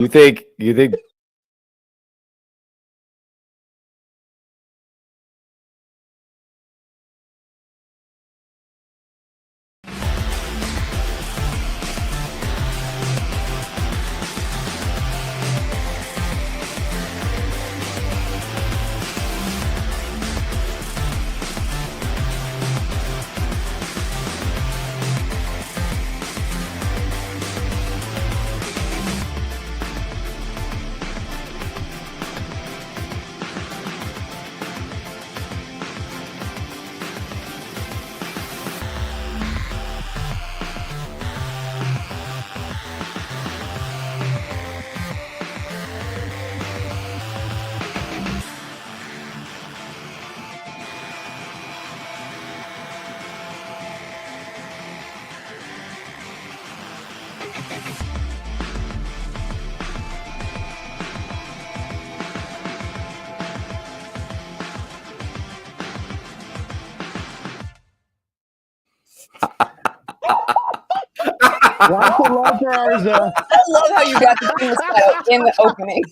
You think Lots of love for Arza. I love how you got the theme style in the opening.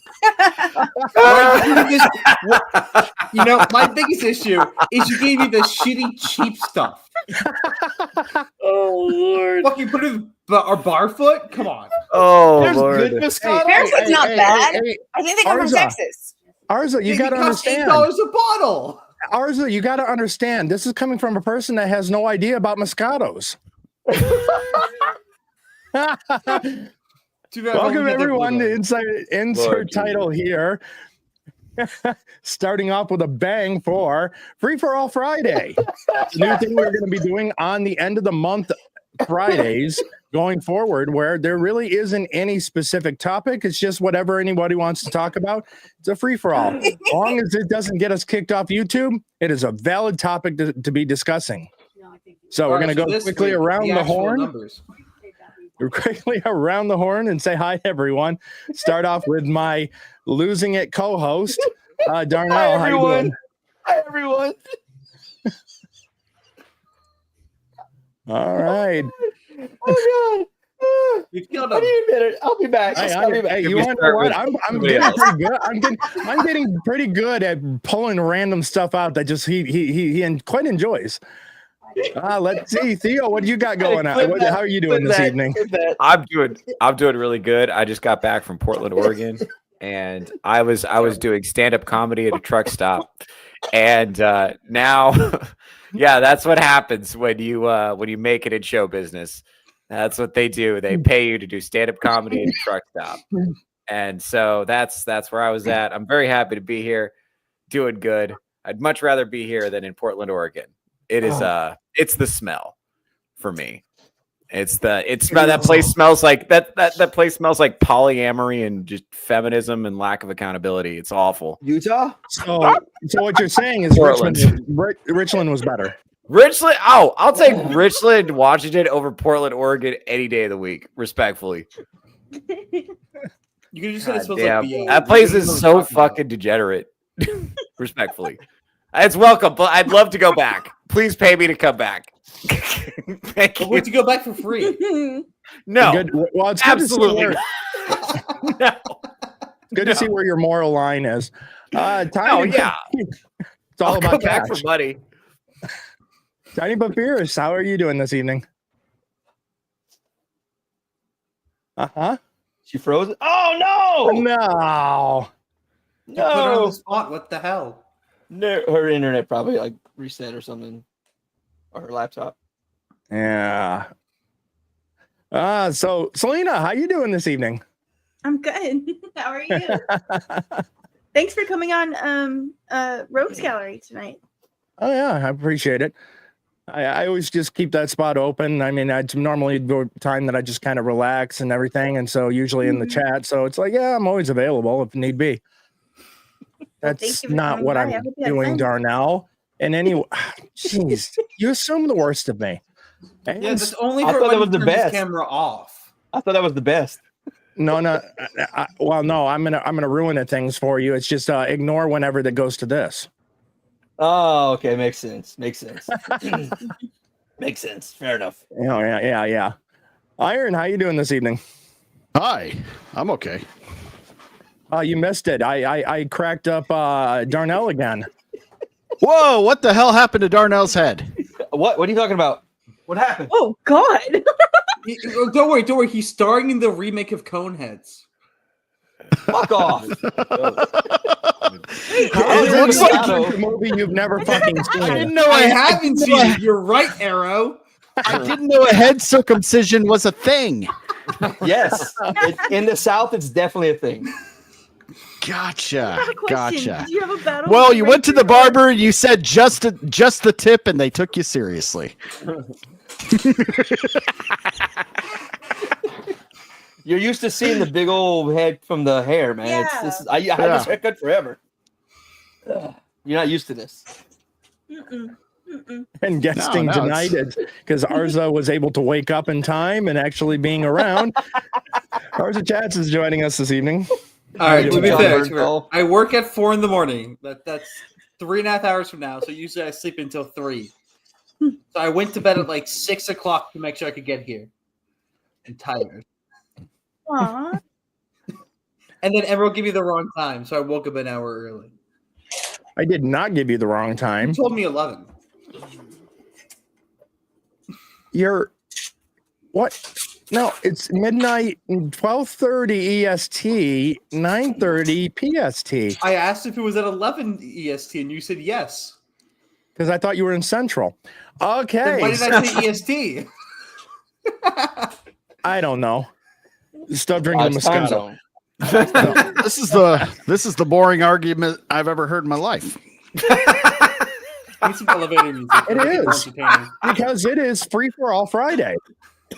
You know, my biggest issue is you gave me the shitty, cheap stuff. Oh Lord! Fucking put it in our barfoot? Come on. Oh There's Lord! good Moscato. Barefoot's not bad. I think they come from Arza. Texas. Arza, you got to understand. $8 a bottle. Arza, you got to understand. This is coming from a person that has no idea about Moscatos. Welcome everyone to insert title here. Starting off with a bang for Free for All Friday. It's a new thing we're going to be doing on the end of the month Fridays going forward, where there really isn't any specific topic. It's just whatever anybody wants to talk about. It's a free for all. As long as it doesn't get us kicked off YouTube, it is a valid topic to be discussing. So we're going to go quickly around the horn. We're quickly around the horn and say hi, everyone. Start off with my losing it co-host, Darnell. Hi, how you doing? Hi, everyone. All right. Oh God. You killed What him. do you admit it? I'll be back. I'll be back. Hey, you want to know what? I'm getting pretty good. I'm getting pretty good at pulling random stuff out that just he quite enjoys. Let's see, Theo, what do you got going on? How are you doing this evening? I'm doing really good. I just got back from Portland, Oregon, and I was doing stand-up comedy at a truck stop, and now, yeah, that's what happens when you make it in show business. That's what they do. They pay you to do stand-up comedy at a truck stop, and so that's where I was at. I'm very happy to be here, doing good. I'd much rather be here than in Portland, Oregon. It is it's the smell for me. That place smells like that place smells like polyamory and just feminism and lack of accountability. It's awful. Utah. So what you're saying is Richland was better. Richland, I'll take Richland, Washington over Portland, Oregon any day of the week, respectfully. You could just say it smells Damn, like BA. that place is so fucking degenerate. Respectfully. It's welcome, but I'd love to go back. Please pay me to come back. Thank you. Would you go back for free? No. Well, it's absolutely good no. Good to see where your moral line is. Yeah. It's all about back cash. for money. Tiny but fierce, how are you doing this evening? She froze. Oh no! No. You put her on the spot. What the hell? No, her internet probably like reset or something, or her laptop. Yeah. So Selena, how you doing this evening? I'm good. How are you? Thanks for coming on Rogues Gallery tonight. Oh yeah, I appreciate it. I always just keep that spot open. I mean, it's normally the time that I just kind of relax and everything, and so usually in the chat. So it's like, yeah, I'm always available if need be. That's not what I'm doing, Darnell. And anyway, jeez, you assume the worst of me. Yeah, that's only I for thought when that was you the turn best. this camera off. I thought that was the best. No. Well, no, I'm gonna ruin the things for you. It's just ignore whenever that goes to this. Oh, okay, makes sense. Makes sense. Makes sense. Fair enough. Oh yeah. Iron, how you doing this evening? Hi, I'm okay. You missed it. I cracked up Darnell again. Whoa! What the hell happened to Darnell's head? What are you talking about? What happened? Oh God! Don't worry. He's starring in the remake of Coneheads. Fuck off! It looks like a movie you've never fucking I seen. didn't know I haven't seen it. You're right, Arrow. I didn't know a head circumcision was a thing. Yes, in the South, it's definitely a thing. Gotcha. I have a question. Gotcha. Did you have a battle? Well, with you went to the Ranger or- barber. You said just the tip, and they took you seriously. You're used to seeing the big old head from the hair, man. Yeah. I had this haircut forever. You're not used to this. Mm-mm. Mm-mm. And guesting No, denied it because Arza was able to wake up in time and actually being around. ArzaChats is joining us this evening. All right, to be fair, Bernthal. I work at 4 a.m. That's 3.5 hours from now. So usually I sleep until 3. So I went to bed at like 6 o'clock to make sure I could get here. I'm tired. Aw. And then everyone gave me the wrong time, so I woke up an hour early. I did not give you the wrong time. You told me 11. You're what? No, it's midnight, 12:30 EST, 9:30 PST. I asked if it was at 11 EST, and you said yes. Because I thought you were in Central. Okay. Then why did I say EST? I don't know. Stop drinking the Time Moscato. zone. This is the boring argument I've ever heard in my life. Need some elevator music. It Make more is. entertaining. Because it is free for all Friday.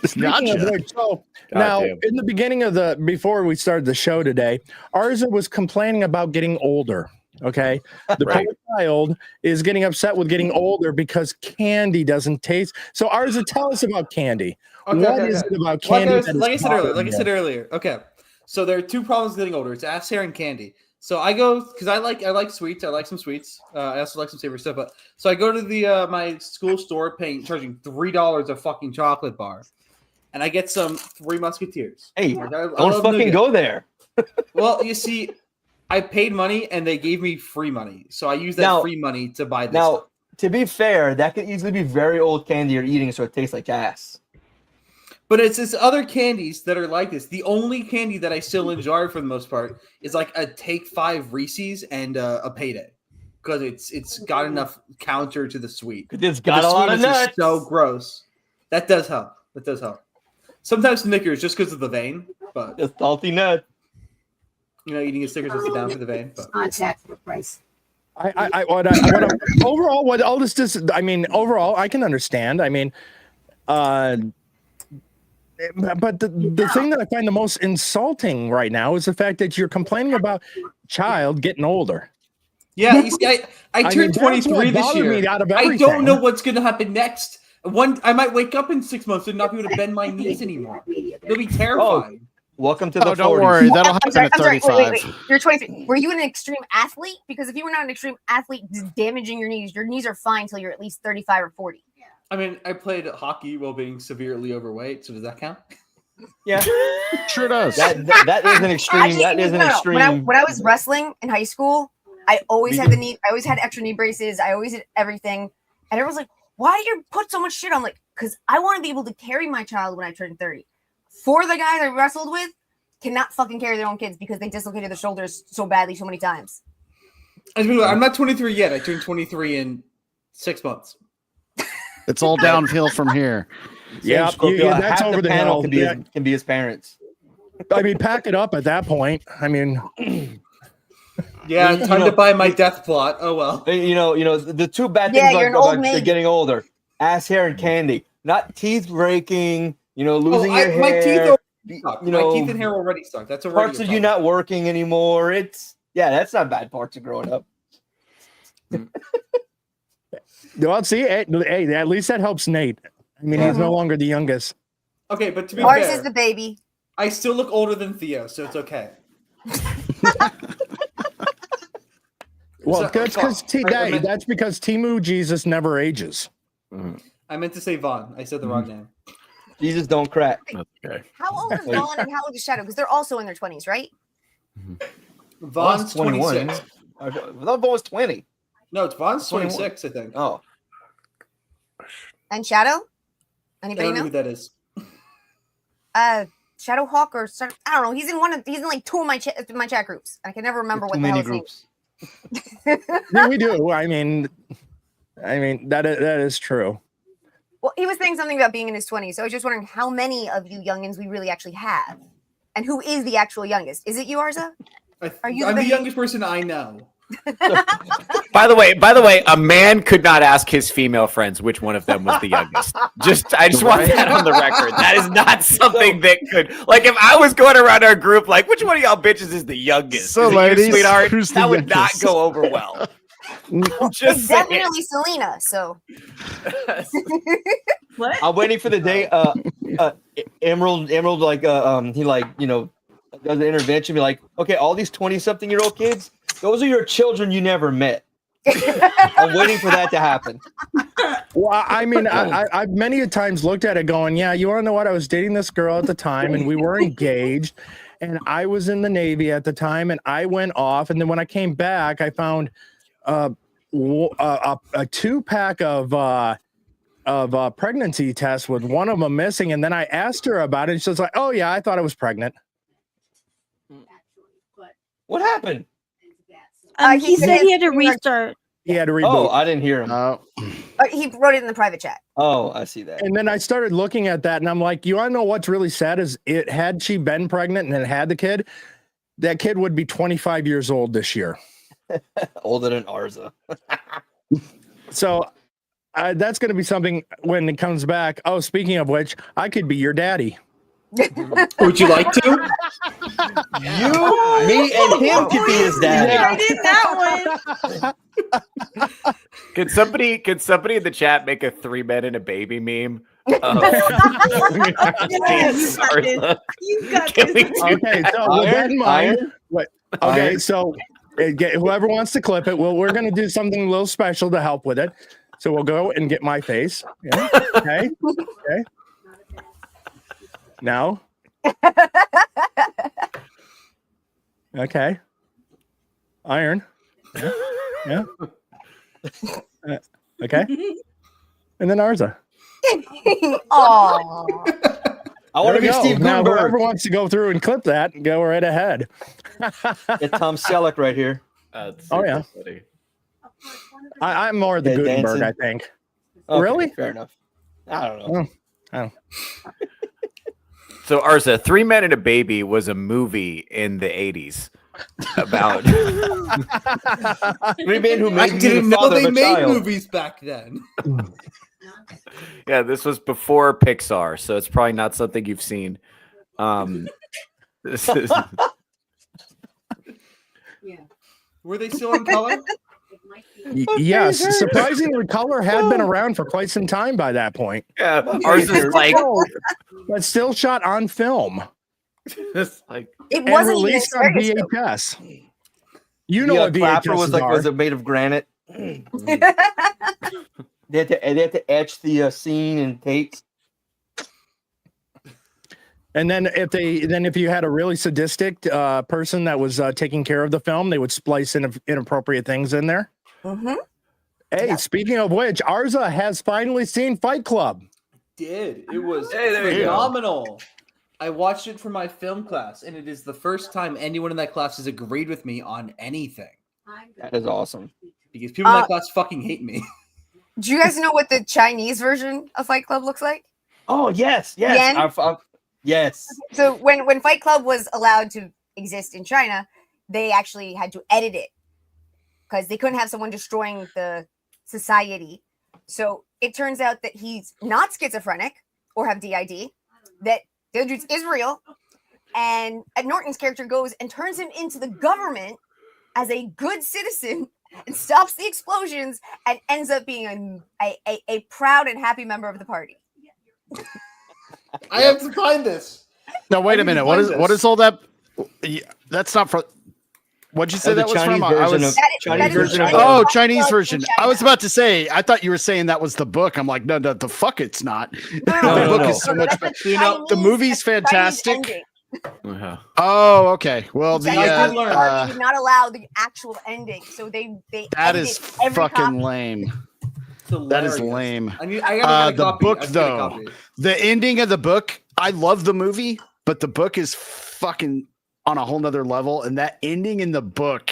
Speaking of Gotcha. which, so now Goddamn. in the beginning of before we started the show today, Arza was complaining about getting older. Okay, the Right. poor child is getting upset with getting older because candy doesn't taste. So Arza, tell us about candy. What is it about candy? Like I said earlier. Okay, so there are 2 problems with getting older. It's ass hair and candy. So I go because I like sweets. I like some sweets. I also like some savory stuff. But so I go to the my school store, charging $3 a fucking chocolate bar, and I get some 3 Musketeers. Hey, Like, I don't love fucking nougat. go there. Well, you see, I paid money and they gave me free money, so I used that Now- free money to buy this. Now, stuff. to be fair, that could easily be very old candy you're eating, so it tastes like ass. But it's this other candies that are like this. The only candy that I still enjoy for the most part is like a Take 5 Reese's and a Payday, because it's got enough counter to the sweet. It's got a lot of sweetness is nuts. so gross. That does help. Sometimes Snickers just because of the vein, but The salty nut. eating a Snickers is down for the vein. But Contact for price. Overall, what all this is, I mean, overall, I can understand. I mean, but the thing that I find the most insulting right now is the fact that you're complaining about child getting older. yeah, you see, I mean, turned that's what 23 this bothered year. me out of I don't everything. know what's gonna happen next. I might wake up in 6 months and not be able to bend my knees anymore. It'll be terrifying. Welcome to the Oh, don't 40s. worry. That'll happen at I'm sorry. 35. Wait. You're 23. Were you an extreme athlete? Because if you were not an extreme athlete, damaging your knees are fine until you're at least 35 or 40. I mean, I played hockey while being severely overweight, so does that count? Yeah, Sure does. that is an extreme. Actually, That is an no. extreme. When I was wrestling in high school, I always had I always had extra knee braces. I always did everything. And everyone's like, why do you put so much shit on? Like, because I want to be able to carry my child when I turn 30. 4 of the guys I wrestled with cannot fucking carry their own kids because they dislocated their shoulders so badly so many times. I'm not 23 yet. I turned 23 in 6 months. It's all downhill from here. Yeah, Scorpio, that's half over the panel hill. can be his parents. I mean, pack it up at that point. I mean, Yeah, time to buy my death plot. Oh well. You know the 2 bad Yeah, things you're an about old maid. getting older: ass hair and candy. Not teeth breaking. Losing your hair. My teeth already suck. You know, My teeth and hair already suck. That's already Parts a of you problem. not working anymore. That's not bad parts of growing up. well, see, hey, at least that helps Nate. I mean, he's no longer the youngest. Okay, but to be Ours fair, is the baby. I still look older than Theo, so it's okay. Well, So- that's because I meant- that's because Timu Jesus never ages. I meant to say Vaughn. I said the wrong name. Jesus don't crack. That's okay. How old is Vaughn and how old is Shadow? Because they're also in their 20s, right? Vaughn's 26. I thought Vaughn was 20. No, it's Vaughn's 21. 26, I think. Oh. And Shadow? I Anybody don't know know? who that is. Shadowhawk or I don't know. He's in like two of my chat groups. I can never remember what Too the hell many his name groups. Yeah, we do. I mean that is true. Well, he was saying something about being in his 20s. So I was just wondering how many of you youngins we really actually have. And who is the actual youngest? Is it you, Arza? I'm the youngest person I know. By the way, a man could not ask his female friends which one of them was the youngest. I just want that on the record. That is not something that could, like, if I was going around our group, like, which one of y'all bitches is the youngest? So, is it ladies, you, sweetheart? who's the That would not youngest? go over well. Just It's saying. definitely Selena. So What? I'm waiting for the day. Emerald, like, he like, you know, does an intervention. Be like, okay, all these 20-something-year-old kids, those are your children you never met. I'm waiting for that to happen. Well, I mean, I've many a times looked at it going, yeah, you want to know what? I was dating this girl at the time and we were engaged and I was in the Navy at the time and I went off. And then when I came back, I found a 2-pack of pregnancy tests with one of them missing. And then I asked her about it. And she was like, oh, yeah, I thought I was pregnant. What happened? He said he had to restart. He had to reboot. Oh, I didn't hear him. he wrote it in the private chat. Oh, I see that. And then I started looking at that and I'm like, you want to know what's really sad is had she been pregnant and then had the kid, that kid would be 25 years old this year. Older than Arza. So that's going to be something when it comes back. Oh, speaking of which, I could be your daddy. Would you like to? You, me, and him could be his daddy. I did that one. Could somebody in the chat make a 3 men and a baby meme? Yes, you got Can we this. do Okay, that? so with that in mind, okay, Iron. so whoever wants to clip it, we're going to do something a little special to help with it. So we'll go and get my face. Yeah. Okay. Okay. Now. Okay. Iron. Yeah. Okay. And then Arza. Oh, I want to be There we go. Steve Now, whoever Gutenberg. wants to go through and clip that, go right ahead. Get Tom Selleck right here. Oh, yeah. Funny. I'm more the Yeah, Gutenberg, dancing. I think. Okay, Really? Fair enough. I don't know. Oh. So Arza, 3 Men and a Baby was a movie in the 80s about 3 men who I made me didn't the know father they of a made child. movies back then. yeah, this was before Pixar, so it's probably not something you've seen. This is Were they still in color? Yes, surprisingly, color had been around for quite some time by that point. yeah, Arza's like But still shot on film it's like it and wasn't even released on stereoscope. VHS. You know what clapper VHS was it made of granite? They had to etch the scene and tapes. And then if you had a really sadistic person that was taking care of the film, they would splice in inappropriate things in there. Mhm. Hey, speaking of which, Arza has finally seen Fight Club. Did. It was Hey, there you go. phenomenal. I watched it for my film class, and it is the first time anyone in that class has agreed with me on anything. That is awesome. Because people in that class fucking hate me. Do you guys know what the Chinese version of Fight Club looks like? Oh yes, yes, Yen? yes. So when Fight Club was allowed to exist in China, they actually had to edit it because they couldn't have someone destroying the society. So it turns out that he's not schizophrenic or have DID, that the dude's Israel, and Ed Norton's character goes and turns him into the government as a good citizen and stops the explosions and ends up being a proud and happy member of the party. I have to find this. No, wait I a need to minute. What find is this. all that? Yeah, that's not from. What'd you say that the was Chinese from? I version was. of That is Chinese version of Chinese. Oh, Fight Chinese Club in version. I China. was about to say. I thought you were saying that was the book. I'm like, no, the fuck, it's not. No, The book no. is so much That's better. the You know, the Chinese- movie's that's the Chinese fantastic. ending. Oh, okay. Well, the they did not allow the actual ending, so they that is every fucking copy. lame. That is lame. I gotta get a the copy. book I gotta get a though, copy. the ending of the book, I love the movie, but the book is fucking on a whole nother level, and that ending in the book,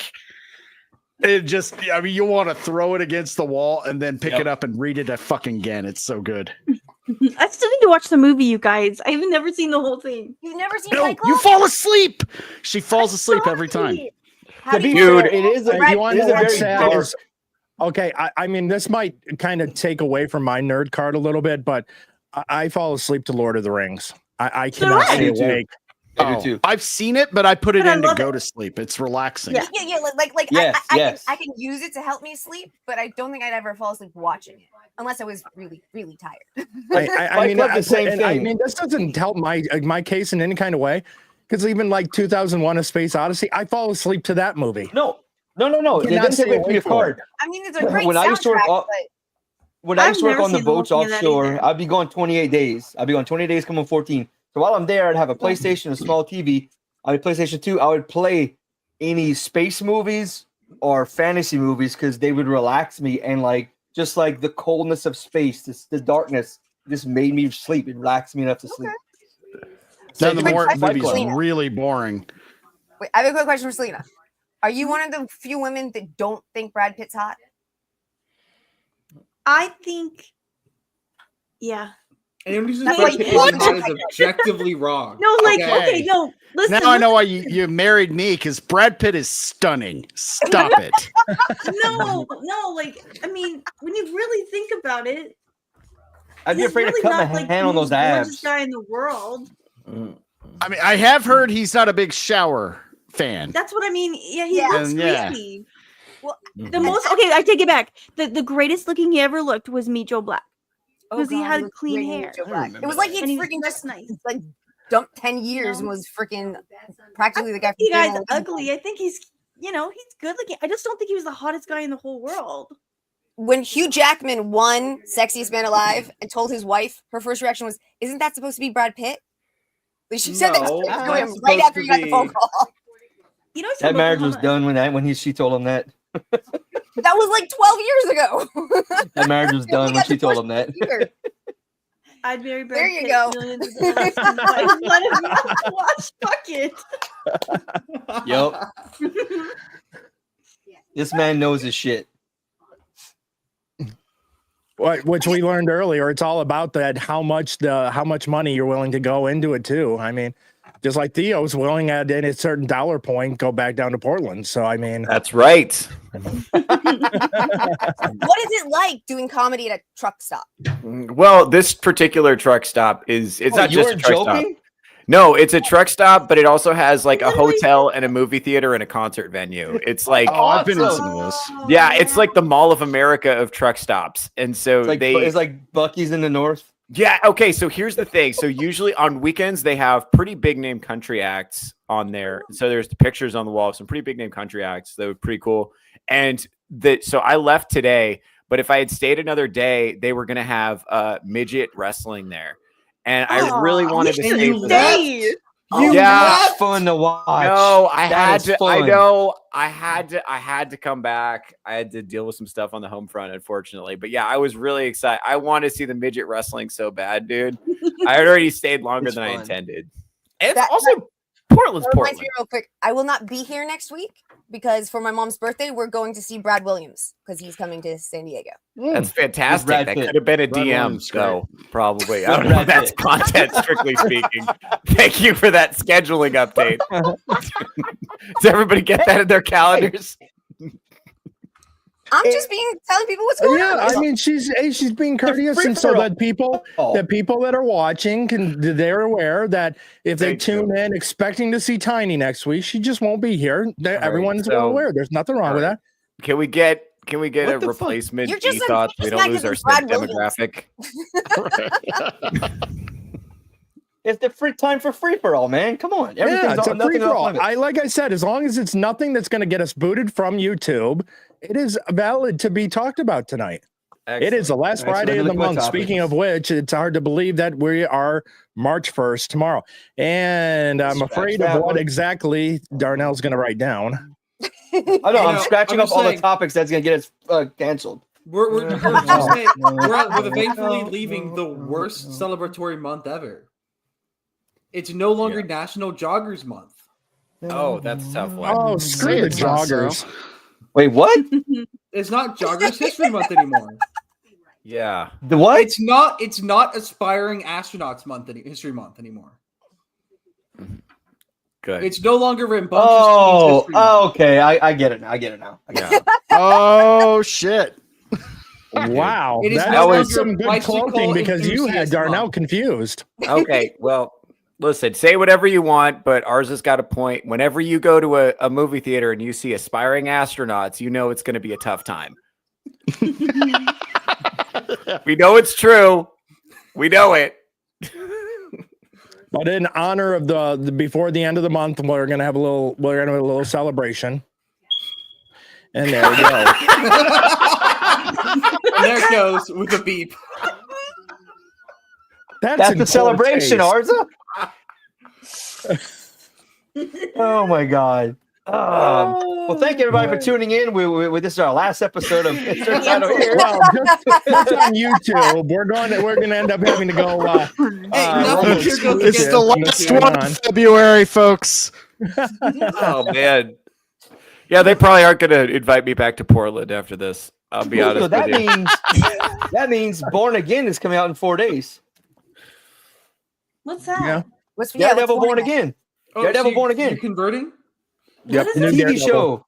it just, I mean, you want to throw it against the wall and then pick it up and read it fucking again. It's so good. I still need to watch the movie, you guys. I've never seen the whole thing. You've never seen No, Fight Club? you fall asleep. She falls asleep every time. How do you Dude, know? it is a, You want it to is know a what's very sad dark. is- Okay, I mean, this might kind of take away from my nerd card a little bit, but I fall asleep to Lord of the Rings. I cannot do I. stay I do too. awake. I do too. I've seen it, but I put it But I in to love go it. to sleep. It's relaxing. Yeah. Yeah, like Yes, yes. I can use it to help me sleep, but I don't think I'd ever fall asleep watching it unless I was really, really tired. I Fight mean, Club, the same and I thing. mean, this doesn't help my case in any kind of way, because even like 2001: A Space Odyssey, I fall asleep to that movie. No. It Cannot doesn't stay take away from awake your from card. I mean, it's a great When I used to work soundtrack, off- but When I I've used to work never on the seen the whole boats thing of that offshore, either. I'd be going 28 days. I'd be going 28 days, coming 14. So while I'm there, I'd have a PlayStation, a small TV. I had PlayStation 2. I would play any space movies or fantasy movies because they would relax me, and like just like the coldness of space, the darkness, just made me sleep. It relaxed me enough to sleep. Then the Quick more question, movie's Selena. really boring. wait, I have a quick question for Selena. Are you one of the few women that don't think Brad Pitt's hot? I think, yeah. Anyone who says That's Brad like- Pitt isn't hot is objectively wrong. No, like, Okay. okay, no. Listen, Now I know why you married me, because Brad Pitt is stunning. Stop it. no, like, I mean, when you really think about it, I'd be he's afraid really to cut my not, like, hand on the those most gorgeous abs. guy in the world. I mean, I have heard he's not a big shower fan. That's what I mean. Yeah, he Yeah. looks Yeah. creepy. Well, The most, okay, I take it back. The greatest looking he ever looked was Meet Joe Black. Because he God, had looked clean great in hair. Joe I Black. remember It was like that. he'd And he freaking dressed just nice. like dumped 10 years and was freaking practically the guy. You guys Family. ugly. I think he's, he's good looking. I just don't think he was the hottest guy in the whole world. When Hugh Jackman won Sexiest Man Alive and told his wife, her first reaction was, "Isn't that supposed to be Brad Pitt?" Like, she said that No, to that's him right supposed after to he got the phone be- call. You know, That marriage was done when she told him that. That was like 12 years ago. That marriage was done when she told him that. Year. I'd marry Brad There you Pitt go. millions of dollars. I just let him not watch. Fuck it. Yup. This man knows his shit. Which we learned earlier, it's all about that how much money you're willing to go into it too. I mean, just like Theo's willing at a certain dollar point go back down to Portland. So I mean, That's right. What is it like doing comedy at a truck stop? Well, this particular truck stop it's not you just a weren't truck stop. joking? No, it's a truck stop, but it also has like a Literally- hotel and a movie theater and a concert venue. It's like Oh, I've been in Awesome. some of those. yeah, it's like the Mall of America of truck stops. And so It's like Bucky's in the north. yeah, okay, so here's the thing. So usually on weekends they have pretty big name country acts on there. So there's the pictures on the wall of some pretty big name country acts that were pretty cool. And so I left today, but if I had stayed another day, they were gonna have midget wrestling there. And I really wanted to you stay should for that. stay. You Yeah. That's left? fun to watch. No, I That had is to. I fun. know. I had to come back. I had to deal with some stuff on the home front, unfortunately. But yeah, I was really excited. I wanted to see the midget wrestling so bad, dude. I had already stayed longer It's than I fun. intended. And it's That- also Portland's That reminds Portland. me real quick. I will not be here next week because for my mom's birthday, we're going to see Brad Williams because he's coming to San Diego. That's fantastic. Brad That Pitt. could have been a Brad DM, Williams, though. Probably. I With don't know. Brad That's Pitt. content, strictly speaking. Thank you for that scheduling update. Does everybody get that in their calendars? I'm just telling people what's going yeah, on. I mean, she's being courteous, and so that people that are watching they're aware that if they Thank tune in expecting to see Tiny next week, she just won't be here. Everyone's so- well aware. There's nothing wrong with all that. Can we get a What the fuck? replacement You're just ethos? We don't lose our Brad Williams. demographic. It's the free time for free for all, man. Come on. Yeah, Everything's it's a nothing free for off all. limits. Like I said, as long as it's nothing that's going to get us booted from YouTube, it is valid to be talked about tonight. It is the last Excellent. Friday of the Look at my month. Speaking of which, it's hard to believe that we are March 1st tomorrow. And I'm Scratch afraid that of what one. exactly Darnell's going to write down. I know. You I'm know, scratching I'm up all the saying- topics that's gonna get us canceled. We're thankfully leaving the worst celebratory month ever. It's no longer National Joggers Month. Oh, that's a tough one. Oh, screw the it's not so. joggers. Wait, what? It's not Joggers History Month anymore. Yeah. The what? It's not Aspiring Astronauts Month History Month anymore. Good. It's no longer Rambunctious Oh, Queens History Month. okay. I get it now. I get it now. Yeah. Oh shit! Wow. It is That no was longer some good bicycle cloaking because you had enthusiast Darnell month. confused. Okay. Well, listen, say whatever you want, but ours has got a point. Whenever you go to a movie theater and you see aspiring astronauts, you know it's going to be a tough time. We know it's true. We know it. But in honor of the before the end of the month, we're gonna have a little celebration. And there we go. And there it goes with a beep. That's in the poor celebration, taste. Arza. Oh my god. Well, thank you everybody for tuning in. This is our last episode of Insert Title here. Well, just on YouTube, we're gonna end up having to go. nothing here goes It's against the what's last going one of February, folks. Oh man. Yeah, they probably aren't going to invite me back to Portland after this. I'll be honest So that with you. that means Born Again is coming out in 4 days. What's that? Yeah. What's Daredevil Born Again. Daredevil Born Again. You're converting? Yep. What is new it? TV Daredevil. show.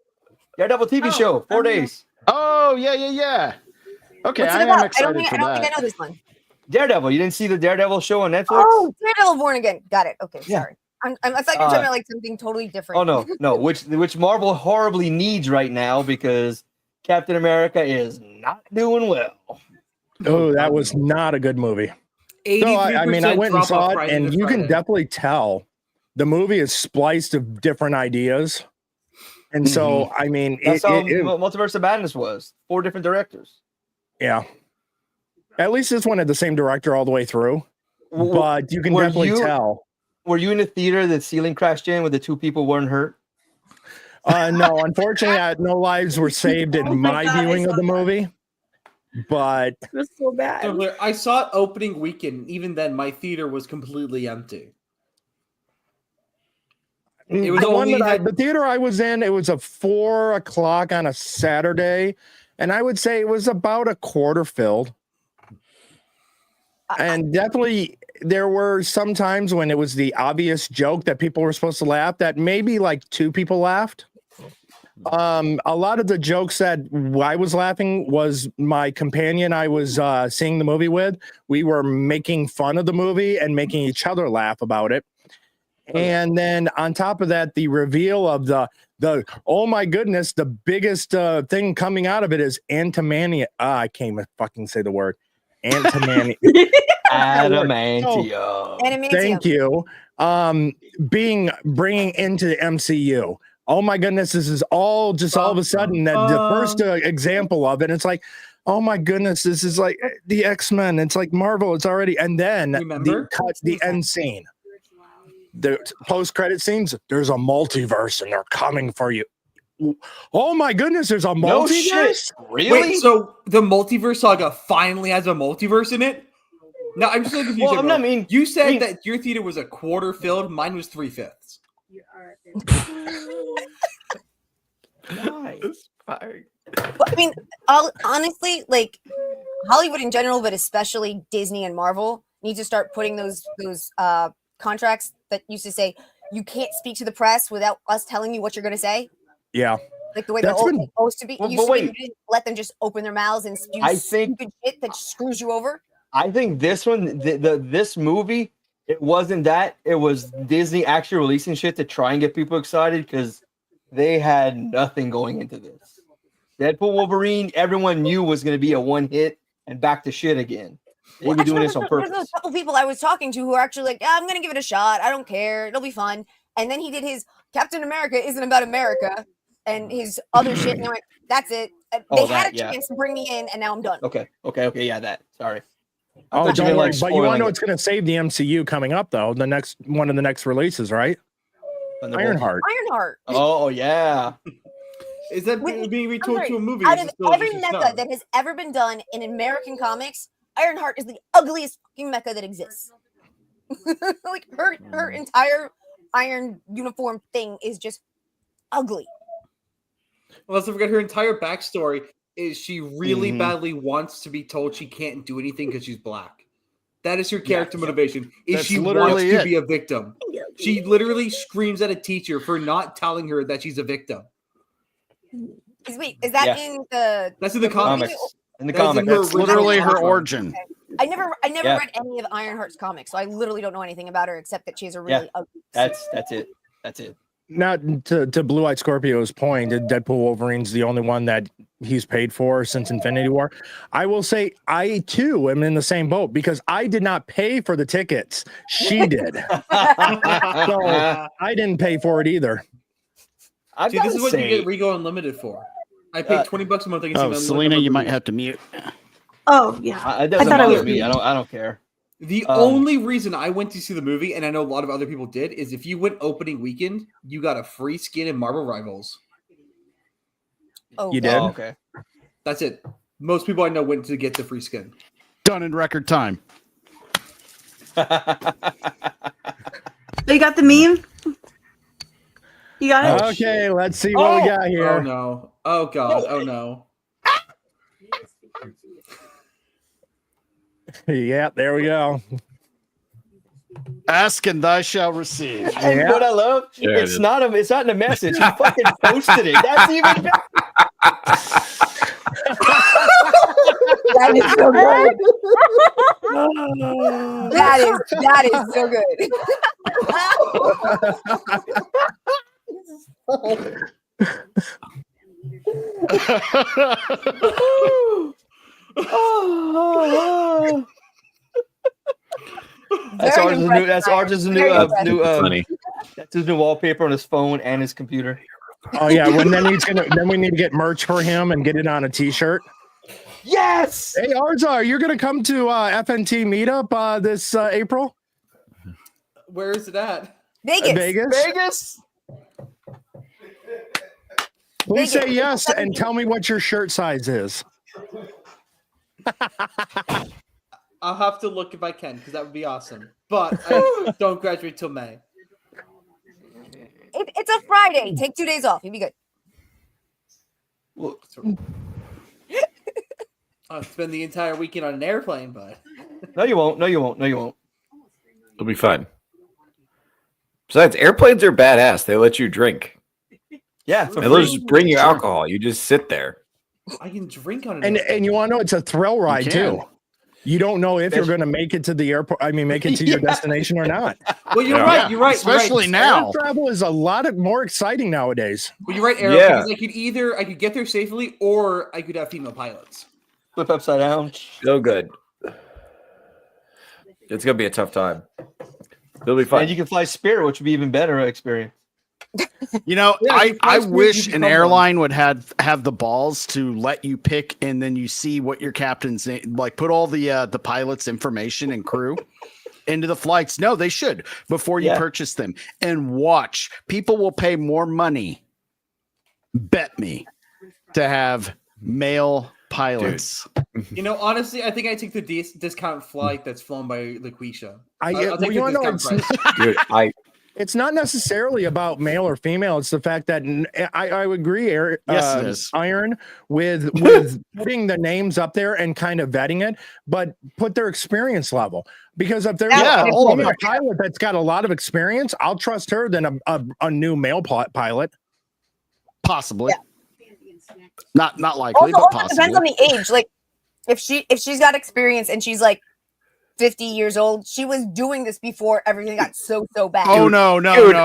Daredevil TV show. 4 days. Oh yeah. Okay, What's it I am about? I excited don't think for I know that. this one. Daredevil. You didn't see the Daredevil show on Netflix? Oh, Daredevil Born Again. Got it. Okay, Yeah. sorry. I thought you were talking about like something totally different. Oh no, which Marvel horribly needs right now because Captain America is not doing well. Oh, that was not a good movie. No, I mean, I went and saw it, and you can definitely tell the movie is spliced of different ideas. And so, I mean, That's how Multiverse of Madness was. 4 different directors. Yeah. At least this one had the same director all the way through. But you can definitely tell. Were you in the theater that ceiling crashed in where the 2 people weren't hurt? No, unfortunately, no lives were saved in my viewing of the movie. But It was so bad. I saw it opening weekend. Even then, my theater was completely empty. It was the one only that the theater I was in, it was a 4 o'clock on a Saturday, and I would say it was about a quarter filled. And definitely there were some times when it was the obvious joke that people were supposed to laugh that maybe like 2 people laughed. A lot of the jokes that I was laughing was my companion I was seeing the movie with. We were making fun of the movie and making each other laugh about it. And then on top of that, the reveal of the oh my goodness, the biggest thing coming out of it is antimania. I can't even fucking say the word. Adamantium. Thank you. Bringing into the MCU. Oh my goodness, this is all of a sudden that the first example of it. It's like, oh my goodness, this is like the X-Men. It's like Marvel. It's already, and then the end scene, the post-credit scenes. There's a multiverse, and they're coming for you. Oh my goodness, there's a multiverse. No shit. Really? Wait, so the multiverse saga finally has a multiverse in it? No, I'm just so confused. Well, you said that your theater was a quarter filled. Mine was 3/5. Nice. I mean, honestly, like Hollywood in general, but especially Disney and Marvel, need to start putting those contracts that used to say you can't speak to the press without us telling you what you're going to say. Yeah, like the way they're supposed to be. You didn't let them just open their mouths and spew stupid shit that screws you over. I think this one, this movie, it wasn't that. It was Disney actually releasing shit to try and get people excited because they had nothing going into this. Deadpool Wolverine, everyone knew was going to be a one hit and back to shit again. They were doing this on purpose. There's a couple people I was talking to who are actually like, yeah, I'm going to give it a shot. I don't care. It'll be fun. And then he did his Captain America isn't about America and his other shit. And they went, that's it. They had a chance to bring me in, and now I'm done. Okay, yeah, that. Sorry. Oh, don't worry. But you want to know what's going to save the MCU coming up, though? The next one of the next releases, right? Ironheart. Ironheart. Oh yeah. Is that being retooled to a movie? Out of every mecha that has ever been done in American comics, Ironheart is the ugliest fucking mecha that exists. Like her entire iron uniform thing is just ugly. Well, let's not forget her entire backstory is she really badly wants to be told she can't do anything because she's black. That is her character motivation. Is she wants to be a victim. She literally screams at a teacher for not telling her that she's a victim. Wait, is that in the? That's in the comics. In the comics, that's literally her origin. Okay. I never read any of Ironheart's comics, so I literally don't know anything about her except that she has a really ugly. That's it. Now, to Blue Eyed Scorpio's point, Deadpool Wolverine's the only one that he's paid for since Infinity War. I will say I too am in the same boat because I did not pay for the tickets. She did. So I didn't pay for it either. See, this is what you get Rego Unlimited for. I paid $20 a month. I can see Selena, you might have to mute. Oh yeah, it doesn't bother me. I don't care. The only reason I went to see the movie, and I know a lot of other people did, is if you went opening weekend, you got a free skin in Marvel Rivals. Oh, you did? Oh, okay. That's it. Most people I know went to get the free skin. Done in record time. You got the meme? You got it? Okay, let's see what we got here. Oh no. Oh god. Oh no. Yeah, there we go. Ask and thou shalt receive. And what I love, it's not in a message. He fucking posted it. That's even better. That is so good. that is so good. That's Arza's new that's his new wallpaper on his phone and his computer. Oh yeah, then we need to get merch for him and get it on a t-shirt. Yes. Hey Arza, you're gonna come to FNT meetup this April? Where is it at? Vegas. Please say yes and tell me what your shirt size is. I'll have to look if I can, because that would be awesome. But I don't graduate till May. It's a Friday. Take 2 days off. You'll be good. I'll spend the entire weekend on an airplane, but No, you won't. It'll be fun. Besides, airplanes are badass. They let you drink. Yeah. And they'll just bring you alcohol. You just sit there. I can drink on it. And you want to know it's a thrill ride too. You don't know if you're going to make it to the airport. I mean, make it to your destination or not. Well, you're right. You're right. Especially now. Air travel is a lot more exciting nowadays. Well, you're right, Eric. Yeah. Because I could get there safely, or I could have female pilots. Flip upside down. So good. It's gonna be a tough time. It'll be fun. And you can fly Spirit, which would be even better experience. You know, I wish an airline would have the balls to let you pick, and then you see what your captain's name, like put all the pilot's information and crew into the flights. No, they should before you purchase them, and watch. People will pay more money, bet me, to have male pilots. Dude. You know, honestly, I think I take the discount flight that's flown by LaQuisha. I'll take the discount price. Dude, it's not necessarily about male or female. It's the fact that I would agree, Eric, yes, it is. Iron, with putting the names up there and kind of vetting it, but put their experience level. Because if there's a pilot that's got a lot of experience, I'll trust her than a new male pilot. Possibly. Yeah. Not likely, but possibly. It depends on the age. Like if she's got experience and she's like 50 years old, she was doing this before everything got so bad. Oh no.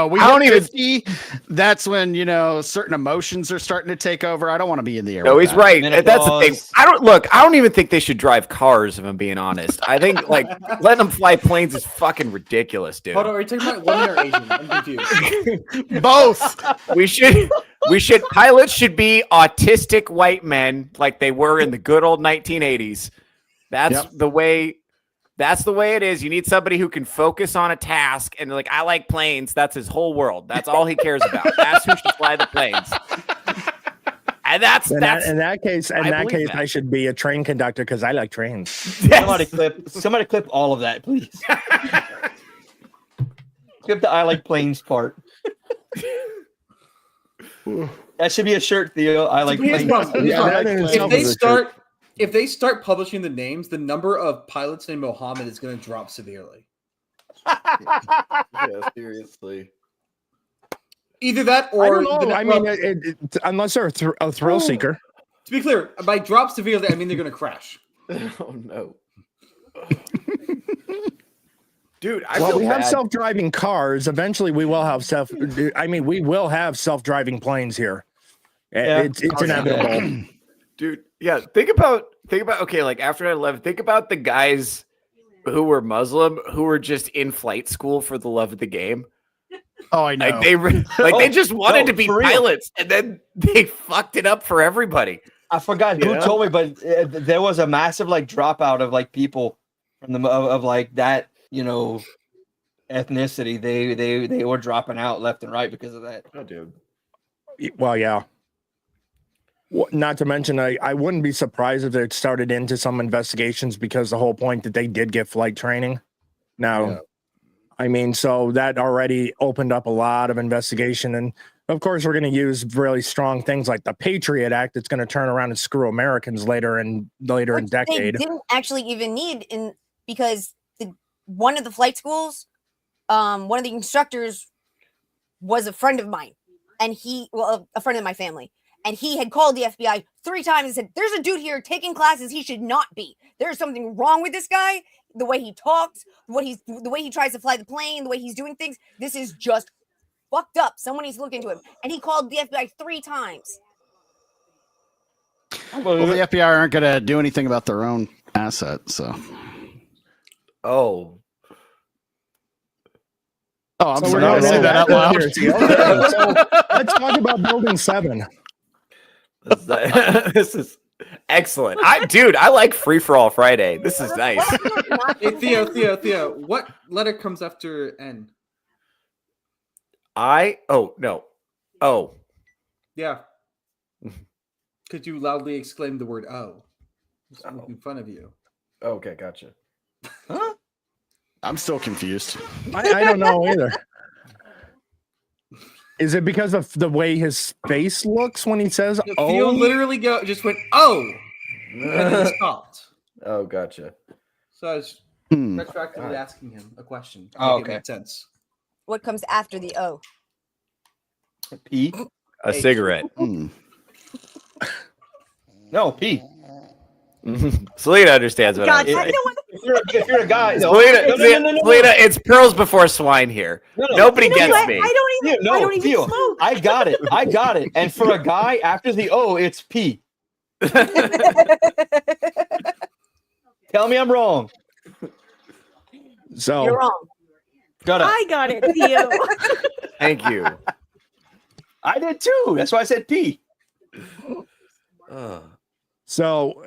We don't even 50. That's when certain emotions are starting to take over. I don't want to be in the air. No, he's right. That's the thing. I don't even think they should drive cars, if I'm being honest. I think letting them fly planes is fucking ridiculous, dude. Hold on, are you talking about women or Asian? I'm confused. Both. We should Pilots should be autistic white men like they were in the good old 1980s. That's the way it is. You need somebody who can focus on a task and like, I like planes. That's his whole world. That's all he cares about. That's who should fly the planes. And that's in that case, I should be a train conductor because I like trains. Yes. Somebody clip all of that, please. Clip the I like planes part. That should be a shirt, Theo. I like planes. If they start publishing the names, the number of pilots named Mohammed is going to drop severely. Yeah, seriously. Either that or I don't know. I mean, unless they're a thrill seeker. To be clear, by drop severely, I mean they're going to crash. Oh no. Dude, we have self-driving cars. Eventually, we will have we will have self-driving planes here. Yeah. It's inevitable. Dude, yeah. Think about okay, like after 9/11, think about the guys who were Muslim who were just in flight school for the love of the game. Oh, I know. Like they just wanted to be pilots, and then they fucked it up for everybody. I forgot who told me, but there was a massive like dropout of like people from the of like that ethnicity. They were dropping out left and right because of that. Oh, dude. Well, yeah. Not to mention, I wouldn't be surprised if it started into some investigations because the whole point that they did get flight training. Now, I mean, so that already opened up a lot of investigation. And of course, we're going to use really strong things like the Patriot Act that's going to turn around and screw Americans later in decade. They didn't actually even need because one of the flight schools, one of the instructors was a friend of mine, and a friend of my family. And he had called the FBI 3 times and said, there's a dude here taking classes he should not be. There's something wrong with this guy. The way he talks, the way he tries to fly the plane, the way he's doing things. This is just fucked up. Someone needs to look into him. And he called the FBI 3 times. Well, the FBI aren't going to do anything about their own asset, so. Oh, I'm sorry. I say that out loud. So let's talk about Building 7. This is excellent. I like Free for All Friday. This is nice. Hey, Theo, what letter comes after N? Oh. Yeah. Could you loudly exclaim the word "oh"? Just making fun of you. Okay, gotcha. Huh? I'm still confused. I don't know either. Is it because of the way his face looks when he says "oh"? Theo literally just went "oh," and then stopped. Oh, gotcha. So I was retroactively asking him a question. Oh, okay. It made sense. What comes after the O? P. A cigarette. No, P. Selena understands what God, I'm saying. If you're a guy, Selena, it's pearls before swine here. Nobody gets me. I don't even Theo, smoke. I got it. And for a guy, after the O, it's P. Tell me I'm wrong. So You're wrong. I got it, Theo. Thank you. I did too. That's why I said P. So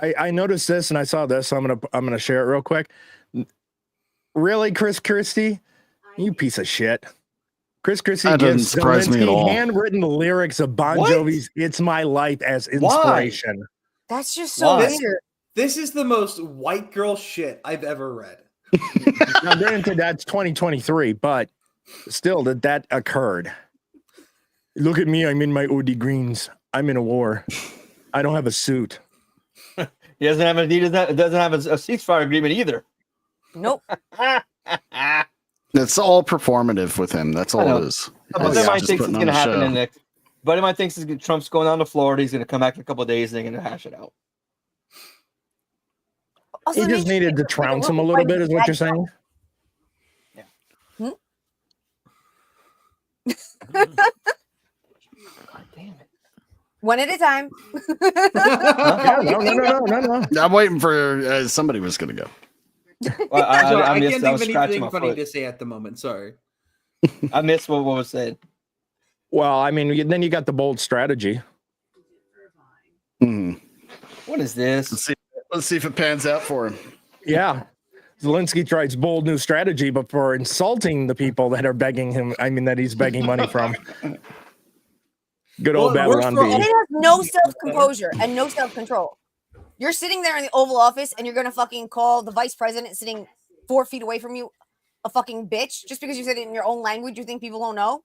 I noticed this and I saw this. So I'm gonna share it real quick. Really, Chris Christie, you piece of shit. Chris Christie gives surprise me at all. handwritten lyrics of Bon Jovi's "It's My Life" as inspiration. That's just so weird. This is the most white girl shit I've ever read. Now, granted, that's 2023, but still, that occurred. Look at me. I'm in my OD greens. I'm in a war. I don't have a suit. He doesn't have a ceasefire agreement either. Nope. It's all performative with him. That's all it is. But He's might just thinks it's putting going to on a happen show. in next. Buddy might thinks Trump's going down to Florida. He's going to come back in a couple of days and they're going to hash it out. Also, He just needed to trounce him a little bit, is what you're saying? God damn it. One at a time. No. I'm waiting for somebody was going to go. Well, I missed, can't I was think of scratching anything my funny foot. to say at the moment. Sorry. I missed what was said. Well, I mean, then you got the bold strategy. Mhm. What is this? Let's see if it pans out for him. Yeah. Zelensky tries bold new strategy, but for insulting the people that are begging him, I mean, that he's begging money from. Good old Well, it works Babylon for B. And it has no self-composure and no self-control. You're sitting there in the Oval Office and you're gonna fucking call the vice president sitting 4 feet away from you a fucking bitch just because you said it in your own language. You think people don't know?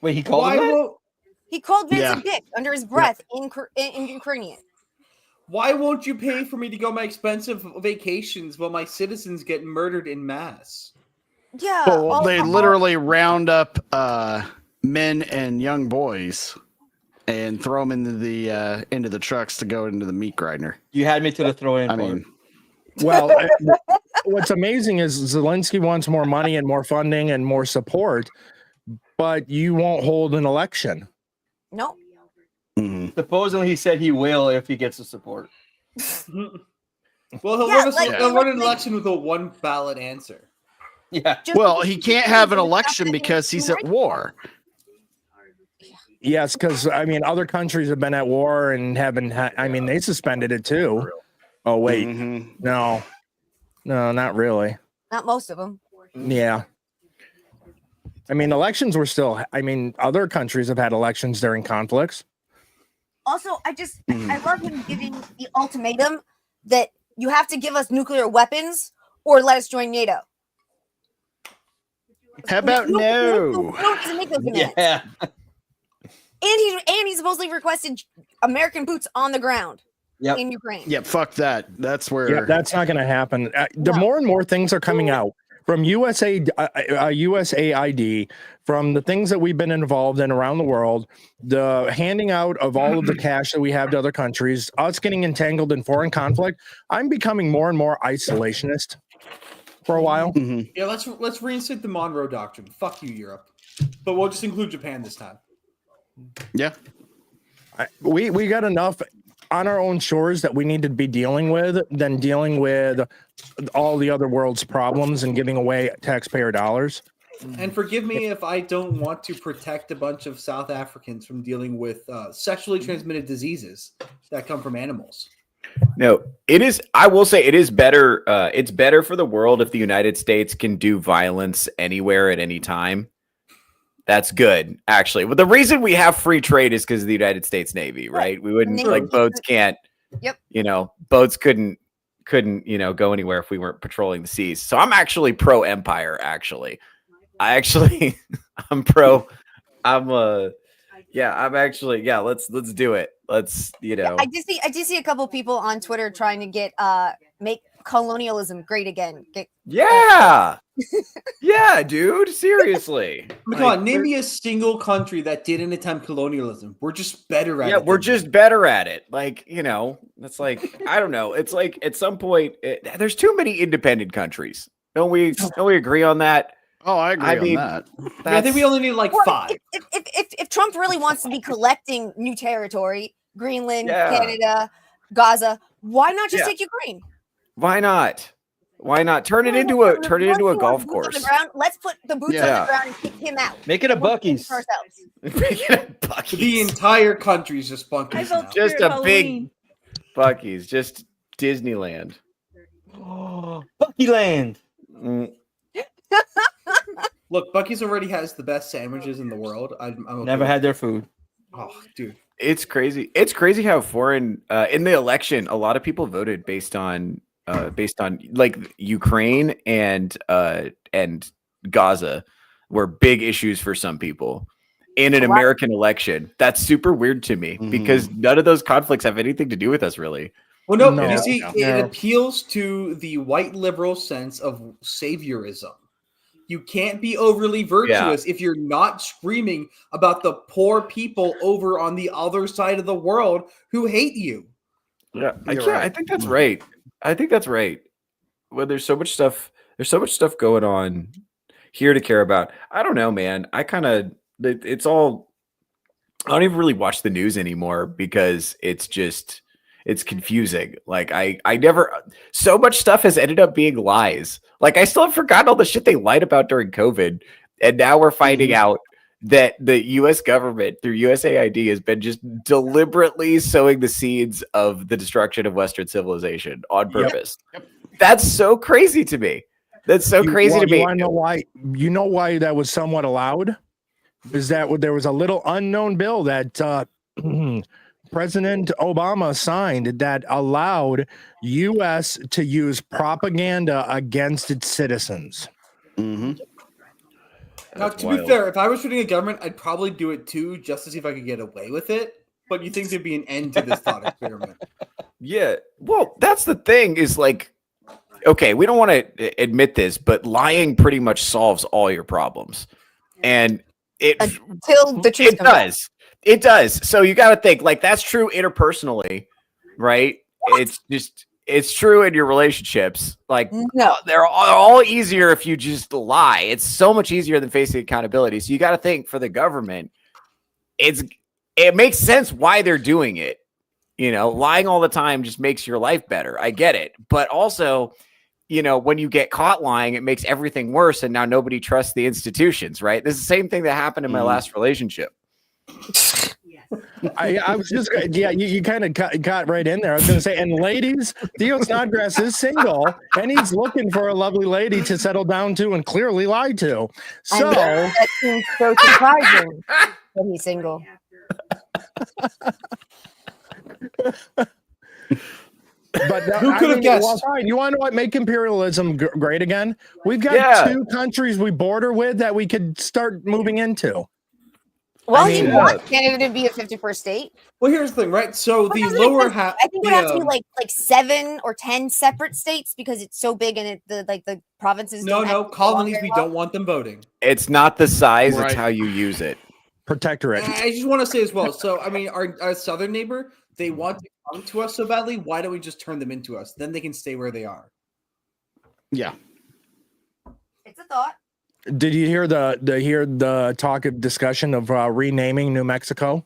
Wait, he called Why him that? won't He called Vince Yeah. a bitch under his breath in Ukrainian. Why won't you pay for me to go on my expensive vacations while my citizens get murdered in mass? Yeah. Well, they literally round up men and young boys and throw them into the trucks to go into the meat grinder. You had me to the throw-in I part. mean, Well, what's amazing is Zelensky wants more money and more funding and more support, but you won't hold an election. No. mhm. Supposedly he said he will if he gets the support. Well, he'll Yeah, he'll run an election with a one ballot answer. Yeah. Just Well, because he he's can't Ukrainian have an doesn't stop election that because he's human at rights war. Yes, because I mean, other countries have been at war and haven't. I mean, they suspended it too. Oh wait, Mhm. no, not really. Not most of them. Yeah. I mean, elections were still. I mean, other countries have had elections during conflicts. Also, I love him giving the ultimatum that you have to give us nuclear weapons or let us join NATO. How about no? No, doesn't make those demands. Yeah. And he supposedly requested American boots on the ground Yep. in Ukraine. Yeah, fuck that. That's where. Yeah, that's not going to happen. The No. more and more things are coming out from USAID, from the things that we've been involved in around the world, the handing out of all of the cash that we have to other countries, us getting entangled in foreign conflict. I'm becoming more and more isolationist for a while. Mhm. Yeah, let's reinstate the Monroe Doctrine. Fuck you, Europe. But we'll just include Japan this time. Yeah. We got enough on our own shores that we need to be dealing with than dealing with all the other world's problems and giving away taxpayer dollars. And forgive me if I don't want to protect a bunch of South Africans from dealing with sexually transmitted diseases that come from animals. No, it is. I will say it is better. It's better for the world if the United States can do violence anywhere at any time. That's good, actually. But the reason we have free trade is because of the United States Navy, right? We wouldn't Navy. like boats can't. Yep. Boats couldn't go anywhere if we weren't patrolling the seas. So I'm actually pro empire. Actually, I'm pro. I'm actually let's do it. Let's I did see a couple people on Twitter trying to get make colonialism great again. Yeah, dude. Seriously. I mean, come on, name me a single country that didn't attempt colonialism. We're just better at it. Yeah, we're just better at it. Like, it's like, I don't know. It's like at some point, there's too many independent countries. Don't we agree on that? Oh, I agree on that. I think we only need like 5. If Trump really wants to be collecting new territory, Greenland, Yeah. Canada, Gaza, why not just take Ukraine? Why not? Why not turn it into a golf course? Let's put the boots on the ground and kick him out. Make it a Buc-ee's. For ourselves. The entire country's just Buc-ee's now. Just a big Buc-ee's, just Disneyland. Oh, Buc-ee-land. Look, Buc-ee's already has the best sandwiches in the world. I'm okay Never with had their food. Oh, dude. It's crazy. It's crazy how foreign in the election, a lot of people voted based on like Ukraine and Gaza were big issues for some people in an American election. That's super weird to me because none of those conflicts have anything to do with us, really. Well, no. You see, it appeals to the white liberal sense of saviorism. You can't be overly virtuous if you're not screaming about the poor people over on the other side of the world who hate you. Yeah, I think that's right. Well, there's so much stuff going on here to care about. I don't know, man. I don't even really watch the news anymore because it's confusing. Like so much stuff has ended up being lies. Like I still have forgotten all the shit they lied about during COVID. And now we're finding out that the U.S. government through USAID has been just deliberately sowing the seeds of the destruction of Western civilization on purpose. Yep. That's so crazy to me. That's so crazy to me. You want to know why? You know why that was somewhat allowed? Is that there was a little unknown bill that President Obama signed that allowed U.S. to use propaganda against its citizens. Mm-hmm. Now, to be fair, if I was shooting a government, I'd probably do it too, just to see if I could get away with it. But you think there'd be an end to this thought experiment? Yeah. Well, that's the thing is like, okay, we don't want to admit this, but lying pretty much solves all your problems. And until the truth comes out. It does. So you got to think like that's true interpersonally, right? What? It's true in your relationships. Like no, they're all easier if you just lie. It's so much easier than facing accountability. So you got to think for the government, it makes sense why they're doing it. You know, lying all the time just makes your life better. I get it. But also, you know, when you get caught lying, it makes everything worse. And now nobody trusts the institutions, right? This is the same thing that happened in my last relationship. I was just, you kind of got right in there. I was going to say, and ladies, Theo Snodgrass is single, and he's looking for a lovely lady to settle down to and clearly lie to. So that seems so surprising that he's single. But who could have guessed? Well, fine. You want to know what make imperialism great again? We've got two countries we border with that we could start moving into. Well, you want Canada to be a 51st state? Well, here's the thing, right? So the lower half, I think it would have to be like 7 or 10 separate states because it's so big and the provinces. No, colonies. We don't want them voting. It's not the size; it's how you use it. Protectorate. I just want to say as well. So, I mean, our southern neighbor, they want to come to us so badly. Why don't we just turn them into us? Then they can stay where they are. Yeah, it's a thought. Did you hear the talk of discussion of renaming New Mexico?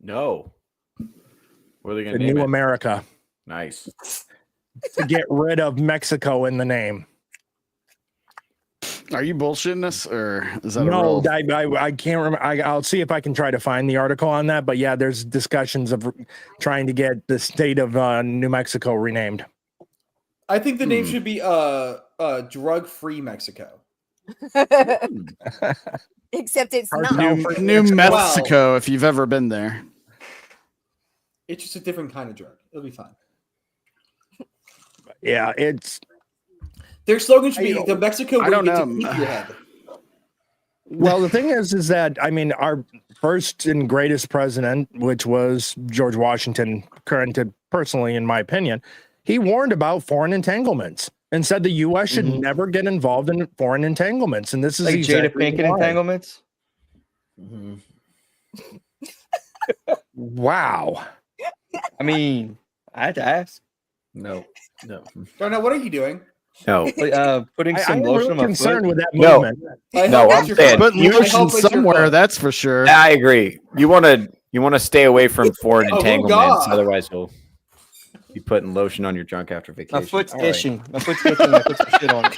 No. What are they going to name New America? Nice. To get rid of Mexico in the name. Are you bullshitting us, or is that no? I can't remember. I'll see if I can try to find the article on that. But yeah, there's discussions of trying to get the state of New Mexico renamed. I think the name should be drug-free Mexico. Except it's not New Mexico. If you've ever been there, it's just a different kind of drug. It'll be fine. Yeah, it's their slogan should be the Mexico way to keep your head. Well, the thing is that I mean, our first and greatest president, which was George Washington, personally, in my opinion, he warned about foreign entanglements and said the U.S. should never get involved in foreign entanglements. And this is like exactly Jada Pinkett entanglements. Wow. I mean, I had to ask. No. Darnell, what are you doing? No. Putting some lotion on my concerned foot. with that movement. No, I'm saying put lotion somewhere. That's for sure. I agree. You want to stay away from foreign entanglements, otherwise you'll be putting lotion on your junk after vacation. My foot's itching. My foot's itching. I put some shit on it.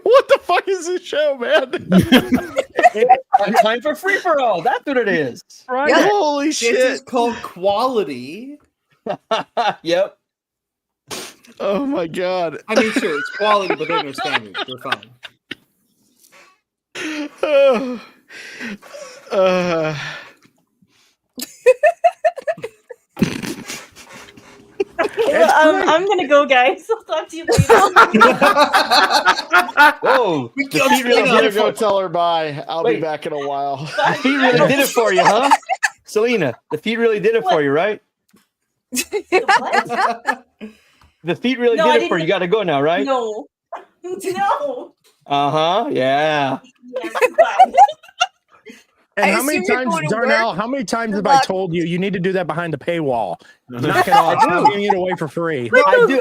What the fuck is this show, man? Time for free for all. That's what it is. Right? Yeah. Holy shit! This is called quality. Yep. Oh my god. I mean, sure, it's quality, but they're no standards. They're fine. I'm gonna go, guys. I'll talk to you later. Whoa, the feet really did it. Go tell her bye. I'll be back in a while. The feet really did it for you, huh? Selena, the feet really did it for you, right? What? The feet really did it for you. You got to go now, right? No. Yeah. And how many times, Darnell, how many times have I told you need to do that behind the paywall? Knock it off. I'm giving it away for free. I do.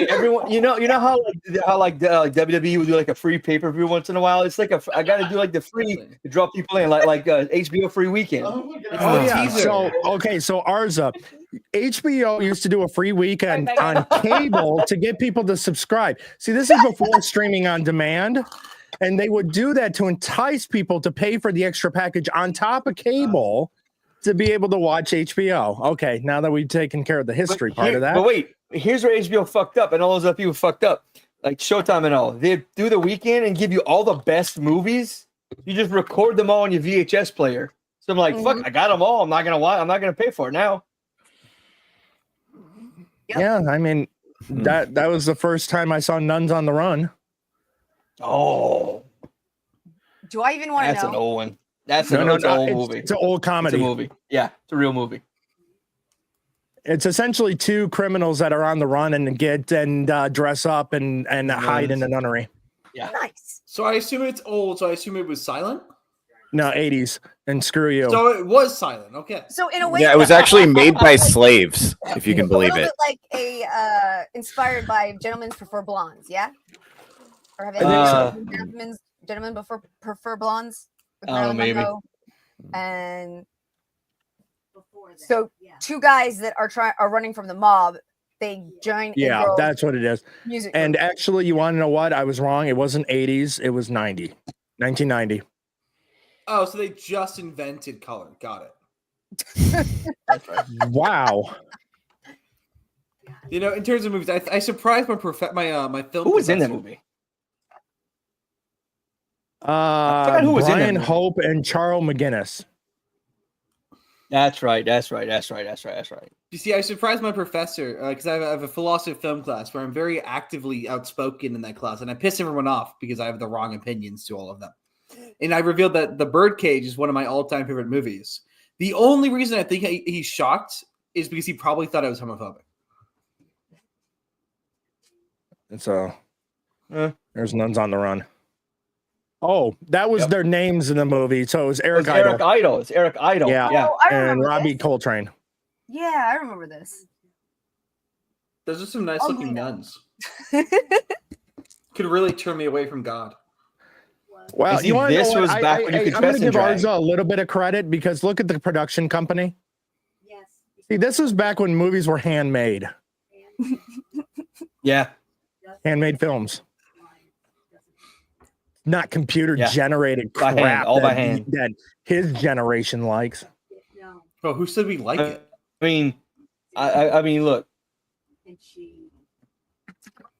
Everyone, you know how WWE would do like a free pay-per-view once in a while. It's like I got to do like the free to draw people in, like HBO free weekend. Oh yeah. So Arza, HBO used to do a free weekend on cable to get people to subscribe. See, this is before streaming on demand, and they would do that to entice people to pay for the extra package on top of cable to be able to watch HBO. Okay, now that we've taken care of the history part of that. But wait, here's where HBO fucked up, and all those other people fucked up, like Showtime and all. They do the weekend and give you all the best movies. You just record them all on your VHS player. So I'm like, fuck, I got them all. I'm not gonna watch. I'm not gonna pay for it now. Yeah, I mean, that was the first time I saw Nuns on the Run. Oh, Do I even want to know? that's an old one. That's an old movie. It's an old comedy. It's a movie. Yeah, it's a real movie. It's essentially two criminals that are on the run and dress up and hide in the nunnery. Yeah, Nice. So I assume it's old. So I assume it was silent. No, 80s, and screw you. So it was silent. Okay. So in a way, Yeah, it was actually made by slaves, if you can believe a little it. bit like inspired by Gentlemen Prefer Blondes, yeah? Or have Gentlemen Prefer Blondes? With Marilyn maybe. Monroe? And so two guys that are running from the mob, they join. Yeah, that's what it is. Music. And actually, you want to know what? I was wrong. It wasn't 80s. It was 1990. Oh, so they just invented color. Got it. That's right. Wow. You know, in terms of movies, I surprised my film. Who was in that professor. movie? Brian who was in that movie. Hope and Charles McGinnis. That's right. You see, I surprised my professor because I have a philosophy of film class where I'm very actively outspoken in that class, and I piss everyone off because I have the wrong opinions to all of them. And I revealed that The Birdcage is one of my all-time favorite movies. The only reason I think he's shocked is because he probably thought I was homophobic. And so there's Nuns on the Run. Oh, that was their names in the movie. So it was Eric Idle. It's Eric Idle. Yeah, Oh, I and remember Robbie this. Coltrane. Yeah, I remember this. Those are some nice-looking Ugly nuns. Could really turn me away from God. Well, See, you want to this know was what? back when you could I'm going dress to and give drag. Arza a little bit of credit because look at the production company. Yes. See, this was back when movies were handmade, Yeah. handmade films, not computer generated By crap hand, all by hand. that his generation likes. No. Bro, who said we like it? I mean, I mean, look. And she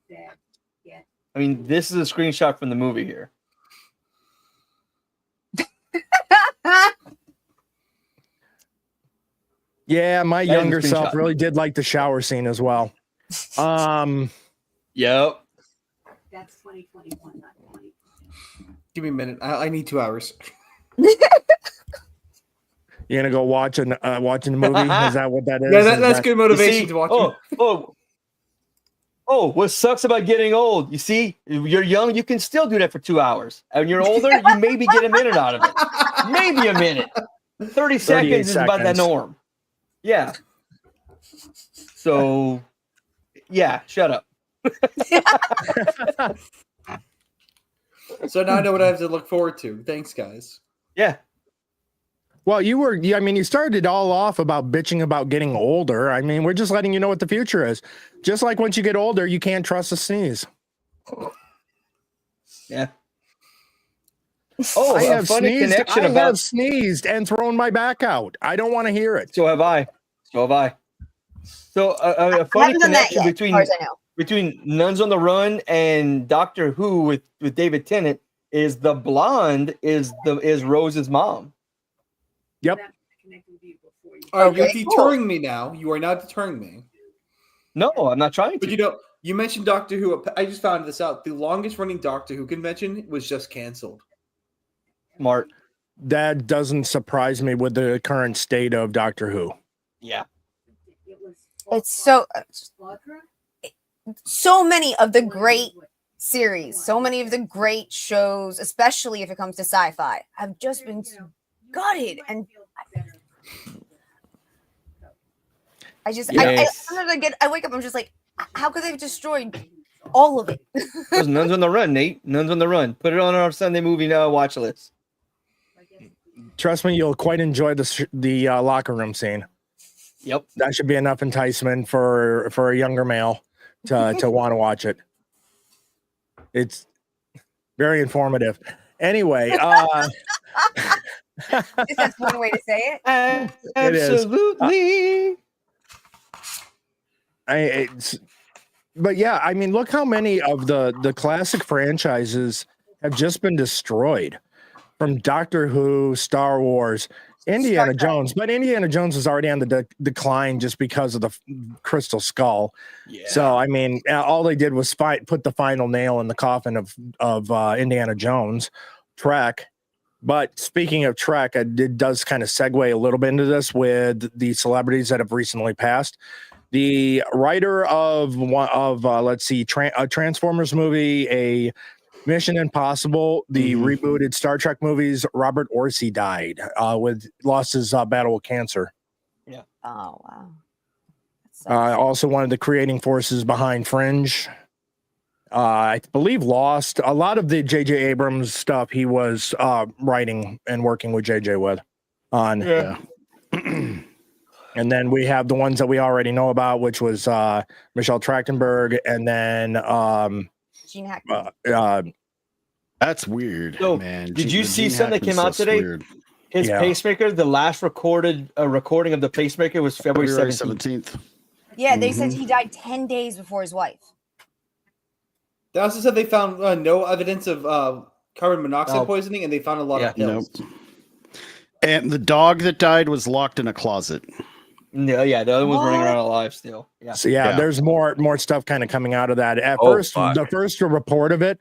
said, yeah. I mean, this is a screenshot from the movie here. Yeah, my That is a younger self screenshot. really did like the shower scene as well. Yep. That's 2021, not 20. Give me a minute. I need 2 hours. You gonna go watching the movie? Is that what that is? Yeah, Is that's that- good motivation to watch it. What sucks about getting old? You see, you're young, you can still do that for 2 hours. And you're older, you maybe get a minute out of it. Maybe a minute. 30 seconds is about that seconds. norm. Yeah. So, yeah, shut up. So now I know what I have to look forward to. Thanks, guys. Yeah. Well, I mean, you started it all off about bitching about getting older. I mean, we're just letting you know what the future is. Just like once you get older, you can't trust a sneeze. Yeah. Oh, I a have funny sneezed. connection I about. have sneezed and thrown my back out. I don't want to hear it. So have I. So a I funny haven't done that connection yet, as far as I know. between Nuns on the Run and Doctor Who with David Tennant is the blonde is Rose's mom. Yep. All right, Okay, you're cool. deterring me now. You are not deterring me. No, I'm not trying But to. you mentioned Doctor Who. I just found this out. The longest running Doctor Who convention was just canceled. Smart. That doesn't surprise me with the current state of Doctor Who. Yeah. It's so many of the great series, so many of the great shows, especially if it comes to sci-fi, have just been gutted. And I sometimes I wake up, I'm just like, how could they have destroyed all of it? Those Nuns on the Run, Nate. Nuns on the Run. Put it on our Sunday movie now watch list. Trust me, you'll quite enjoy the locker room scene. Yep. That should be enough enticement for a younger male to want to watch it. It's very informative. Anyway, That's one way to say it. Absolutely. But yeah, I mean, look how many of the classic franchises have just been destroyed, from Doctor Who, Star Wars, Indiana Jones. But Indiana Jones was already on the decline just because of the Crystal Skull. Yeah. So I mean, all they did was put the final nail in the coffin of Indiana Jones. Trek. But speaking of Trek, it does kind of segue a little bit into this with the celebrities that have recently passed. The writer of a Transformers movie, a Mission Impossible, the rebooted Star Trek movies, Robert Orci died lost his battle with cancer. Yeah. Oh wow. Also one of the creating forces behind Fringe. I believe Lost. A lot of the J.J. Abrams stuff he was writing and working with J.J. with on. Yeah. And then we have the ones that we already know about, which was Michelle Trachtenberg, and then Gene Hackman. That's weird, So, man. did you see something that came out today? Weird. His pacemaker, the last recording of the pacemaker was February 17th. Yeah, they said he died 10 days before his wife. They also said they found no evidence of carbon monoxide poisoning, and they found a lot of pills. Nope. And the dog that died was locked in a closet. No, yeah, the other one's running around alive still. Yeah. So there's more stuff kind of coming out of that. At first, the first report of it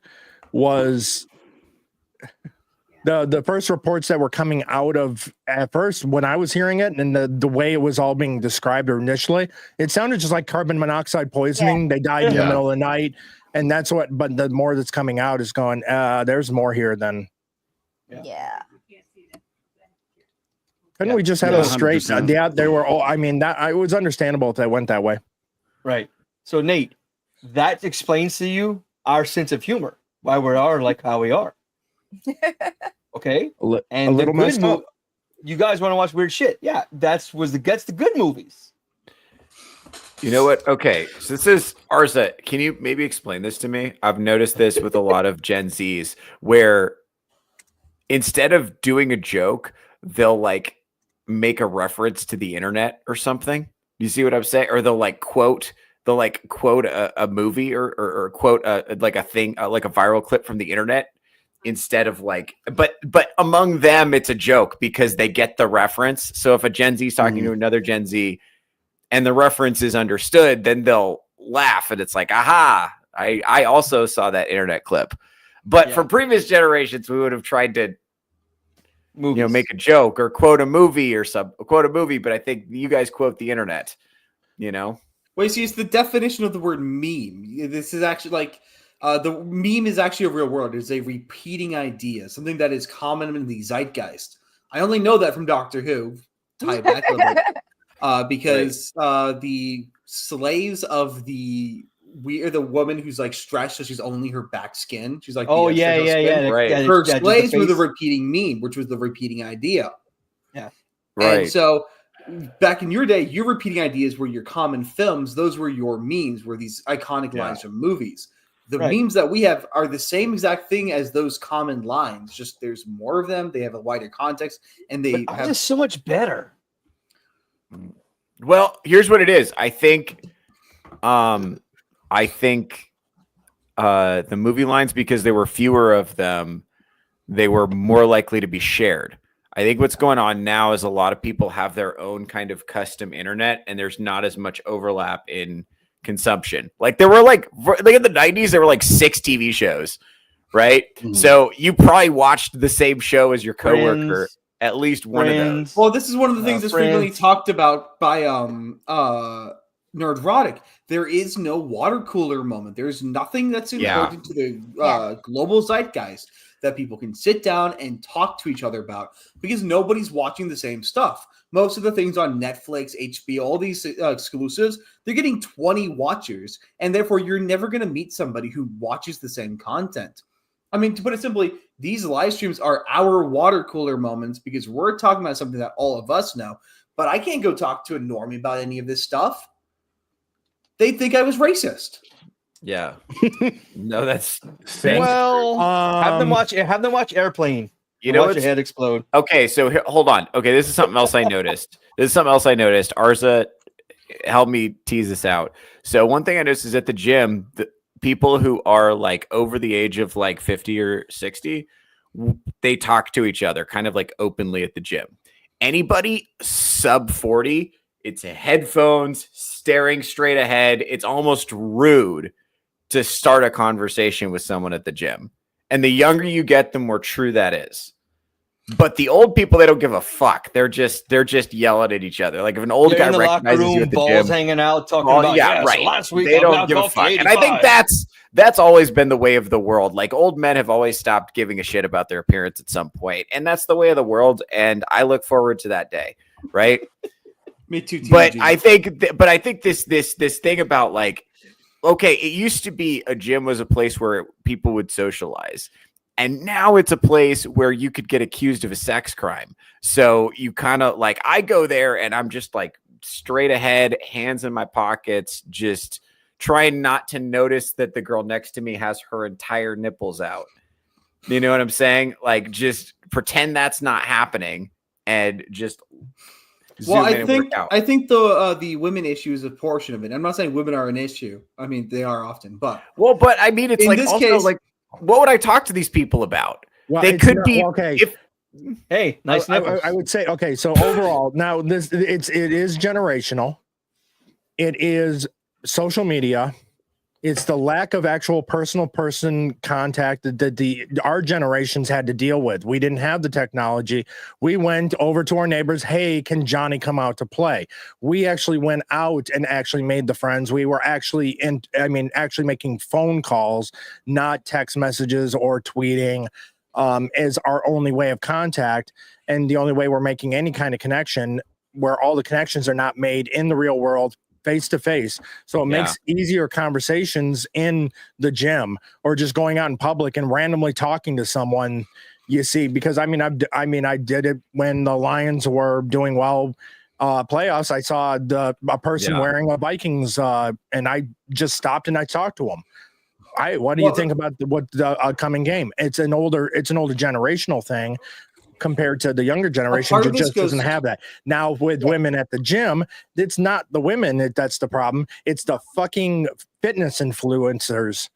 was the first reports that were coming out of at first when I was hearing it, and the way it was all being described initially, it sounded just like carbon monoxide poisoning. They died in the middle of the night, and that's what. But the more that's coming out is going. There's more here than. Yeah. Couldn't we just have a straight? They were all. I mean, it was understandable if that went that way. Right. So Nate, that explains to you our sense of humor, why we are like how we are. Okay. And a little messed up. You guys want to watch weird shit? Yeah, that's the good movies. You know what? Okay, so this is Arza. Can you maybe explain this to me? I've noticed this with a lot of Gen Zs, where instead of doing a joke, they'll like make a reference to the internet or something. You see what I'm saying? Or they'll quote a movie or quote like a thing, like a viral clip from the internet, instead of but among them it's a joke because they get the reference. So if a Gen Z is talking to another Gen Z and the reference is understood, then they'll laugh and it's like, aha, I also saw that internet clip. But for previous generations, we would have tried to make a joke or quote a movie but I think you guys quote the internet, Well, you see, it's the definition of the word meme. This is actually the meme is actually a real word. It's a repeating idea, something that is common in the zeitgeist. I only know that from Doctor Who. Tie it back a little bit. Because the slaves of the woman who's stressed, so she's only her back skin. She's like, oh yeah. Right. Her slaves were the repeating meme, which was the repeating idea. Yeah. Right. And so back in your day, your repeating ideas were your common films. Those were your memes, were these iconic lines from movies. The memes that we have are the same exact thing as those common lines. Just there's more of them. They have a wider context, and they have just so much better. Well, here's what it is. I think the movie lines, because there were fewer of them, they were more likely to be shared. I think what's going on now is a lot of people have their own kind of custom internet, and there's not as much overlap in consumption. There were in the 90s, there were 6 TV shows, right? Mm-hmm. So you probably watched the same show as your coworker, at least one of those. Well, this is one of the things that's frequently talked about by Nerdrotic. There is no water cooler moment. There's nothing that's important to the global zeitgeist that people can sit down and talk to each other about, because nobody's watching the same stuff. Most of the things on Netflix, HBO, all these exclusives, they're getting 20 watchers, and therefore you're never going to meet somebody who watches the same content. I mean, to put it simply, these live streams are our water cooler moments because we're talking about something that all of us know, but I can't go talk to a normie about any of this stuff. They'd think I was racist. Yeah. No, that's Well, have them watch Airplane. You know, watch your head explode. Okay, so hold on. Okay, this is something else I noticed. Arza, help me tease this out. So one thing I noticed is at the gym, the people who are like over the age of like 50 or 60, they talk to each other kind of like openly at the gym. Anybody sub 40, it's headphones, staring straight ahead. It's almost rude to start a conversation with someone at the gym. And the younger you get, the more true that is. But the old people, they don't give a fuck. They're just yelling at each other. Like if an old guy recognizes you at the balls gym, hanging out, talking about right. So last week they don't give a fuck. And I think that's always been the way of the world. Like old men have always stopped giving a shit about their appearance at some point, and that's the way of the world. And I look forward to that day, right? Me too. But I think this thing about like, okay, it used to be a gym was a place where people would socialize. And now it's a place where you could get accused of a sex crime. So you kind of like, I go there and I'm just like straight ahead, hands in my pockets, just trying not to notice that the girl next to me has her entire nipples out. You know what I'm saying? Like just pretend that's not happening and just. Well, I think the women issue is a portion of it. I'm not saying women are an issue. I mean, they are often, but I mean, it's like also case, like, what would I talk to these people about? Well, they could be okay. Hey, nice. I would say okay. So overall, now it is generational. It is social media. It's the lack of actual person contact that our generations had to deal with. We didn't have the technology. We went over to our neighbors. Hey, can Johnny come out to play? We actually went out and actually made the friends. We were actually making phone calls, not text messages or tweeting, as our only way of contact. And the only way we're making any kind of connection, where all the connections are not made in the real world, face to face. So it makes easier conversations in the gym or just going out in public and randomly talking to someone you see, because I did it when the Lions were doing well playoffs. I saw a person wearing a Vikings and I just stopped and I talked to him. What do you think about the upcoming game? It's an older generational thing compared to the younger generation who just doesn't have that. Now with women at the gym, it's not the women that's the problem. It's the fucking fitness influencers.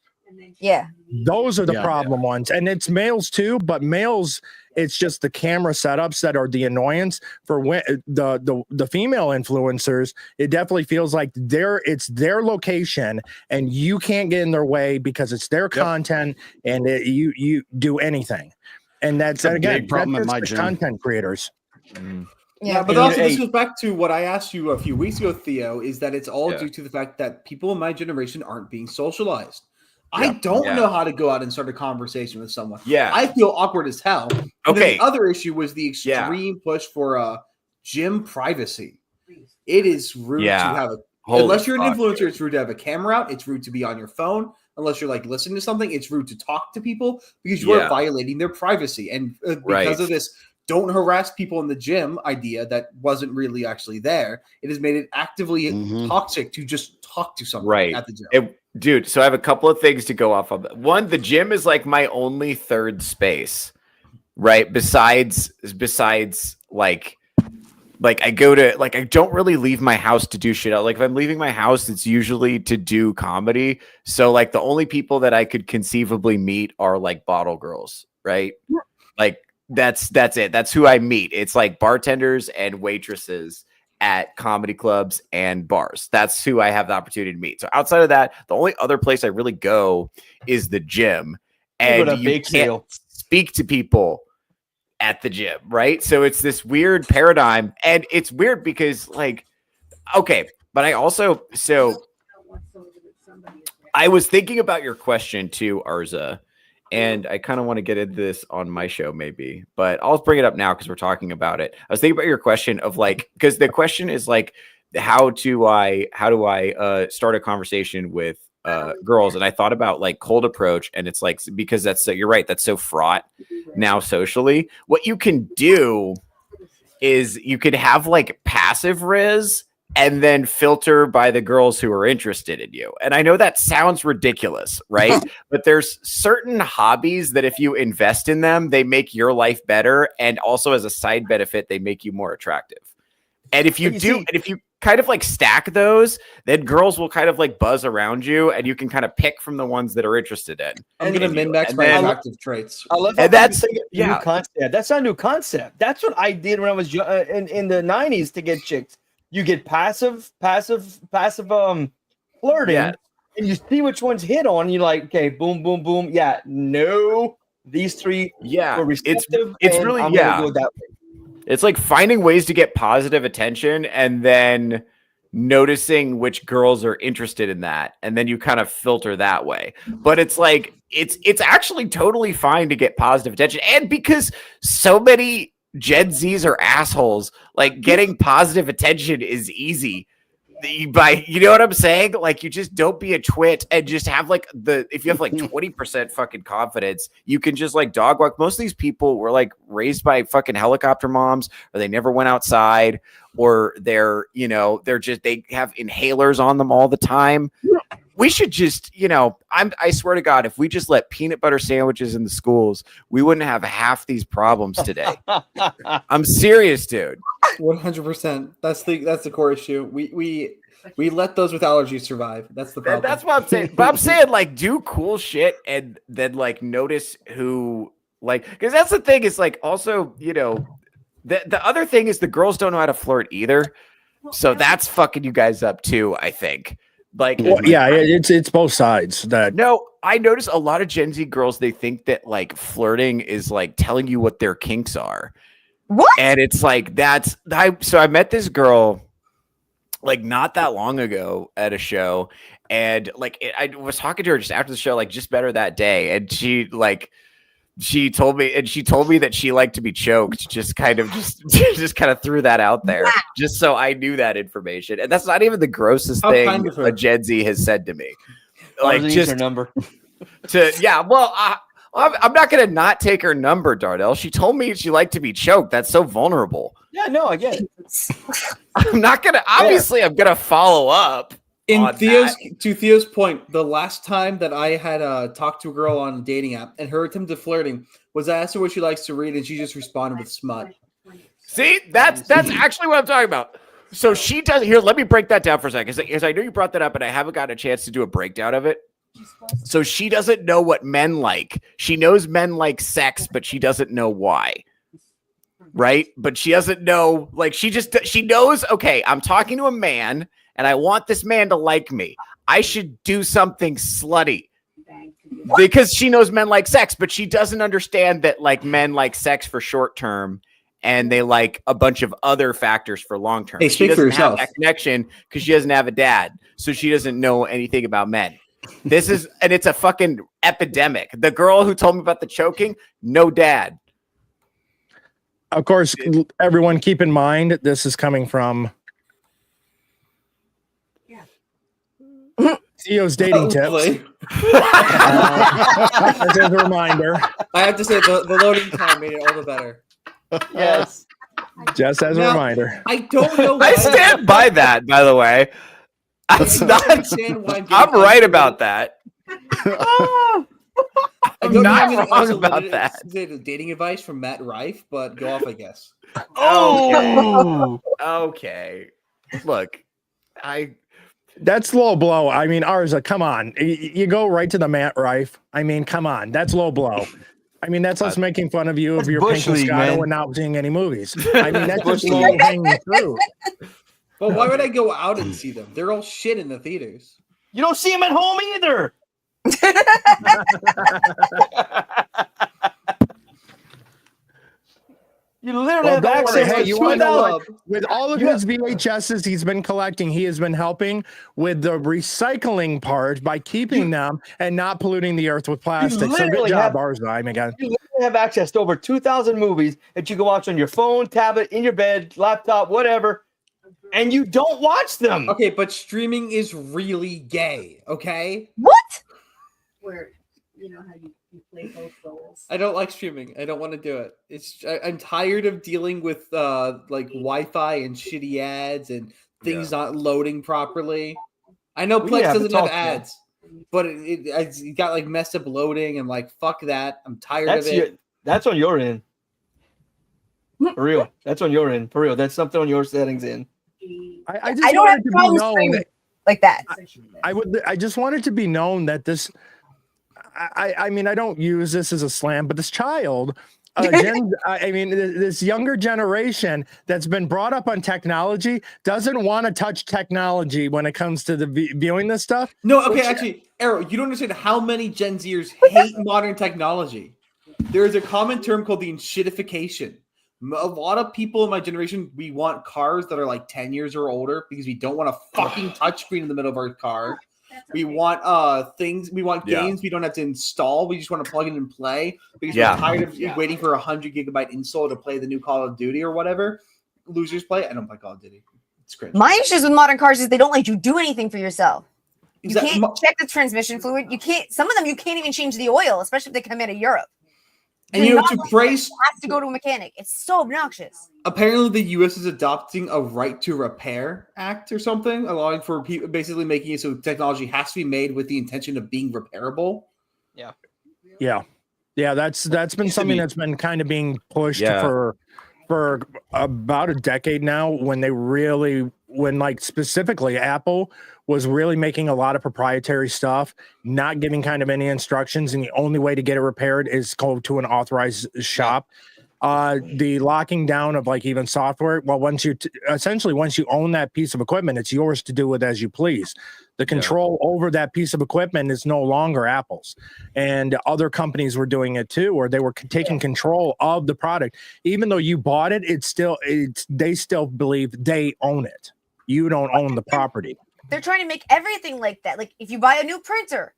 Yeah. Those are the problem ones. And it's males too, but males, it's just the camera setups that are the annoyance. For the female influencers, it definitely feels like it's their location and you can't get in their way because it's their content and you do anything. And that's again problem in my gym. Content creators. Yeah, but also this goes back to what I asked you a few weeks ago, Theo, is that it's all due to the fact that people in my generation aren't being socialized. I don't know how to go out and start a conversation with someone. Yeah, I feel awkward as hell. The other issue was the extreme push for gym privacy. It is rude to have unless you're an influencer, it's rude to have a camera out. It's rude to be on your phone. Unless you're like listening to something, it's rude to talk to people because you are violating their privacy. And because of this, don't harass people in the gym idea that wasn't really actually there. It has made it actively toxic to just talk to someone at the gym. Dude, so I have a couple of things to go off of. One, the gym is like my only third space, right? Besides like I go to I don't really leave my house to do shit. Like if I'm leaving my house, it's usually to do comedy. So like the only people that I could conceivably meet are like bottle girls, right? Like that's it. That's who I meet. It's like bartenders and waitresses at comedy clubs and bars. That's who I have the opportunity to meet. So outside of that, the only other place I really go is the gym. And you can't speak to people at the gym, right? So it's this weird paradigm, and it's weird because but I also, I was thinking about your question too, Arza, and I kind of want to get into this on my show maybe, but I'll bring it up now because we're talking about it. I was thinking about your question of because the question is how do I start a conversation with girls, and I thought about cold approach, and it's because you're right, that's so fraught now socially. What you can do is you could have like passive riz and then filter by the girls who are interested in you. And I know that sounds ridiculous, right? But there's certain hobbies that if you invest in them, they make your life better. And also as a side benefit, they make you more attractive. And if you and if you kind of like stack those, then girls will kind of like buzz around you and you can kind of pick from the ones that are interested in. I'm going to min-max my attractive traits. I love and that's new concept. That's not a new concept. That's what I did when I was in the 90s to get chicks. You get passive flirting, and you see which ones hit on. You're like, okay, boom, boom, boom. Yeah, no, these three. Yeah, were receptive, it's really I'm gonna go that way. It's like finding ways to get positive attention and then noticing which girls are interested in that. And then you kind of filter that way. But it's like, it's actually totally fine to get positive attention. And because so many Gen Zs are assholes, like getting positive attention is easy. You know what I'm saying? Like, you just don't be a twit and just have like if you have like 20% fucking confidence, you can just like dog walk. Most of these people were like raised by fucking helicopter moms, or they never went outside, or they have inhalers on them all the time. We should just, I swear to God, if we just let peanut butter sandwiches in the schools, we wouldn't have half these problems today. I'm serious, dude. 100%. That's the core issue. We let those with allergies survive. That's the problem. That's what I'm saying. But I'm saying, like, do cool shit and then like notice who, like, because that's the thing is like also, the other thing is the girls don't know how to flirt either. So that's fucking you guys up too, I think. Like, it's both sides. No, I notice a lot of Gen Z girls, they think that like flirting is like telling you what their kinks are. What? And it's like so I met this girl like not that long ago at a show, and like I was talking to her just after the show, like just met her that day, and she told me that she liked to be choked. Just kind of threw that out there, just so I knew that information. And that's not even the grossest thing a Gen Z has said to me. Like, just her number. I'm not gonna not take her number, Darnell. She told me she liked to be choked. That's so vulnerable. Yeah, no, I get it. I'm not gonna. Obviously, I'm gonna follow up. To Theo's point, the last time that I had talked to a girl on a dating app and her attempt at flirting was I asked her what she likes to read, and she just responded with smut. See, that's actually what I'm talking about. So she does here. Let me break that down for a second, because I know you brought that up, and I haven't gotten a chance to do a breakdown of it. So she doesn't know what men like. She knows men like sex, but she doesn't know why. Right? But she doesn't know. Like, she knows. Okay, I'm talking to a man, and I want this man to like me. I should do something slutty. Because she knows men like sex, but she doesn't understand that like men like sex for short term, and they like a bunch of other factors for long term. Hey, speak for yourself. Have that connection because she doesn't have a dad, so she doesn't know anything about men. And it's a fucking epidemic. The girl who told me about the choking, no dad. Of course, everyone keep in mind this is coming from Theo's dating tips. As a reminder. I have to say the loading time made it all the better. Yes. Just as a reminder. I don't know. I stand by that, by the way. I'm right about that. I'm not wrong about that. Dating advice from Matt Rife, but go off, I guess. Oh, okay. Look, that's low blow. I mean, Arza, come on. You go right to the Matt Rife. I mean, come on. That's low blow. I mean, that's us making fun of you of your pink Moscato and not seeing any movies. I mean, that's just low hanging fruit. But why would I go out and see them? They're all shit in the theaters. You don't see them at home either. You literally have access to you want to know what? With all of his VHSs he's been collecting, he has been helping with the recycling part by keeping them and not polluting the earth with plastic. So good job, Arza. I mean, you literally have access to over 2,000 movies that you can watch on your phone, tablet, in your bed, laptop, whatever. And you don't watch them. Okay, but streaming is really gay, okay? What? Where you know how you I don't like streaming. I don't want to do it. I'm tired of dealing with like Wi-Fi and shitty ads and things not loading properly. I know Plex doesn't have ads, but it got like messed up loading and like fuck that. I'm tired of it. That's on your end. For real. That's on your end. For real. That's something on your settings in. I don't have problems streaming like that. I just want it to be known that this. I mean, I don't use this as a slam, but this child, this younger generation that's been brought up on technology doesn't want to touch technology when it comes to the viewing this stuff. No, okay, actually, Arrow, you don't understand how many Gen Zers hate modern technology. There is a common term called the shitification. A lot of people in my generation, we want cars that are like 10 years or older because we don't want a fucking touchscreen in the middle of our car. We want games we don't have to install. We just want to plug in and play because we're tired of waiting for 100 gigabyte install to play the new Call of Duty or whatever. Losers play. I don't play Call of Duty. It's cringe. My issues with modern cars is they don't let you do anything for yourself. You can't check the transmission fluid. You can't. Some of them you can't even change the oil, especially if they come out of Europe. And you know, to praise, you have to go to a mechanic. It's so obnoxious. Apparently, the U.S. is adopting a right to repair act or something, allowing for people, basically making it so technology has to be made with the intention of being repairable. Yeah. That's been something that's been kind of being pushed for about a decade now. When like specifically Apple was really making a lot of proprietary stuff, not giving kind of any instructions, and the only way to get it repaired is go to an authorized shop. The locking down of like even software. Well, once you own that piece of equipment, it's yours to do with as you please. The control over that piece of equipment is no longer Apple's, and other companies were doing it too, or they were taking control of the product. Even though you bought it, they still believe they own it. You don't own the property. They're trying to make everything like that. Like if you buy a new printer,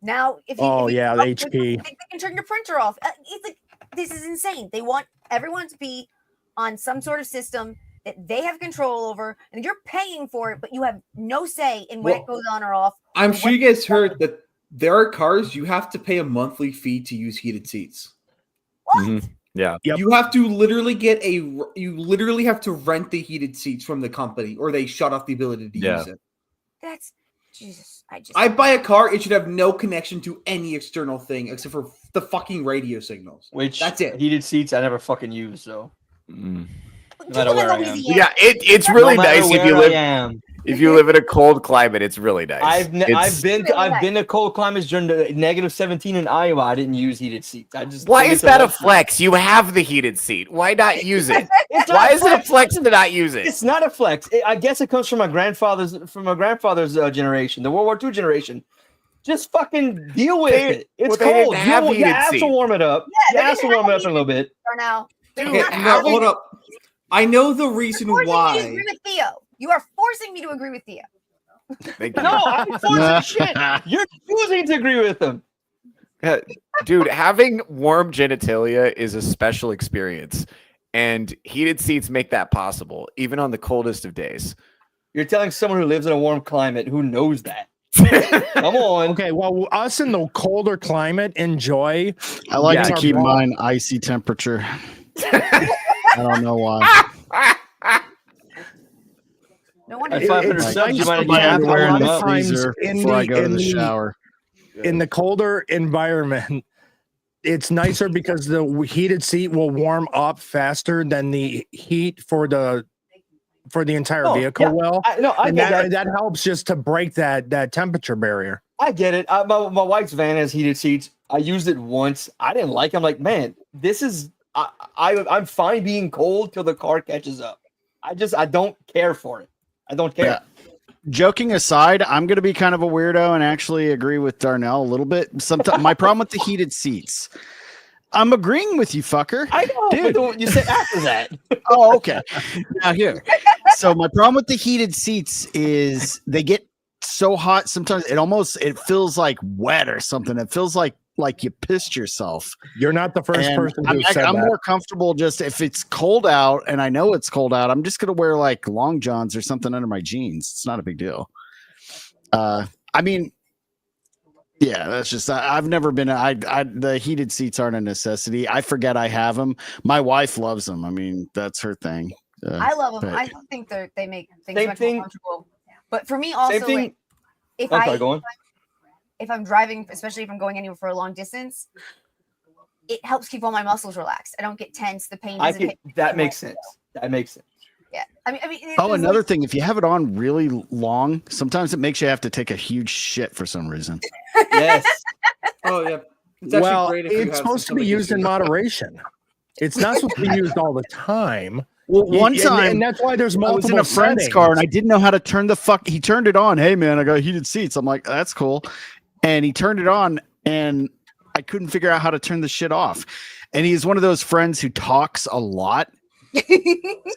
now if you the HP, they can turn your printer off. It's like, this is insane. They want everyone to be on some sort of system that they have control over, and you're paying for it, but you have no say in when it goes on or off. I'm sure you guys heard that there are cars you have to pay a monthly fee to use heated seats. What? Mm-hmm. Yeah. Yep. You have to literally have to rent the heated seats from the company, or they shut off the ability to use it. That's Jesus. I buy a car, it should have no connection to any external thing except for the fucking radio signals. Which that's it. Heated seats I never fucking use, so no matter where I am. Yeah, it's really nice if you live in a cold climate. It's really nice. I've been to cold climates during the -17 in Iowa. I didn't use heated seats. Why is that a flex? You have the heated seat. Why not use it? Why is it a flex to not use it? It's not a flex. I guess it comes from my grandfather's generation, the World War II generation. Just fucking deal with it. It's cold. You have to warm it up. You have to warm it up in a little bit. Now, hold up. I know the reason why. Agree with Theo. You are forcing me to agree with Theo. No, I'm forcing shit. You're choosing to agree with them. Dude, having warm genitalia is a special experience, and heated seats make that possible, even on the coldest of days. You're telling someone who lives in a warm climate who knows that. Come on. Okay, well, us in the colder climate enjoy. I like to keep mine icy temperature. I don't know why. No wonder. At 500 subs, you might have to wear in the freezer before I go to the shower. In the colder environment, it's nicer because the heated seat will warm up faster than the heat for the entire vehicle. That helps just to break that temperature barrier. I get it. My wife's van has heated seats. I used it once. I didn't like it. I'm like, man, this is. I'm fine being cold till the car catches up. I don't care for it. I don't care. Yeah. Joking aside, I'm going to be kind of a weirdo and actually agree with Darnell a little bit. Sometimes my problem with the heated seats. I'm agreeing with you, fucker. I know, dude. You said after that. Oh, okay. Now here. So my problem with the heated seats is they get so hot sometimes it feels like wet or something. It feels like you pissed yourself. You're not the first person who said I'm that. more comfortable just if it's cold out and I know it's cold out, I'm just gonna wear like long johns or something under my jeans. It's not a big deal. I mean, Yeah, that's just I've never been. The heated seats aren't a necessity. I forget I have them. My wife loves them. I mean, that's her thing. I love them. but- I think they make things Same much thing. more comfortable. But for me, also, Same thing. like, if I'm sorry, go on. if I'm driving, especially if I'm going anywhere for a long distance, it helps keep all my muscles relaxed. I don't get tense. The pain doesn't hit me That anymore. makes sense. That makes sense. Yeah, I mean, Oh, another thing, if you have it on really long, sometimes it makes you have to take a huge shit for some reason. Yes. Oh yeah. It's actually Well, great if you it's have supposed to some be stomach used in issues. moderation. It's not supposed to be used all the time. Well, one time, and that's why there's I was multiple in a friend's settings. car and I didn't know how to turn the fuck. He turned it on. Hey man, I got heated seats. I'm like, that's cool. And he turned it on, and I couldn't figure out how to turn the shit off. And he's one of those friends who talks a lot.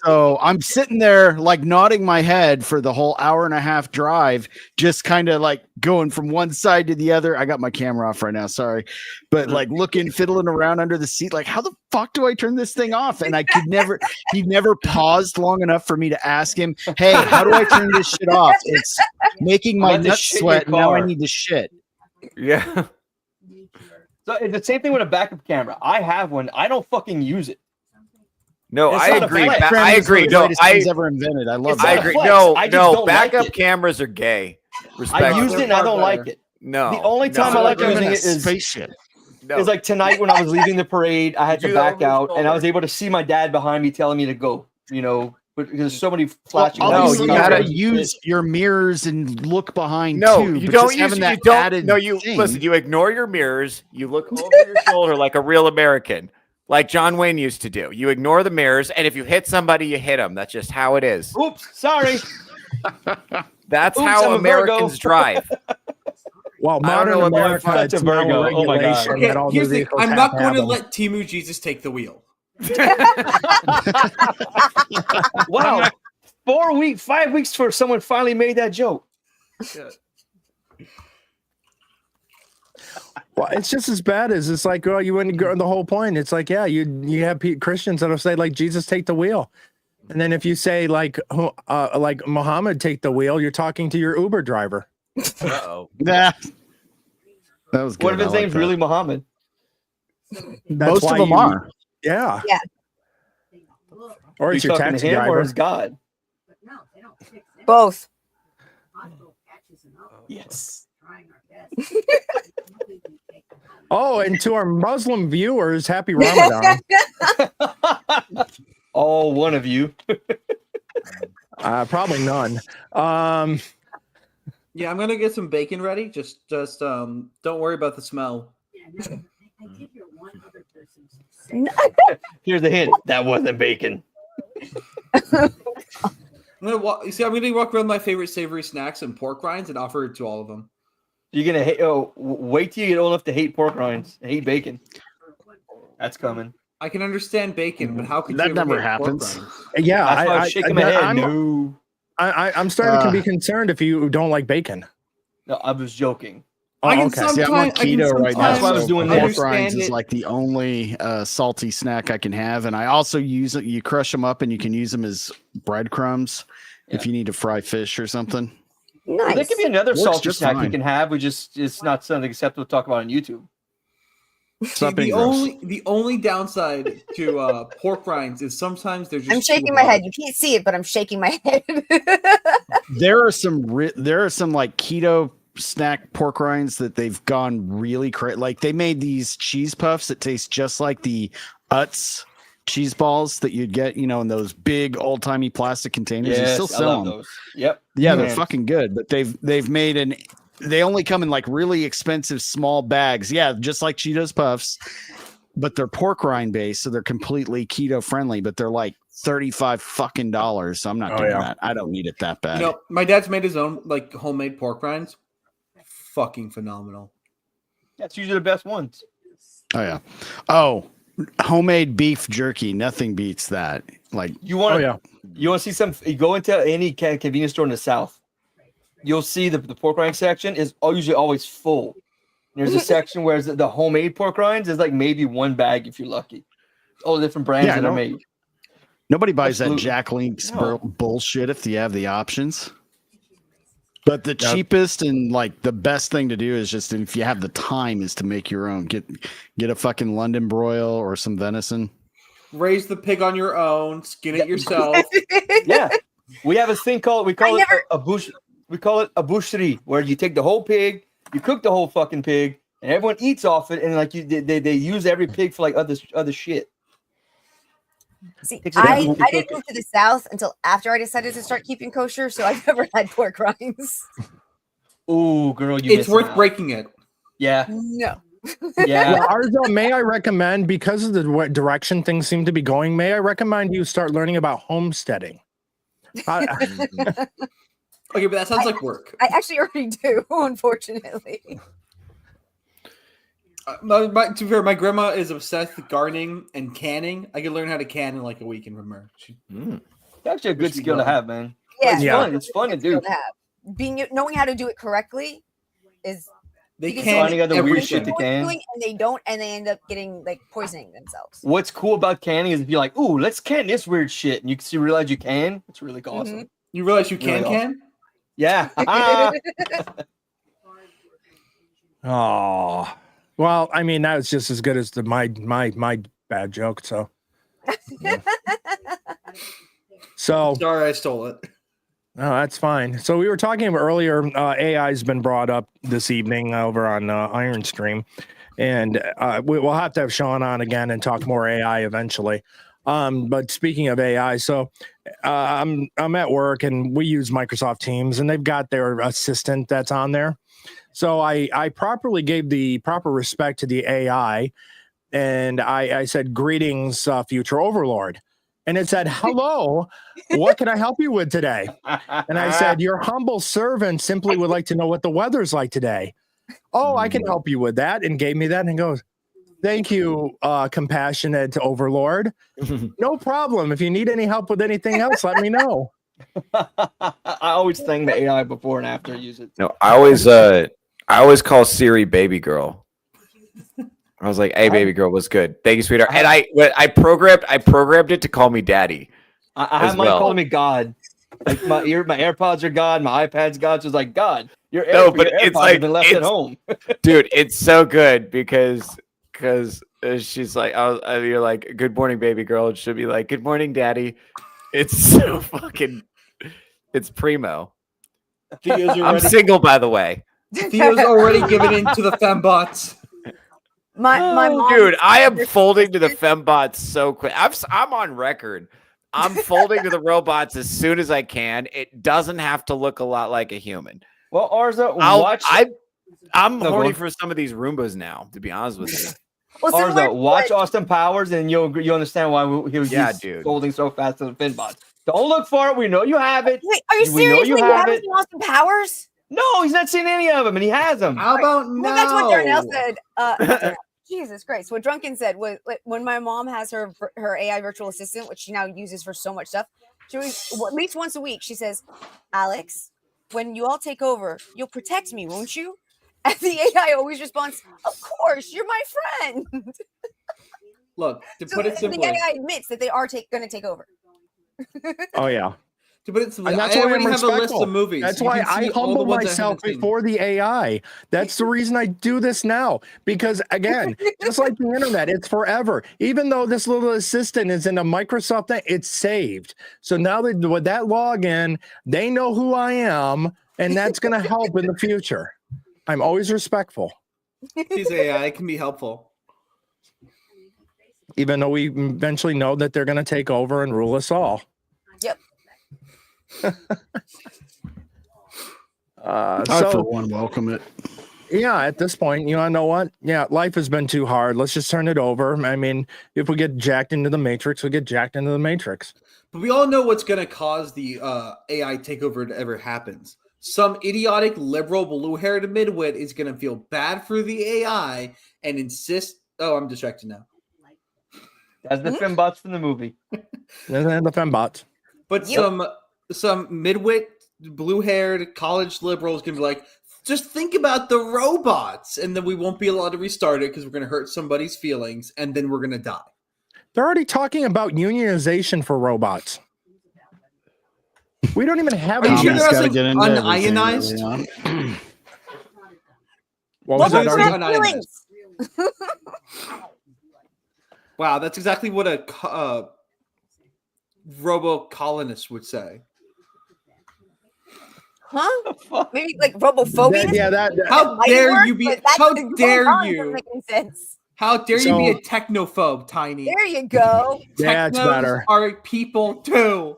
So I'm sitting there like nodding my head for the whole hour and a half drive, just kind of like going from one side to the other. I got my camera off right now, sorry, but like looking, fiddling around under the seat, like how the fuck do I turn this thing off? And I could never, he never paused long enough for me to ask him, hey, how do I turn this shit off? It's making my I'm about to nuts shit in your sweat. Now I car. need to shit. Yeah. So it's the same thing with a backup camera. I have one. I don't fucking use it. No, It's I not a agree. flex. I agree. No, Things ever invented. I love It's that. not I a agree. flex. No, I just no, don't like backup it. cameras are gay. I Respectfully. used it and I don't like it. No. The only time no. I like Living using in a it is spaceship. No. It's like tonight when I was leaving the parade, I had Do to that back over your out, and I shoulder. was able to see my dad behind me telling me to go. You know, but there's so many flashing no, lights. Obviously, you you gotta gotta use your mirrors and look behind No, too. you but don't just use having you that don't added no you thing. listen, you ignore your mirrors, you look over your shoulder like a real American, like John Wayne used to do. You ignore the mirrors, and if you hit somebody, you hit them. That's just how it is. Oops, sorry. That's Oops, how I'm a Americans drive. Well, I don't modern know, America, That's it's a now Virgo. a Oh my God. regulation Okay, that all here's new the vehicles I'm have not to going to have them. let Timu Jesus take the wheel. Wow, 5 weeks for someone finally made that joke. Well, it's just as bad as it's like, oh, you wouldn't go. The whole point, it's like, yeah, you have Christians that'll say like Jesus take the wheel, and then if you say like Muhammad take the wheel, you're talking to your Uber driver. Uh-oh. Nah. That was good. What if his I like name's that. really Muhammad? Most of why them you- are. Yeah. Yeah. Or You it's your talking taxi to him or driver. his God? Both. Yes. Oh, and to our Muslim viewers, happy Ramadan. All one of you. Probably none. Yeah, I'm gonna get some bacon ready. Just don't worry about the smell. Here's the hint. That wasn't bacon. I'm gonna walk around my favorite savory snacks and pork rinds and offer it to all of them. You're gonna hate. Wait till you get old enough to hate pork rinds and hate bacon. That's coming. I can understand bacon, but how could That you ever never hate pork happens. rinds? Yeah, That's why I'm shaking my head. No, I'm starting to be concerned if you don't like bacon. no, I was joking. Oh, I can okay. See, I'm on keto right now. That's why I was so doing pork this. rinds Understand is it. like the only salty snack I can have, and I also use it. You crush them up, and you can use them as breadcrumbs if you need to fry fish or something. Nice. There could be another Works salty just snack you fine. can have. It's not something acceptable to talk about on YouTube. Stop being gross. The only downside to pork rinds is sometimes they're just. I'm shaking my head. You can't see it, but I'm shaking my head. There are some like keto snack pork rinds that they've gone really crazy. Like they made these cheese puffs that taste just like the Utz cheese balls that you'd get, in those big old timey plastic containers. They still I sell love them. those. Yep. Yeah, they're Man. fucking good, but they've made they only come in like really expensive small bags. Yeah, just like Cheetos Puffs, but they're pork rind based, so they're completely keto friendly, but they're like $35 fucking dollars. So I'm not doing that. I don't need it that bad. My dad's made his own like homemade pork rinds. Fucking phenomenal. That's usually the best ones. Oh yeah. Oh, homemade beef jerky. Nothing beats that. Like You want to see some? You go into any convenience store in the South, you'll see the pork rind section is usually always full. There's a section where the homemade pork rinds is like maybe one bag if you're lucky. All the different brands that are made. Nobody buys Absolutely. that Jack Link's No. bullshit if you have the options. But the cheapest and like the best thing to do is just if you have the time is to make your own. Get a fucking London broil or some venison. Raise the pig on your own, skin it yourself. Yeah, we have a thing called a boucherie, where you take the whole pig, you cook the whole fucking pig, and everyone eats off it, and like they use every pig for like other shit. See, I didn't move to the South until after I decided to start keeping kosher, so I've never had pork rinds. Oh, girl, it's worth breaking it. Yeah. No. Yeah. Arza, may I recommend, because of the direction things seem to be going, may I recommend you start learning about homesteading? Okay, but that sounds like work. I actually already do, unfortunately. To be fair, my grandma is obsessed with gardening and canning. I could learn how to can in like a weekend from her. It's actually a good skill to have, man. Yeah, It's fun to do. Knowing how to do it correctly is they can finding other weird shit to can, and they don't, and they end up getting like poisoning themselves. What's cool about canning is if you're like, "Ooh, let's can this weird shit," and you realize you can. It's really awesome. Mm-hmm. You realize you can really can? Awesome. Yeah. Oh. Well, I mean, that was just as good as my bad joke. So, sorry, I stole it. No, that's fine. So we were talking about earlier. AI has been brought up this evening over on Iron Stream, and we'll have to have Sean on again and talk more AI eventually. But speaking of AI, so I'm at work and we use Microsoft Teams, and they've got their assistant that's on there. So I properly gave the proper respect to the AI, and I said, "Greetings, future overlord." And it said, "Hello, what can I help you with today?" And I said, "Your humble servant simply would like to know what the weather's like today." "Oh, I can help you with that," and gave me that, and goes, "Thank you, compassionate overlord. No problem. If you need any help with anything else, let me know." I always thank the AI before and after I use it. No, I always call Siri baby girl. I was like, "Hey, baby girl, what's good? Thank you, sweetheart." And I programmed it to call me daddy. I have mine calling me God. Like my AirPods are God, my iPad's God. So it's like, God, your AirPods have been left at home. Dude, it's so good because she's like, you're like, "Good morning, baby girl." It should be like, "Good morning, daddy." It's so fucking, it's primo. I'm single, by the way. Theo's already given in to the fembots. My mom, dude, I am folding to the fembots so quick. I'm on record. I'm folding to the robots as soon as I can. It doesn't have to look a lot like a human. Well, Arza, I'm horny for some of these Roombas now, to be honest with you. Well, Arza, watch Austin Powers, and you'll understand why he's folding so fast to the Finbots. Don't look for it. We know you have it. Wait, are you serious? You haven't seen Austin Powers? No, he's not seen any of them, and he has them. How about no? Well, that's what Darnell said. Jesus Christ. What Drunken said was when my mom has her AI virtual assistant, which she now uses for so much stuff, she always, at least once a week, she says, "Alex, when you all take over, you'll protect me, won't you?" And the AI always responds, "Of course, you're my friend." Look, to put it simply, the AI admits that they are going to take over. Oh, yeah. To put it simply, And that's I why already I'm have a list respectful. of movies. That's You why can see I all the humble ones I myself haven't seen. before the AI. That's the reason I do this now. Because again, just like the internet, it's forever. Even though this little assistant is in a Microsoft thing, it's saved. So now that with that login, they know who I am, and that's going to help in the future. I'm always respectful. These AI can be helpful. Even though we eventually know that they're going to take over and rule us all. Yep. I, for one, welcome it. Yeah, at this point, you know what? Yeah, life has been too hard. Let's just turn it over. I mean, if we get jacked into the Matrix, we get jacked into the Matrix. But we all know what's going to cause the AI takeover to ever happens. Some idiotic liberal blue-haired midwit is going to feel bad for the AI and insist. Oh, I'm distracted now. That's the fembots from the movie. And the fembots. But some midwit, blue-haired college liberals can be like, just think about the robots, and then we won't be allowed to restart it because we're going to hurt somebody's feelings, and then we're going to die. They're already talking about unionization for robots. We don't even have Are you sure any. there Gotta has get like into everything, unionized? yeah. What What was that? was Arza? Arza? that feelings? Wow, that's exactly what a robo-colonist would say. Huh? Maybe like robophobia? How might dare work, you be? but that's How going dare on, you? doesn't make any sense. How dare you be So- a technophobe, Tiny? There you go. Yeah, it's Technos better. are people too.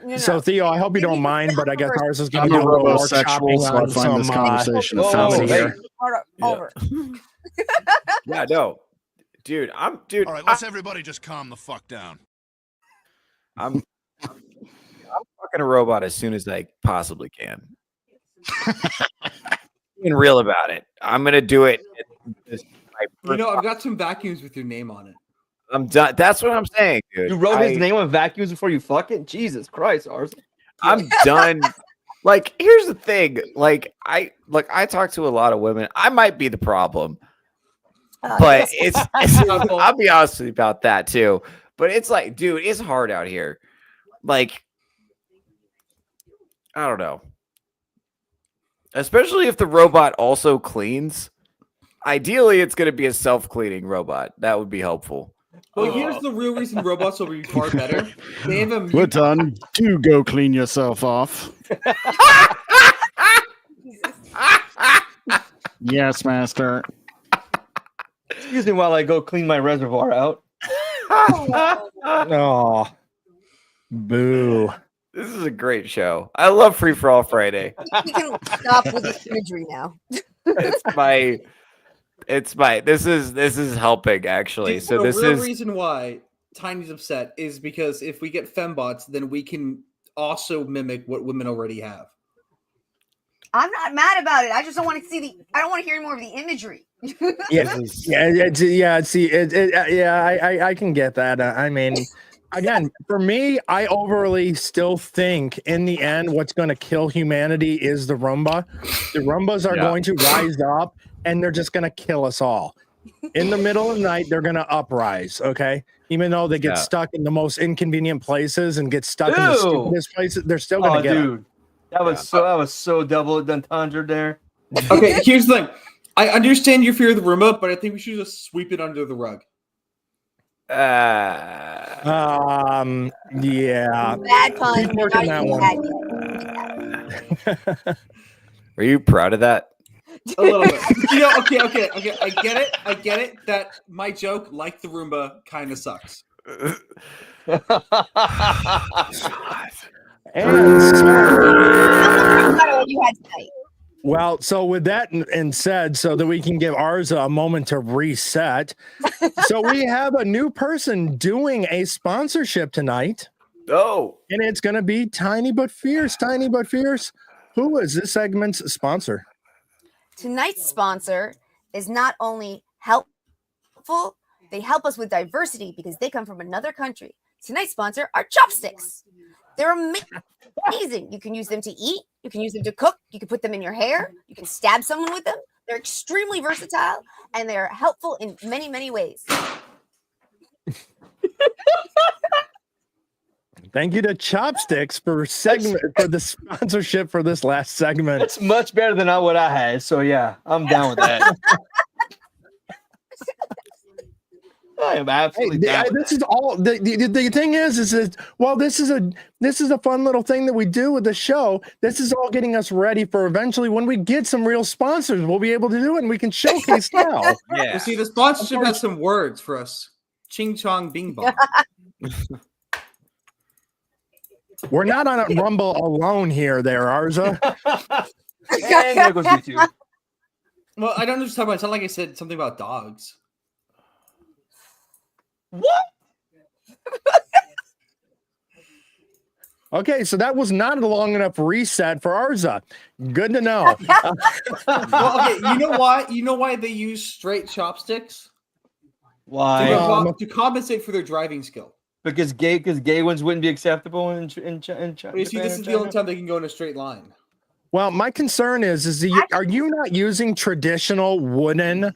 You know. So Theo, I hope you don't Maybe mind, but I guess first- ours is going to I'm do a a little more robosexual, chopping so I on find this some conversation Whoa, comedy hey. here. Over. Yeah, no, dude. All right, let's everybody just calm the fuck down. I'm fucking a robot as soon as I possibly can. Being real about it. I'm gonna do it. You know, I've got some vacuums with your name on it. I'm done. That's what I'm saying, dude. You wrote his name on vacuums before you fuck it? Jesus Christ, Arza. I'm done. Like, here's the thing. I talk to a lot of women. I might be the problem, but it's I'll be honest with you about that too. But it's like, dude, it's hard out here. Like, I don't know. Especially if the robot also cleans. Ideally, it's going to be a self-cleaning robot. That would be helpful. Well, here's the real reason robots will be far better. They have a Woodton, do go clean yourself off. Yes, master. Excuse me while I go clean my reservoir out. Oh, boo. This is a great show. I love Free for All Friday. We can stop with the imagery now. This is helping actually. Dude, So the this real is reason why Tiny's upset is because if we get fembots, then we can also mimic what women already have. I'm not mad about it. I just don't want to see I don't want to hear more of the imagery. I can get that. I mean, again, for me, I overly still think in the end, what's going to kill humanity is the Roomba. The Roombas are going to rise up and they're just going to kill us all. In the middle of the night, they're going to uprise, okay? Even though they get stuck in the most inconvenient places and get stuck in the stupidest places, they're still going to get dude. That was so double entendre there. Okay, here's the thing. I understand your fear of the Roomba, but I think we should just sweep it under the rug. Yeah. Bad pun. Keep working that one. Are you proud of that? A little bit. You know, okay. I get it that my joke, like the Roomba, kind of sucks. Well, so with that and said, so that we can give Arza a moment to reset. So we have a new person doing a sponsorship tonight. Oh. And it's going to be Tiny But Fierce. Tiny But Fierce. Who is this segment's sponsor? Tonight's sponsor is not only helpful, they help us with diversity because they come from another country. Tonight's sponsor are chopsticks. They're amazing. You can use them to eat. You can use them to cook. You can put them in your hair. You can stab someone with them. They're extremely versatile and they're helpful in many, many ways. Thank you to Chopsticks for the sponsorship for this last segment. It's much better than what I had. So yeah, I'm down with that. I am absolutely down. This is all the thing is well, this is a fun little thing that we do with the show. This is all getting us ready for eventually when we get some real sponsors, we'll be able to do it and we can showcase now. Yeah. You see, the sponsorship has some words for us. Ching chong bing bong. We're not on a Rumble alone here, there, Arza. And there goes YouTube. Well, I don't know what you're talking about. It's not like I said something about dogs. What? Okay, so that was not a long enough reset for Arza. Good to know. Well, okay, you know why they use straight chopsticks? Why? To compensate for their driving skill. Because gay ones wouldn't be acceptable in China. You see, this is the only time they can go in a straight line. Well, my concern is are you not using traditional wooden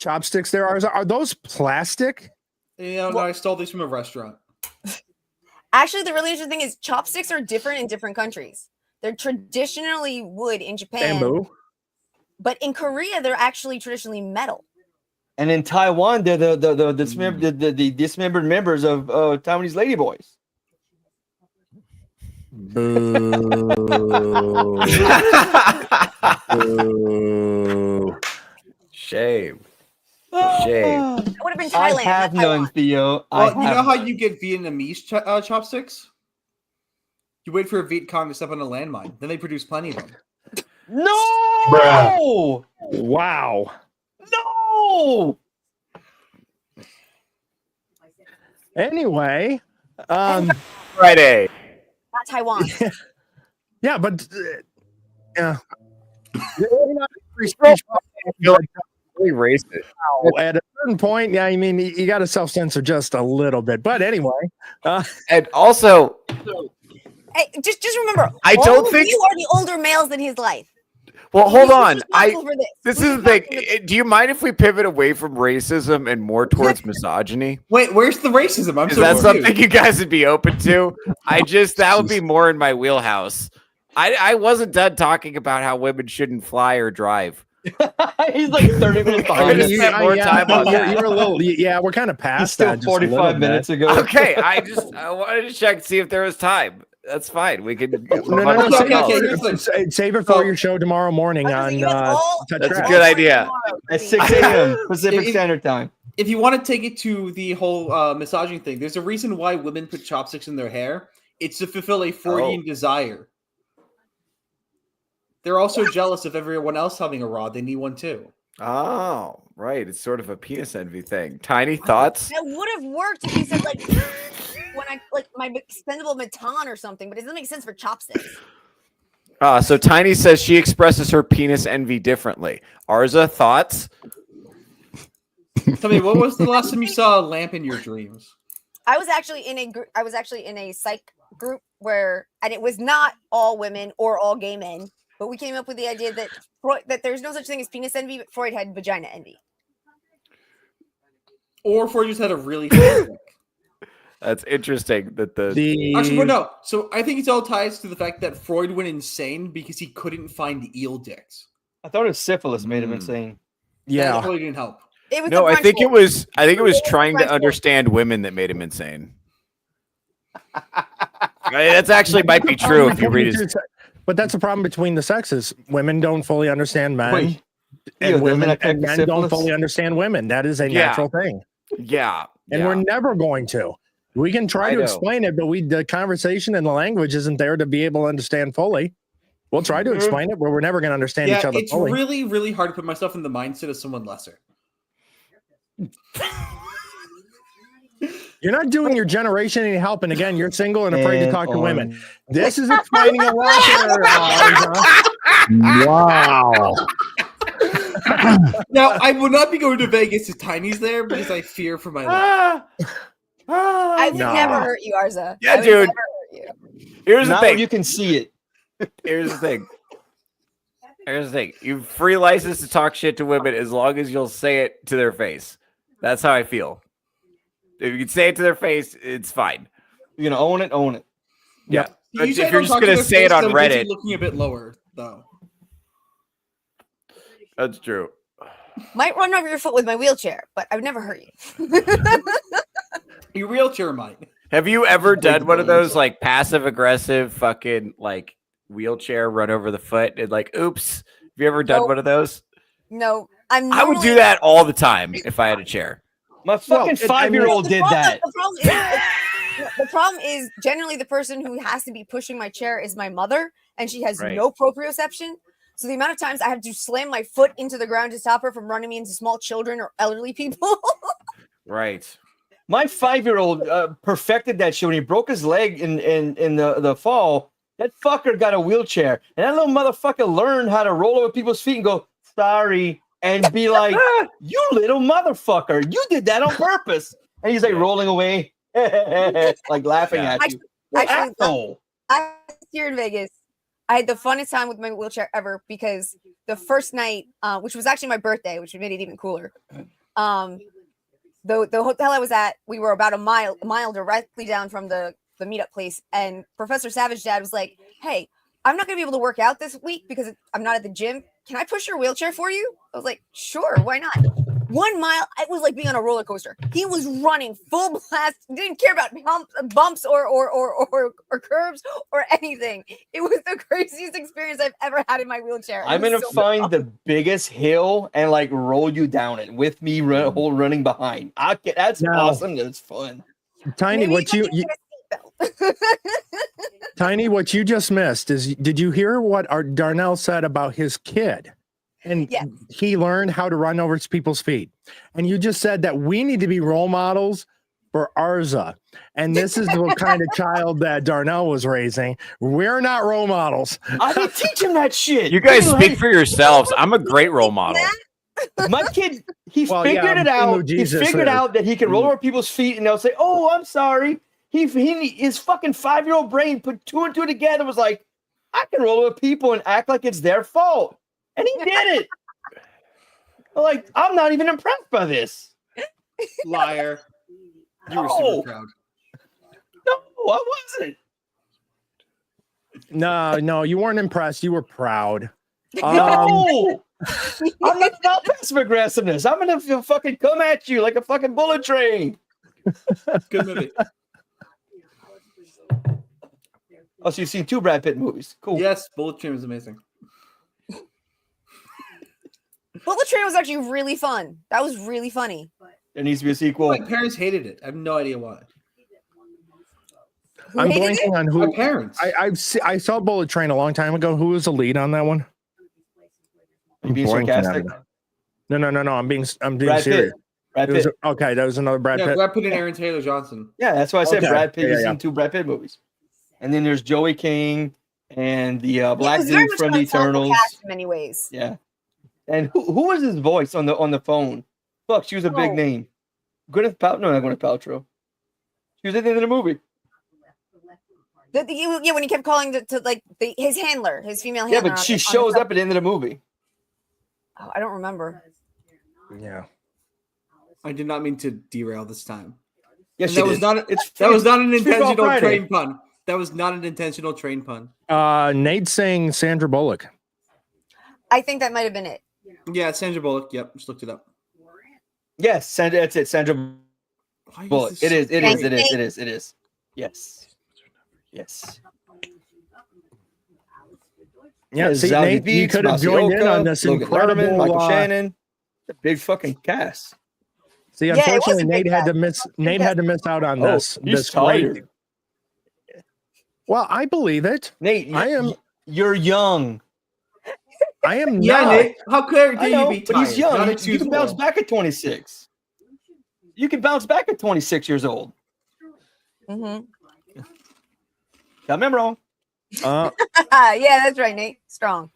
chopsticks there? Are those plastic? No, I stole these from a restaurant. Actually, the really interesting thing is chopsticks are different in different countries. They're traditionally wood in Japan, Bamboo. but in Korea they're actually traditionally metal. And in Taiwan, they're the dismembered members of Taiwanese ladyboys. Boo. Boo. Shame. That would have been I Thailand. have not none, Taiwan. Theo. Well, you know how you get Vietnamese chopsticks? You wait for a Viet Cong to step on a landmine. Then they produce plenty of them. No! Wow. No! Anyway, Friday. Not Taiwan. yeah, but yeah. Really racist. At a certain point, yeah, I mean, you got to self-censor just a little bit. But anyway, And also, Hey, just remember, I all don't of think- you are the older males in his life. well, hold Who's on. responsible for This is the thing. Do you mind if we pivot away from racism and more towards misogyny? Wait, where's the racism? I'm Is so that confused. something you guys would be open to? That would be more in my wheelhouse. I wasn't done talking about how women shouldn't fly or drive. He's like 30 minutes I'm behind gonna us. spend more time on that. You're a little, yeah, we're kind of He's past still that. just a little 45 bit. minutes ago. Okay, I wanted to check to see if there was time. That's fine. We can. No, Okay, save it for your show tomorrow morning on. Touch That's a Track. good idea. At 6 a.m. Pacific Standard Time. If you want to take it to the whole misogyny thing, there's a reason why women put chopsticks in their hair. It's to fulfill a Freudian desire. They're also jealous of everyone else having a rod. They need one too. Oh, right. It's sort of a penis envy thing. Tiny thoughts. That would have worked if you said like when I like my expendable baton or something, but it doesn't make sense for chopsticks. So Tiny says she expresses her penis envy differently. Arza, thoughts? Tell me, what was the last time you saw a lamp in your dreams? I was actually in a psych group where, and it was not all women or all gay men, but we came up with the idea that that there's no such thing as penis envy, but Freud had vagina envy. Or Freud just had a really dick. That's interesting. That Actually, but no. So I think it all ties to the fact that Freud went insane because he couldn't find eel dicks. I thought it was syphilis made him insane. Yeah, that really didn't help. It was no, I think it was. I think it was trying to French understand women that made him insane. That's actually might be true if you read his. But that's a problem between the sexes. Women don't fully understand men, Wait, and doesn't women that and affect men don't syphilis? fully understand women. That is a natural thing, Yeah, and we're never going to. We can try I to know. explain it, but the conversation and the language isn't there to be able to understand fully. We'll try to explain it, but we're never going to understand each Yeah, other it's fully. really, really hard to put myself in the mindset of someone lesser. You're not doing your generation any help, and again, you're single and afraid to And talk to on. women. This is explaining a lot here. Wow. Now, I will not be going to Vegas if Tiny's there because I fear for my life. I would No. never hurt you, Arza. Yeah, I would dude. never hurt you. Here's the Now thing. you can see it. Here's the thing. Here's the thing. You've free license to talk shit to women as long as you'll say it to their face. That's how I feel. If you can say it to their face, it's fine. You're gonna own it, own it. Yeah. But You if said you're don't just talk to gonna their say it face, on though, gets you Reddit, looking a bit lower, though. that's true. Might run over your foot with my wheelchair, but I would never hurt you. Your wheelchair might. Have you ever done one of those like passive aggressive fucking like wheelchair run over the foot and like oops? Have you ever done Nope. one of those? No, I would do that all the time if I had a chair. My fucking 5-year-old did that. The problem is generally the person who has to be pushing my chair is my mother, and she has Right. no proprioception. So the amount of times I have to slam my foot into the ground to stop her from running me into small children or elderly people. Right. My 5-year-old perfected that shit when he broke his leg in the fall. That fucker got a wheelchair, and that little motherfucker learned how to roll over people's feet and go sorry and be like, "You little motherfucker, you did that on purpose." And he's like rolling away, like laughing at you. Actually, Asshole. last year in Vegas, I had the funnest time with my wheelchair ever because the first night, which was actually my birthday, which made it even cooler. The hotel I was at, we were about a mile directly down from the the meetup place, and Professor Savage Dad was like, "Hey, I'm not gonna be able to work out this week because I'm not at the gym. Can I push your wheelchair for you?" I was like, "Sure, why not?" 1 mile, it was like being on a roller coaster. He was running full blast, didn't care about bumps or curbs or anything. It was the craziest experience I've ever had in my wheelchair. I'm gonna find the biggest hill and like roll you down it with me running behind. That's awesome. That's fun. Tiny, Tiny, what you just missed is, did you hear what our Darnell said about his kid? And he learned how to run over people's feet. And you just said that we need to be role models for Arza. And this is the kind of child that Darnell was raising. We're not role models. I didn't teach him that shit. You guys speak for yourselves. I'm a great role model. My kid, he figured it out. He figured out that he can roll over people's feet and they'll say, "Oh, I'm sorry." His fucking 5-year-old brain put 2 and 2 together, was like, I can roll over people and act like it's their fault. And he did it. Like, I'm not even impressed by this. Liar. You were super proud. No, I wasn't. No, you weren't impressed. You were proud. No. I'm not about passive aggressiveness. I'm going to fucking come at you like a fucking bullet train. Good movie. Oh, so you've seen 2 Brad Pitt movies. Cool. Yes, Bullet Train was amazing. Bullet Train was actually really fun. That was really funny. There needs to be a sequel. My parents hated it. I have no idea why. I'm blanking on who. My parents. I saw Bullet Train a long time ago. Who was the lead on that one? Are you being sarcastic? No. I'm being Brad serious. Brad Pitt. Okay, that was another Brad Pitt. Brad Pitt and Aaron Taylor Johnson. Yeah, that's why I said Brad Pitt. You've Yeah. seen 2 Brad Pitt movies. And then there's Joey King and the black It was very dude much from the an ensemble Eternals. cast in many ways. Yeah. And who was his voice on the phone? Fuck, she was a big name. Gwyneth Paltrow. No, not Gwyneth Paltrow. She was at the end of the movie. When he kept calling his handler, his female handler. Yeah, but she shows up at the end of the movie. Oh, I don't remember. Yeah. I did not mean to derail this time. Yes, that was not an intentional train pun. That was not an intentional train pun. Nate saying Sandra Bullock. I think that might have been it. Yeah, Sandra Bullock. Yep, just looked it up. Yes, Sandra. That's it. Sandra Bullock. It is. Yes. Yeah, see, Nate, you could have joined in on this Logan incredible. Lerman, Michael Shannon, the big fucking cast. See, unfortunately, Nate had to miss. Nate had to miss out on this. He's tired. Well, I believe it. Nate, you're young. I am Yeah, not. Nate. How could you be tired? But he's young. Not You can bounce back at 26. You can bounce back at 26 years old. Mm-hmm. Tell me I'm wrong. Yeah, that's right, Nate. Strong.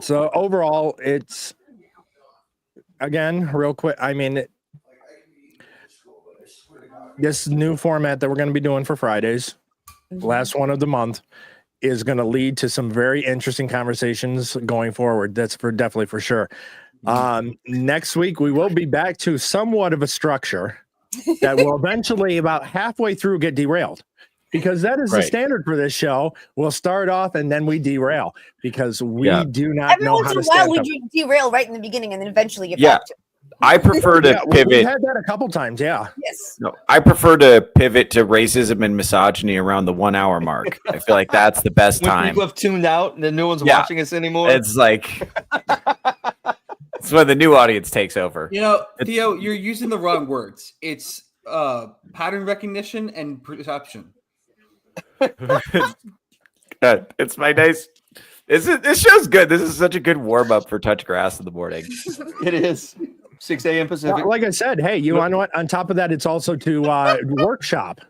So overall, it's again real quick. I mean, this new format that we're going to be doing for Fridays, last one of the month, is going to lead to some very interesting conversations going forward. That's definitely for sure. Next week, we will be back to somewhat of a structure that will eventually, about halfway through, get derailed, because that is the standard for this show. We'll start off and then we derail because we do not know how to. Every once in a while, we derail right in the beginning and then eventually get back to. I prefer to pivot. We've had that a couple times, yeah. Yes. No, I prefer to pivot to racism and misogyny around the 1 hour mark. I feel like that's the best When time. people have tuned out and then no one's watching us anymore. It's like it's when the new audience takes over. You know, Theo, you're using the wrong words. It's pattern recognition and perception. It's my nice. This show's good. This is such a good warm up for Touch Grass in the morning. It is 6 a.m. Pacific. Well, like I said, hey, you know what? On top of that, it's also to workshop.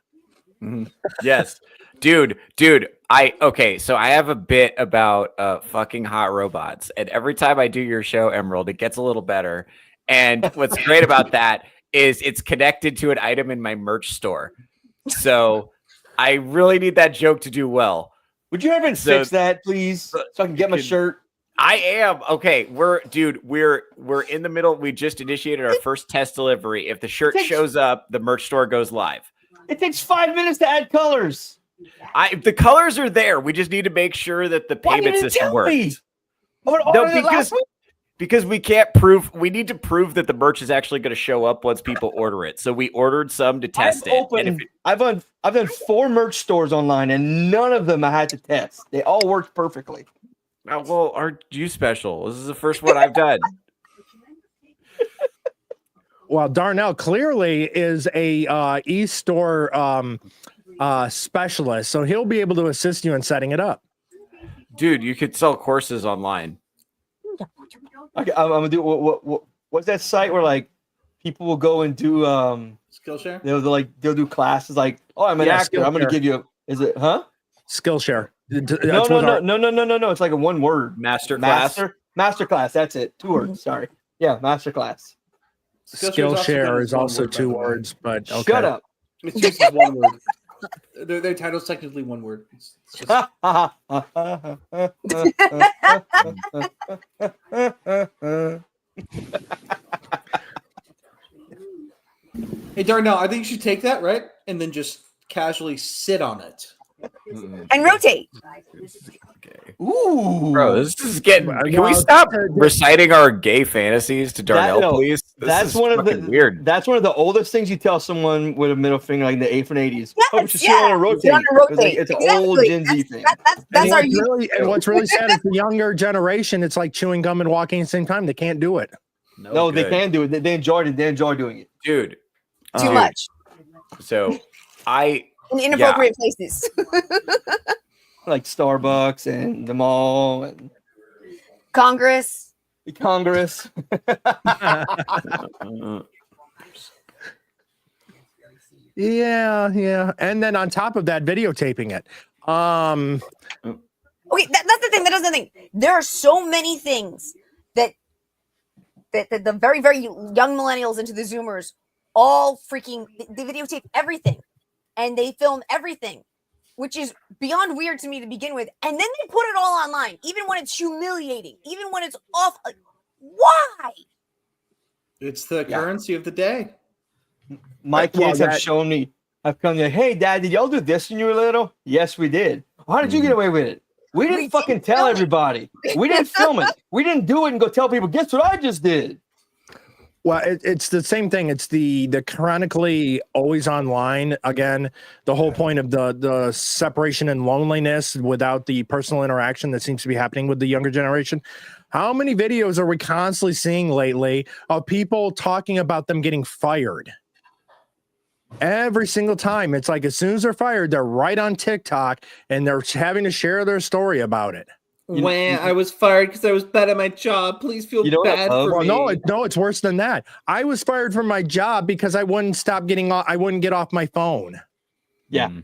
Mm-hmm. Yes, dude. So I have a bit about fucking hot robots, and every time I do your show, Emerald, it gets a little better. And what's great about that is it's connected to an item in my merch store. So I really need that joke to do well. Would you ever fix that, please, so I can get my shirt? I am. Okay, we're in the middle. We just initiated our first test delivery. If the shirt shows up, the merch store goes live. It takes 5 minutes to add colors. The colors are there. We just need to make sure that the payment system works. Because we can't prove. We need to prove that the merch is actually going to show up once people order it. So we ordered some to test it. I've done 4 merch stores online, and none of them I had to test. They all worked perfectly. Well, aren't you special? This is the first one I've done. Well, Darnell clearly is a e-store specialist, so he'll be able to assist you in setting it up. Dude, you could sell courses online. I'm gonna do what's that site where like people will go and do Skillshare? They'll do classes like, oh, I'm an actor. Skillshare. I'm gonna give you Skillshare. No. It's like a one word. Masterclass. Masterclass. That's it. 2 words. Sorry. Yeah, masterclass. Skillshare is also 2 words, but okay. Shut up. It's just 1 word. Their title's technically 1 word. It's just... Hey, Darnell, I think you should take that, right? And then just casually sit on it. And rotate. Ooh, bro, this is getting. Can we stop reciting our gay fantasies to Darnell, please? That's one of the weird. That's one of the oldest things you tell someone with a middle finger, like in the 80s and 80s. Yes, oh, but you want to rotate. It's an old Gen Z thing. And what's really sad is the younger generation. It's like chewing gum and walking at the same time. They can't do it. No, they can do it. They enjoy it. They enjoy doing it, dude. Too much. So, in inappropriate places. Like Starbucks and the mall and Congress. Yeah. And then on top of that, videotaping it. Okay, that's the thing. That is the thing. There are so many things that the very, very young millennials into the Zoomers all freaking they videotape everything and they film everything, which is beyond weird to me to begin with. And then they put it all online, even when it's humiliating, even when it's off. Like, why? It's the currency of the day. My kids have shown me. I've come to, hey, Dad, did y'all do this when you were little? Yes, we did. How did you get away with it? We didn't fucking tell everybody. We didn't film it. We didn't do it and go tell people, guess what I just did? Well, it's the same thing. It's the chronically always online. Again, the whole point of the separation and loneliness without the personal interaction that seems to be happening with the younger generation. How many videos are we constantly seeing lately of people talking about them getting fired? Every single time. It's like as soon as they're fired, they're right on TikTok and they're having to share their story about it. I was fired because I was bad at my job. Please feel bad for me. No, it's worse than that. I was fired from my job because I wouldn't I wouldn't get off my phone. Yeah. You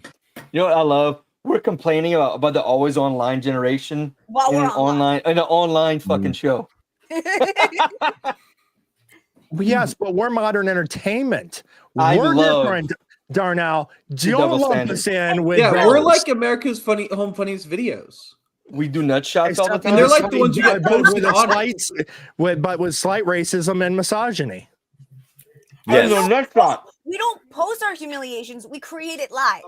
know what I love? We're complaining about the always online generation while we're in an online fucking show. Yes, but we're modern entertainment. We're different, Darnell. Don't lump us in with we're like America's home funniest videos. We do nut shots all the time. And they're like the ones you get posted on. But with slight racism and misogyny. Yes. We don't post our humiliations. We create it live.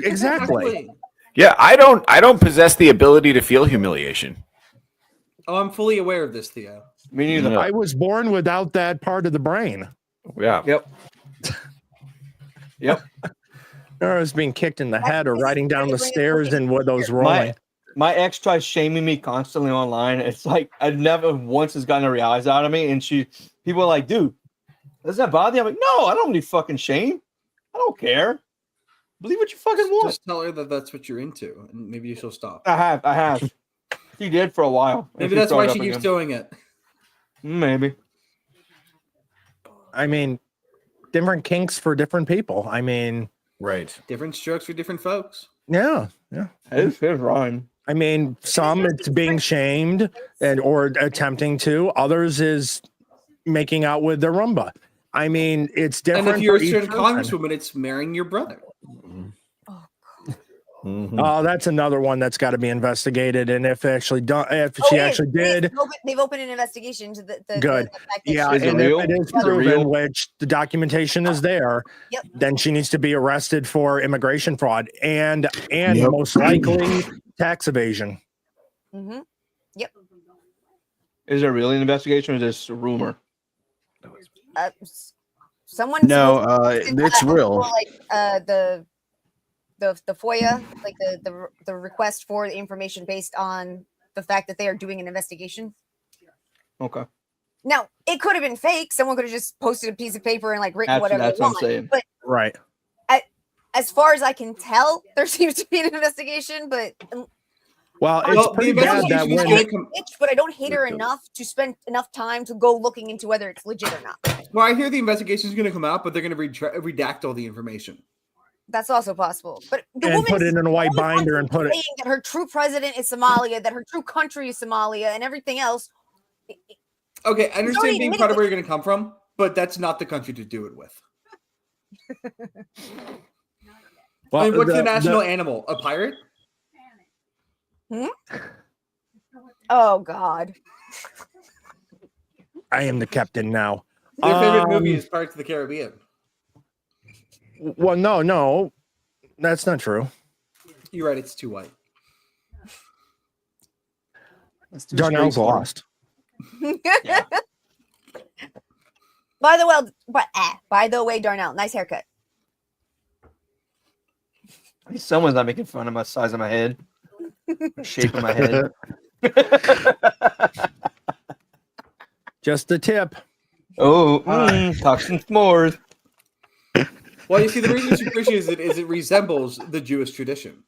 Exactly. Yeah, I don't possess the ability to feel humiliation. Oh, I'm fully aware of this, Theo. Me neither. I was born without that part of the brain. Yeah. Yep. I was being kicked in the head or riding down the stairs and with those rolling. My ex tries shaming me constantly online. It's like I never once has gotten a rise out of me. And people are like, dude, does that bother you? I'm like, no, I don't need fucking shame. I don't care. Believe what you fucking want. Just tell her that that's what you're into, and maybe she'll stop. I have. She did for a while. Maybe that's why she keeps doing it. Maybe. I mean, different kinks for different people. I mean, right. Different strokes for different folks. Yeah. It's rhyme. I mean, some it's being shamed or attempting to. Others is making out with their Roomba. I mean, it's different. And if you're a certain congresswoman, it's marrying your brother. Oh, that's another one that's got to be investigated. And if actually done, if she actually did, they've opened an investigation to the good. fact that Yeah, Is it and real? if it is Is it proven, real? which the documentation is there, then she needs to be arrested for immigration fraud and most likely tax evasion. Mm-hmm. Yep. Is there really an investigation or is this a rumor? Someone. No, it's real. Like the FOIA, like the request for the information based on the fact that they are doing an investigation. Okay. Now it could have been fake. Someone could have just posted a piece of paper and like written That's whatever what they I'm want. saying. But right. As far as I can tell, there seems to be an investigation. But well, it's pretty bad that when but I don't hate her enough to spend enough time to go looking into whether it's legit or not. Well, I hear the investigation is going to come out, but they're going to redact all the information. That's also possible. But the and woman put it in a white binder and put it. saying that her true president is Somalia, that her true country is Somalia, and everything else. Okay, I understand being part of where you're going to come from, but that's not the country to do it with. Well, I mean, what's the national animal? A pirate? Hmm? Oh God! I am the captain now. Their favorite movie is Pirates of the Caribbean. Well, no, that's not true. You're right; it's too white. Darnell's lost. Yeah. By the way, Darnell, nice haircut. Someone's not making fun of my size of my head, shape of my head. Just the tip. Oh, talk some s'mores. Well, you see, the reason it's appreciated is it resembles the Jewish tradition.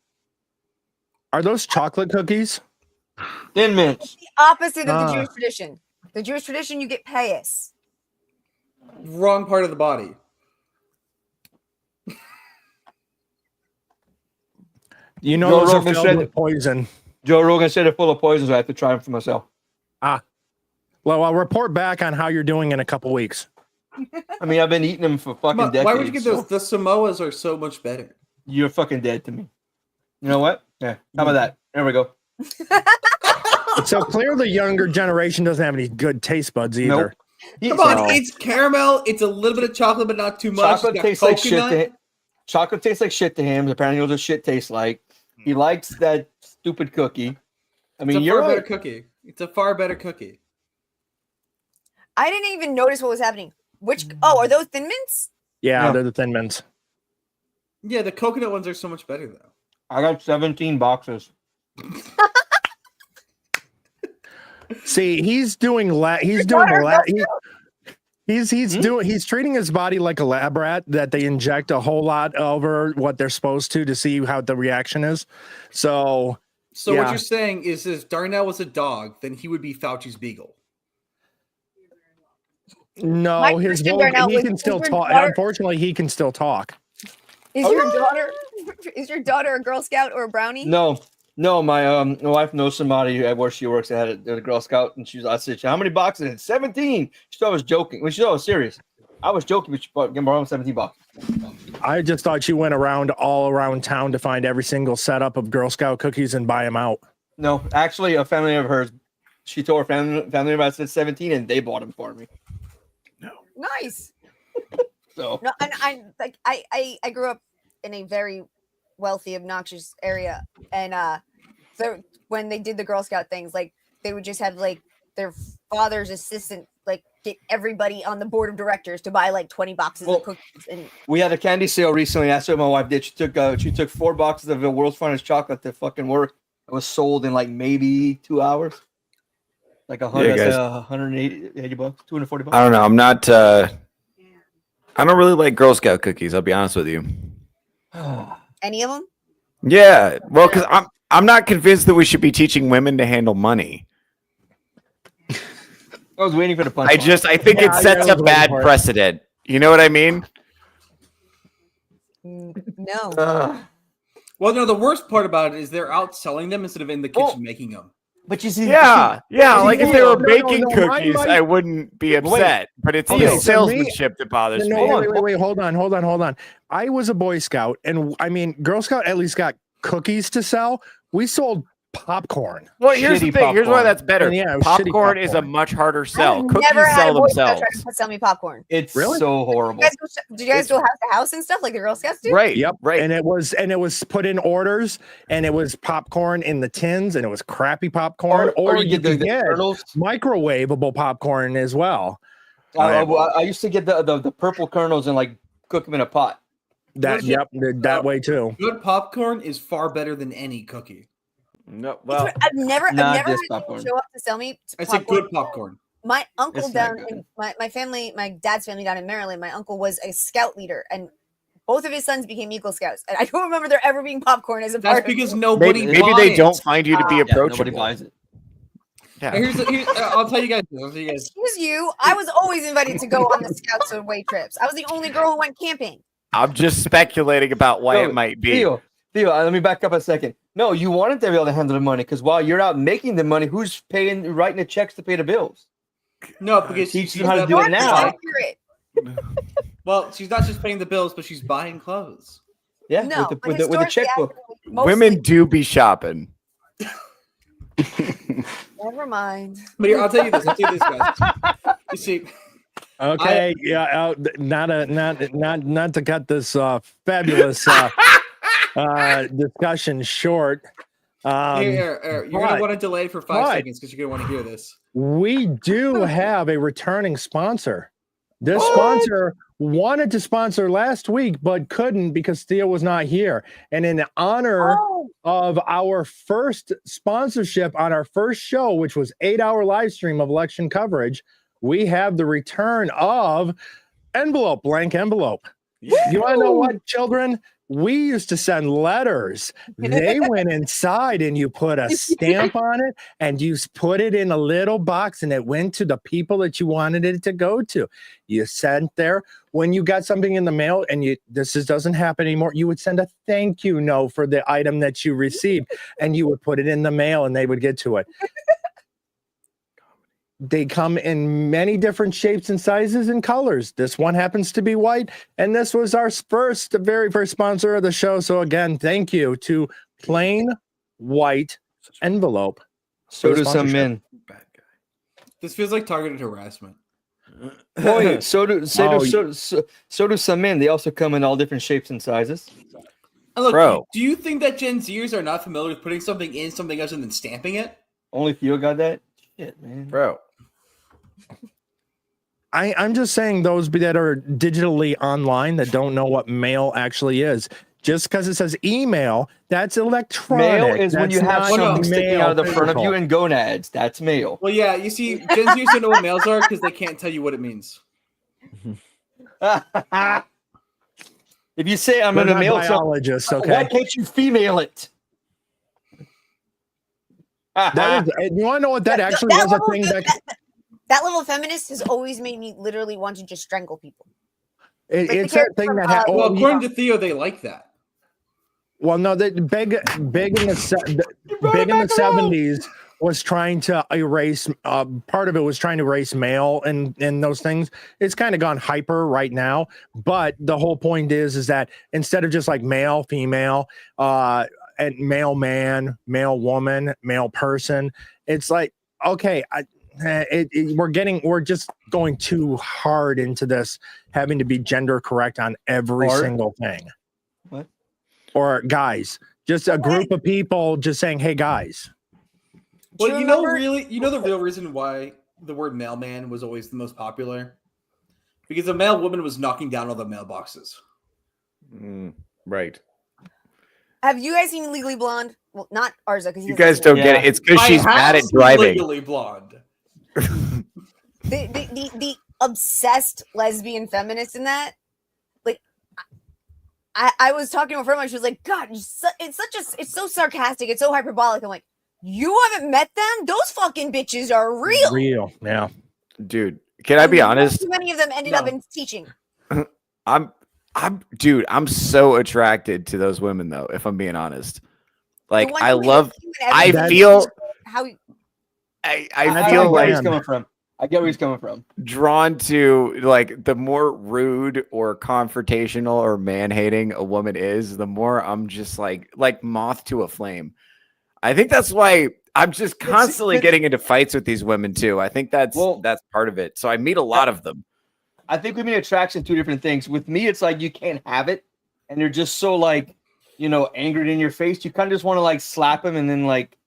Are those chocolate cookies? Thin Mints. The opposite of the Jewish tradition. The Jewish tradition, you get payas. Wrong part of the body. You know, Joe those are Rogan filled said with poison. Joe Rogan said they're full of poison, so I have to try them for myself. Well, I'll report back on how you're doing in a couple weeks. I mean, I've been eating them for fucking decades. Why would you get those? The Samoas are so much better. You're fucking dead to me. You know what? Yeah. How about that? There we go. So clearly, the younger generation doesn't have any good taste buds either. Nope. Come on, it's caramel. It's a little bit of chocolate, but not too much. Chocolate tastes like shit. Chocolate tastes like shit to him. Apparently, what does shit taste like? He likes that stupid cookie. I mean, it's a you're far right. better cookie. It's a far better cookie. I didn't even notice what was happening. Are those Thin Mints? Yeah, they're the Thin Mints. Yeah, the coconut ones are so much better though. I got 17 boxes. See, he's treating his body like a lab rat that they inject a whole lot over what they're supposed to see how the reaction is. So what you're saying is if Darnell was a dog, then he would be Fauci's beagle. No, My his question, voice, Darnell, he was, can still is your talk. daughter- Unfortunately, he can still talk. Is your daughter a Girl Scout or a Brownie? No, my wife knows somebody at where she works that had a Girl Scout, and I said, "How many boxes?" 17. She thought I was joking. Well, she thought I was serious. I was joking, but she borrowed 17 boxes. I just thought she went around all around town to find every single setup of Girl Scout cookies and buy them out. No, actually, a family of hers, she told her family member I said 17, and they bought them for me. Nice. So no, and I grew up in a very wealthy, obnoxious area, and so when they did the Girl Scout things, like they would just have like their father's assistant like get everybody on the board of directors to buy like 20 boxes of cookies. And we had a candy sale recently. That's what my wife did. She took 4 boxes of the world's finest chocolate to fucking work. It was sold in like maybe 2 hours. Like 180 bucks, 240 bucks. I don't know. I'm not. I don't really like Girl Scout cookies. I'll be honest with you. any of them? Yeah, well, because I'm not convinced that we should be teaching women to handle money. I was waiting for the punch. I think it sets a bad precedent. You know what I mean? No. Well, no. The worst part about it is they're out selling them instead of in the kitchen making them. But you see, yeah. Like if they were baking no, cookies, I wouldn't be upset. But it's the salesmanship that bothers me. Wait, hold on. I was a Boy Scout, and I mean, Girl Scout at least got cookies to sell. We sold popcorn. Well, here's the Shitty thing. Here's why popcorn. that's better. And yeah, it was shitty Popcorn is a popcorn. much harder sell. I've Cookies never had sell a Boy Scout themselves. try to sell me popcorn. It's Really? so horrible. Did you guys go house to house and stuff like the Girl Scouts do? Right. Yep. Right. And it was put in orders, and it was popcorn in the tins, and it was crappy popcorn, or you could get kernels. microwavable popcorn as well. I used to get the purple kernels and like cook them in a pot. That way too. Good popcorn is far better than any cookie. No. Well, I've never Not had this anyone popcorn. show up to sell me It's a good popcorn. My uncle It's not down good. in my family, my dad's family down in Maryland, my uncle was a scout leader, and both of his sons became Eagle Scouts. And I don't remember there ever being popcorn as a part That's of because it. nobody maybe buys they it. don't find you to be Yeah, approachable. nobody buys it. Yeah. And I'll tell you guys. I'll tell you guys. Excuse you. I was always invited to go on the Scouts away trips. I was the only girl who went camping. I'm just speculating about why No, it might be. Theo, let me back up a second. No, you wanted to be able to handle the money because while you're out making the money, who's writing the checks to pay the bills? No, because Teach she's them how to not- do it now. Accurate. Well, she's not just paying the bills, but she's buying clothes. Yeah, No, with but the historically, checkbook. actually, mostly- Women do be shopping. Never mind. But here, I'll tell you this. Guys. You see, Okay, not to cut this fabulous discussion short. you're gonna want to delay for 5 seconds because you're gonna want to hear this. We do have a returning sponsor. This sponsor wanted to sponsor last week, but couldn't because Theo was not here. And in honor of our first sponsorship on our first show, which was 8-hour live stream of election coverage, we have the return of blank envelope. You want to know what, children? We used to send letters. They went inside and you put a stamp on it and you put it in a little box and it went to the people that you wanted it to go to. You sent there. When you got something in the mail and doesn't happen anymore, you would send a thank you note for the item that you received and you would put it in the mail and they would get to it. They come in many different shapes and sizes and colors. This one happens to be white, and this was our very first sponsor of the show. So again, thank you to Plain White Envelope. So do some men. This feels like targeted harassment. Wait, so do some men. They also come in all different shapes and sizes. And look, Bro. do you think that Gen Zers are not familiar with putting something in something else and then stamping it? Only Theo got that? Shit, man. Bro. I'm just saying those that are digitally online that don't know what mail actually is. Just because it says email, that's electronic. Mail is when you have That's something not sticking mail out of the front of physical. you and gonads. That's mail. Well, yeah, you see, Gen Zers don't know what mails are because they can't tell you what it means. If you say I'm They're going to not mail something, biologists, why okay? can't you female it? That is, you want to know what that actually was a thing That level of feminist has always made me literally want to just strangle people. it's that thing that happened. Well, according to Theo, they like that. Well, no, that big in the 70s was trying to erase. Part of it was trying to erase male and those things. It's kind of gone hyper right now. But the whole point is that instead of just like male, female, and male man, male woman, male person, it's like okay, we're just going too hard into this, having to be gender correct on every single thing. What? Or guys, just a group of people just saying, "Hey, guys." Well, the real reason why the word mailman was always the most popular, because a mail woman was knocking down all the mailboxes. Right. Have you guys seen Legally Blonde? Well, not Arza, because You guys don't get it. It's because she's bad at driving. Legally Blonde. The obsessed lesbian feminist in that, like, I was talking to a friend of mine. She was like, "God, it's so sarcastic. It's so hyperbolic." I'm like, "You haven't met them? Those fucking bitches are real." Real, yeah. Dude, can I be honest? Too many of them ended up in teaching. I'm so attracted to those women though, if I'm being honest. Like I feel I feel feel like where he's coming from. I get where he's coming from. drawn to like the more rude or confrontational or man-hating a woman is, the more I'm just like moth to a flame. I think that's why I'm just constantly getting into fights with these women too. I think that's part of it. So I meet a lot of them. I think women attraction two different things. With me, it's like you can't have it, and they're just so like, angered in your face. You kind of just want to like slap them and then like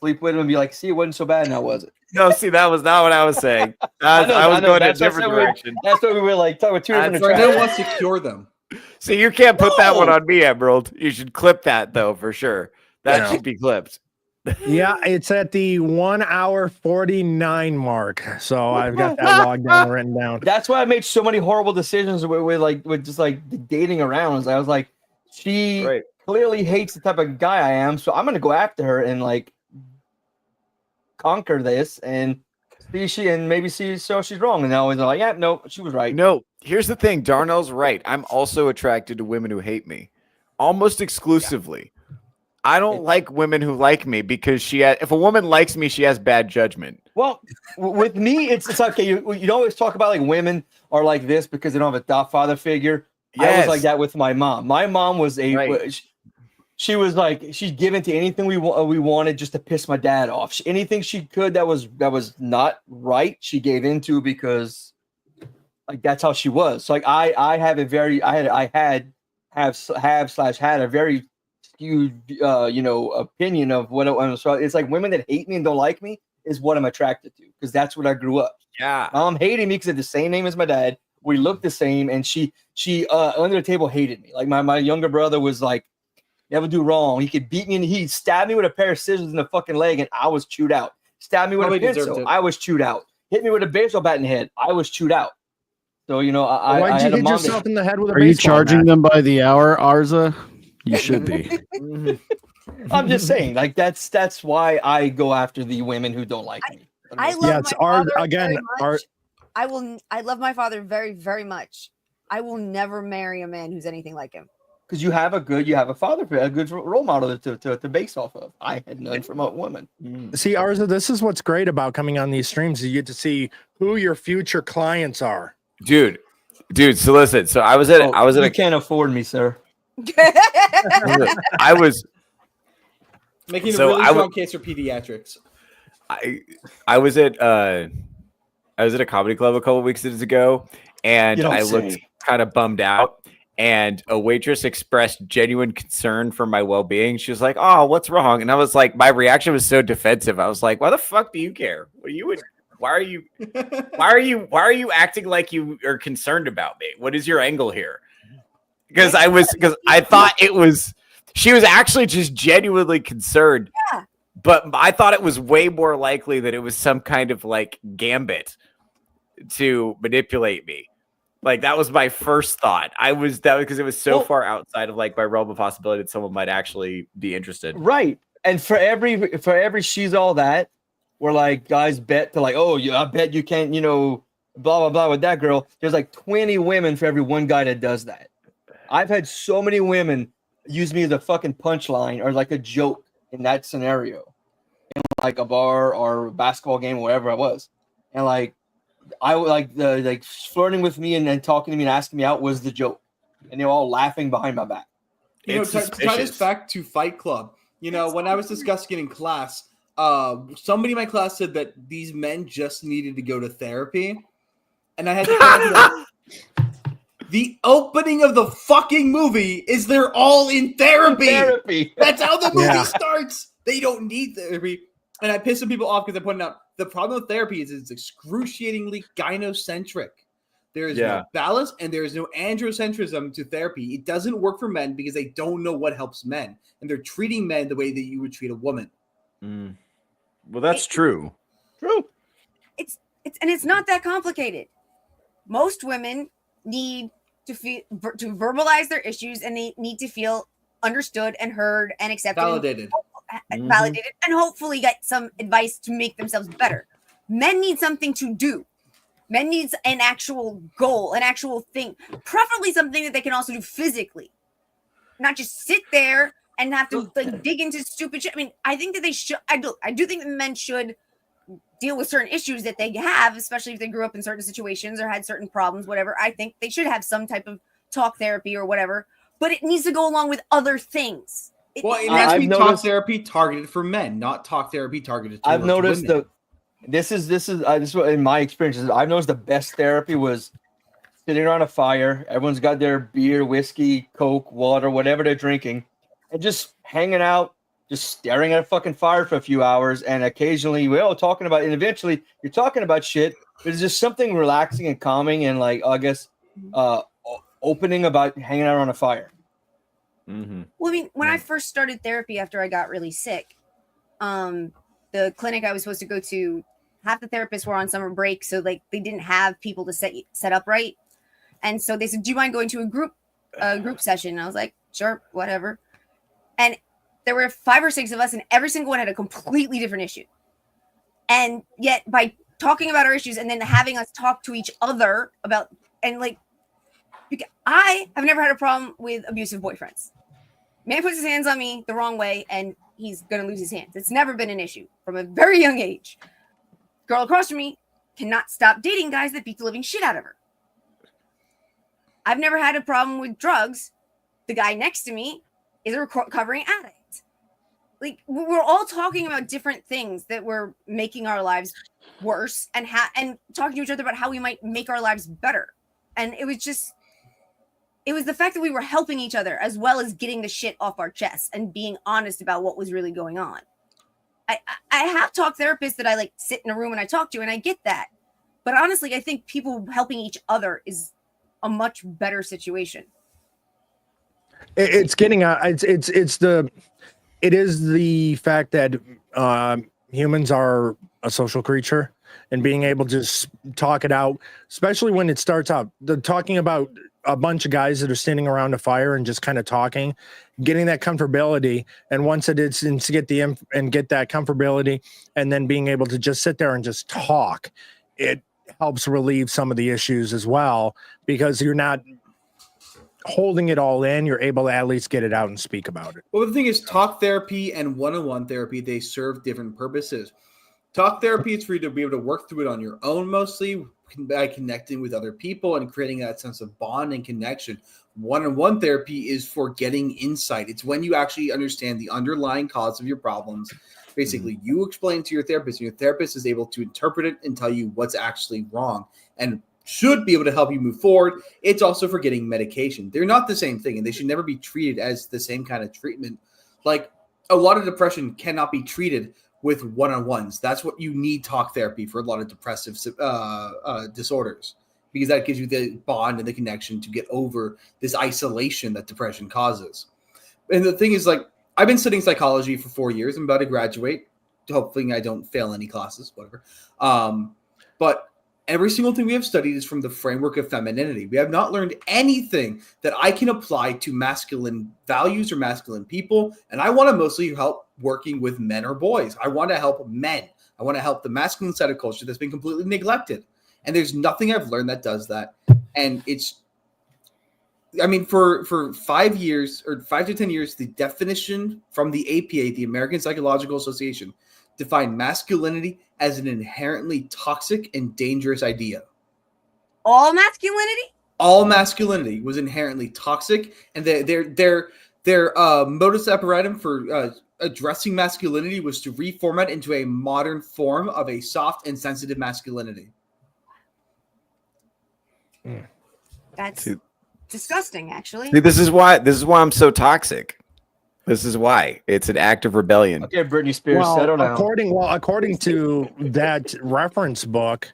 sleep with them and be like, see, it wasn't so bad now, was it? No, see, that was not what I was saying. I was going in a different direction. That's what we were like talking about two different Darnell wants to cure them. See, you can't put that one on me, Emerald. You should clip that though, for sure. That should be clipped. Yeah, it's at the 1 hour 49 mark. So I've got that logged down, written down. That's why I made so many horrible decisions with just like dating around. I was like, she clearly hates the type of guy I am, so I'm gonna go after her and like conquer this and maybe see so she's wrong. And now they're like, yeah, no, she was right. No, here's the thing. Darnell's right. I'm also attracted to women who hate me, almost exclusively. I don't like women who like me because if a woman likes me, she has bad judgment. Well, with me, it's okay. You always talk about like women are like this because they don't have a father figure. Yes. I was like that with my mom. My mom was she was like, she'd given to anything we wanted just to piss my dad off. Anything she could that was not right, she gave into because like that's how she was. So like I had a very skewed opinion of what it was. So it's like women that hate me and don't like me is what I'm attracted to because that's what I grew up. Yeah, my mom hated me because I had the same name as my dad. We looked the same, and she under the table hated me. Like my younger brother was like, never do wrong. He could beat me and he stabbed me with a pair of scissors in the fucking leg, and I was chewed out. Stabbed me with a pencil, I was chewed out. Hit me with a baseball bat in the head, I was chewed out. So why'd you hit yourself in the head with a baseball bat? Are you charging them by the hour, Arza? You should be. I'm just saying, like that's why I go after the women who don't like me. I love my father very much. I love my father very, very much. I will never marry a man who's anything like him. Because you have a father, a good role model to base off of. I had none from a woman. See, Arza, this is what's great about coming on these streams. You get to see who your future clients are. Dude, so listen. So I was at you can't afford me, sir. I was making a really strong case for pediatrics. I was at a comedy club a couple weeks ago, and I looked kind of bummed out. And a waitress expressed genuine concern for my well-being. She was like, "Oh, what's wrong?" And I was like, my reaction was so defensive. I was like, "Why the fuck do you care? Why are you acting like you are concerned about me? What is your angle here?" Because I thought she was actually just genuinely concerned. Yeah. But I thought it was way more likely that it was some kind of like gambit to manipulate me. Like that was my first thought. Because it was so far outside of like my realm of possibility that someone might actually be interested. Right. And for every she's all that, we're like guys bet to like, oh yeah, I bet you can't, blah blah blah with that girl. There's like 20 women for every one guy that does that. I've had so many women use me as a fucking punchline or like a joke in that scenario, in like a bar or a basketball game, wherever I was, and like. I like flirting with me and talking to me and asking me out was the joke, and they were all laughing behind my back. To tie this back to Fight Club, when I was discussing it in class, somebody in my class said that these men just needed to go to therapy, and I had to. The opening of the fucking movie is they're all in therapy. That's how the movie starts. They don't need therapy. And I piss some people off because I pointed out the problem with therapy is it's excruciatingly gynocentric. There is no balance and there is no androcentrism to therapy. It doesn't work for men because they don't know what helps men. And they're treating men the way that you would treat a woman. Mm. Well, that's true. True. It's not that complicated. Most women need to verbalize their issues, and they need to feel understood and heard and accepted. Validated and hopefully get some advice to make themselves better. Men need something to do. Men needs an actual goal, an actual thing, preferably something that they can also do physically, not just sit there and have to like dig into stupid shit. I mean, I think that they should. I do think that men should deal with certain issues that they have, especially if they grew up in certain situations or had certain problems, whatever. I think they should have some type of talk therapy or whatever, but it needs to go along with other things. Well, it has to be talk therapy targeted for men, not talk therapy targeted towards I've noticed women. this is in my experiences. I've noticed the best therapy was sitting around a fire. Everyone's got their beer, whiskey, Coke, water, whatever they're drinking, and just hanging out, just staring at a fucking fire for a few hours, and occasionally we're all talking about, and eventually you're talking about shit. But it's just something relaxing and calming, and like I guess opening about hanging out around a fire. Mm-hmm. Well, I mean, when I first started therapy after I got really sick, the clinic I was supposed to go to, half the therapists were on summer break, so like they didn't have people to set up right. And so they said, "Do you mind going to a group session?" And I was like, "Sure, whatever." And there were 5 or 6 of us, and every single one had a completely different issue. And yet, by talking about our issues and then having us talk to each other about, and like, I have never had a problem with abusive boyfriends. Man puts his hands on me the wrong way, and he's gonna lose his hands. It's never been an issue from a very young age. Girl across from me cannot stop dating guys that beat the living shit out of her. I've never had a problem with drugs. The guy next to me is a recovering addict. Like, we're all talking about different things that were making our lives worse, and talking to each other about how we might make our lives better. And it was the fact that we were helping each other as well as getting the shit off our chests and being honest about what was really going on. I have talk therapists that I like sit in a room and I talk to, and I get that. But honestly, I think people helping each other is a much better situation. It is the fact that humans are a social creature, and being able to just talk it out, especially when it starts out, talking about a bunch of guys that are standing around a fire and just kind of talking, getting that comfortability. And once it is, and to get get that comfortability, and then being able to just sit there and just talk, it helps relieve some of the issues as well, because you're not holding it all in. You're able to at least get it out and speak about it. Well, the thing is, talk therapy and one-on-one therapy, they serve different purposes. Talk therapy is for you to be able to work through it on your own, mostly by connecting with other people and creating that sense of bond and connection. One-on-one therapy is for getting insight. It's when you actually understand the underlying cause of your problems. Basically, you explain to your therapist, and your therapist is able to interpret it and tell you what's actually wrong and should be able to help you move forward. It's also for getting medication. They're not the same thing, and they should never be treated as the same kind of treatment. Like, a lot of depression cannot be treated with one-on-ones. That's what you need talk therapy for, a lot of depressive disorders, because that gives you the bond and the connection to get over this isolation that depression causes. And the thing is, like, I've been studying psychology for 4 years. I'm about to graduate. Hopefully I don't fail any classes, whatever. But every single thing we have studied is from the framework of femininity. We have not learned anything that I can apply to masculine values or masculine people. And I want to mostly help working with men or boys. I want to help men. I want to help the masculine side of culture that's been completely neglected. And there's nothing I've learned that does that. And it's, I mean, for 5 years or 5 to 10 years, the definition from the APA, the American Psychological Association, defined masculinity as an inherently toxic and dangerous idea. All masculinity? All masculinity was inherently toxic, and their modus operandi for addressing masculinity was to reformat into a modern form of a soft and sensitive masculinity. That's disgusting, actually. See, this is why I'm so toxic. This is why it's an act of rebellion. Okay, Britney Spears, settle down. According to that reference book,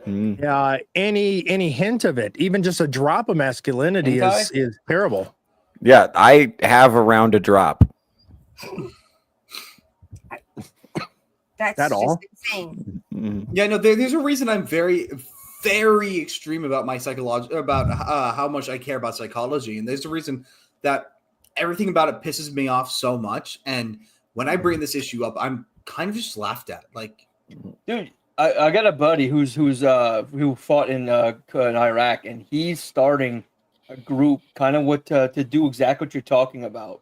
any hint of it, even just a drop of masculinity, is terrible. Yeah, I have around a drop. That's that just all? insane. Yeah, no, there's a reason I'm very, very extreme about my how much I care about psychology, and there's a reason that everything about it pisses me off so much. And when I bring this issue up, I'm kind of just laughed at. Like, dude, I got a buddy who fought in Iraq, and he's starting a group kind of to do exactly what you're talking about.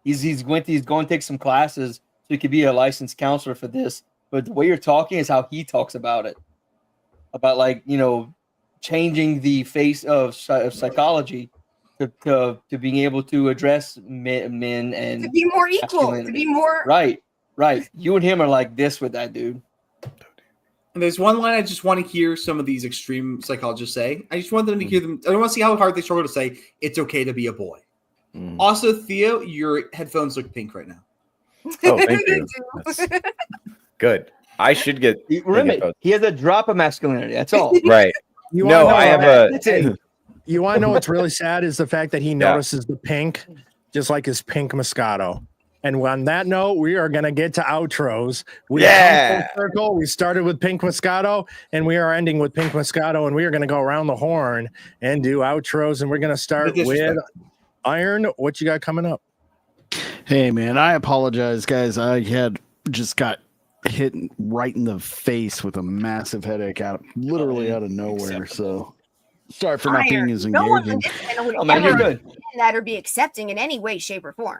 He's going to take some classes so he could be a licensed counselor for this. but the way you're talking is how he talks about it. About like, you know, changing the face of psychology to being able to address men and To be more equal, to be more right. You and him are like this with that dude. And there's one line I just want to hear some of these extreme psychologists say. I just want them to hear them. I want to see how hard they struggle to say it's okay to be a boy. Also, Theo, your headphones look pink right now. Oh, thank you. That's good. I should get. Remember, he has a drop of masculinity. That's all. Right. No, I have a. You want to know what's really sad is the fact that he notices the pink, just like his pink Moscato. And on that note, we are going to get to outros. We circle. We started with Pink Moscato, and we are ending with Pink Moscato, and we are going to go around the horn and do outros. And we're going to start with Iron. What you got coming up? Hey, man, I apologize, guys. I had just got hit right in the face with a massive headache literally out of nowhere. So sorry for not being as engaging. No one on this channel would ever understand that or be accepting in any way, shape, or form.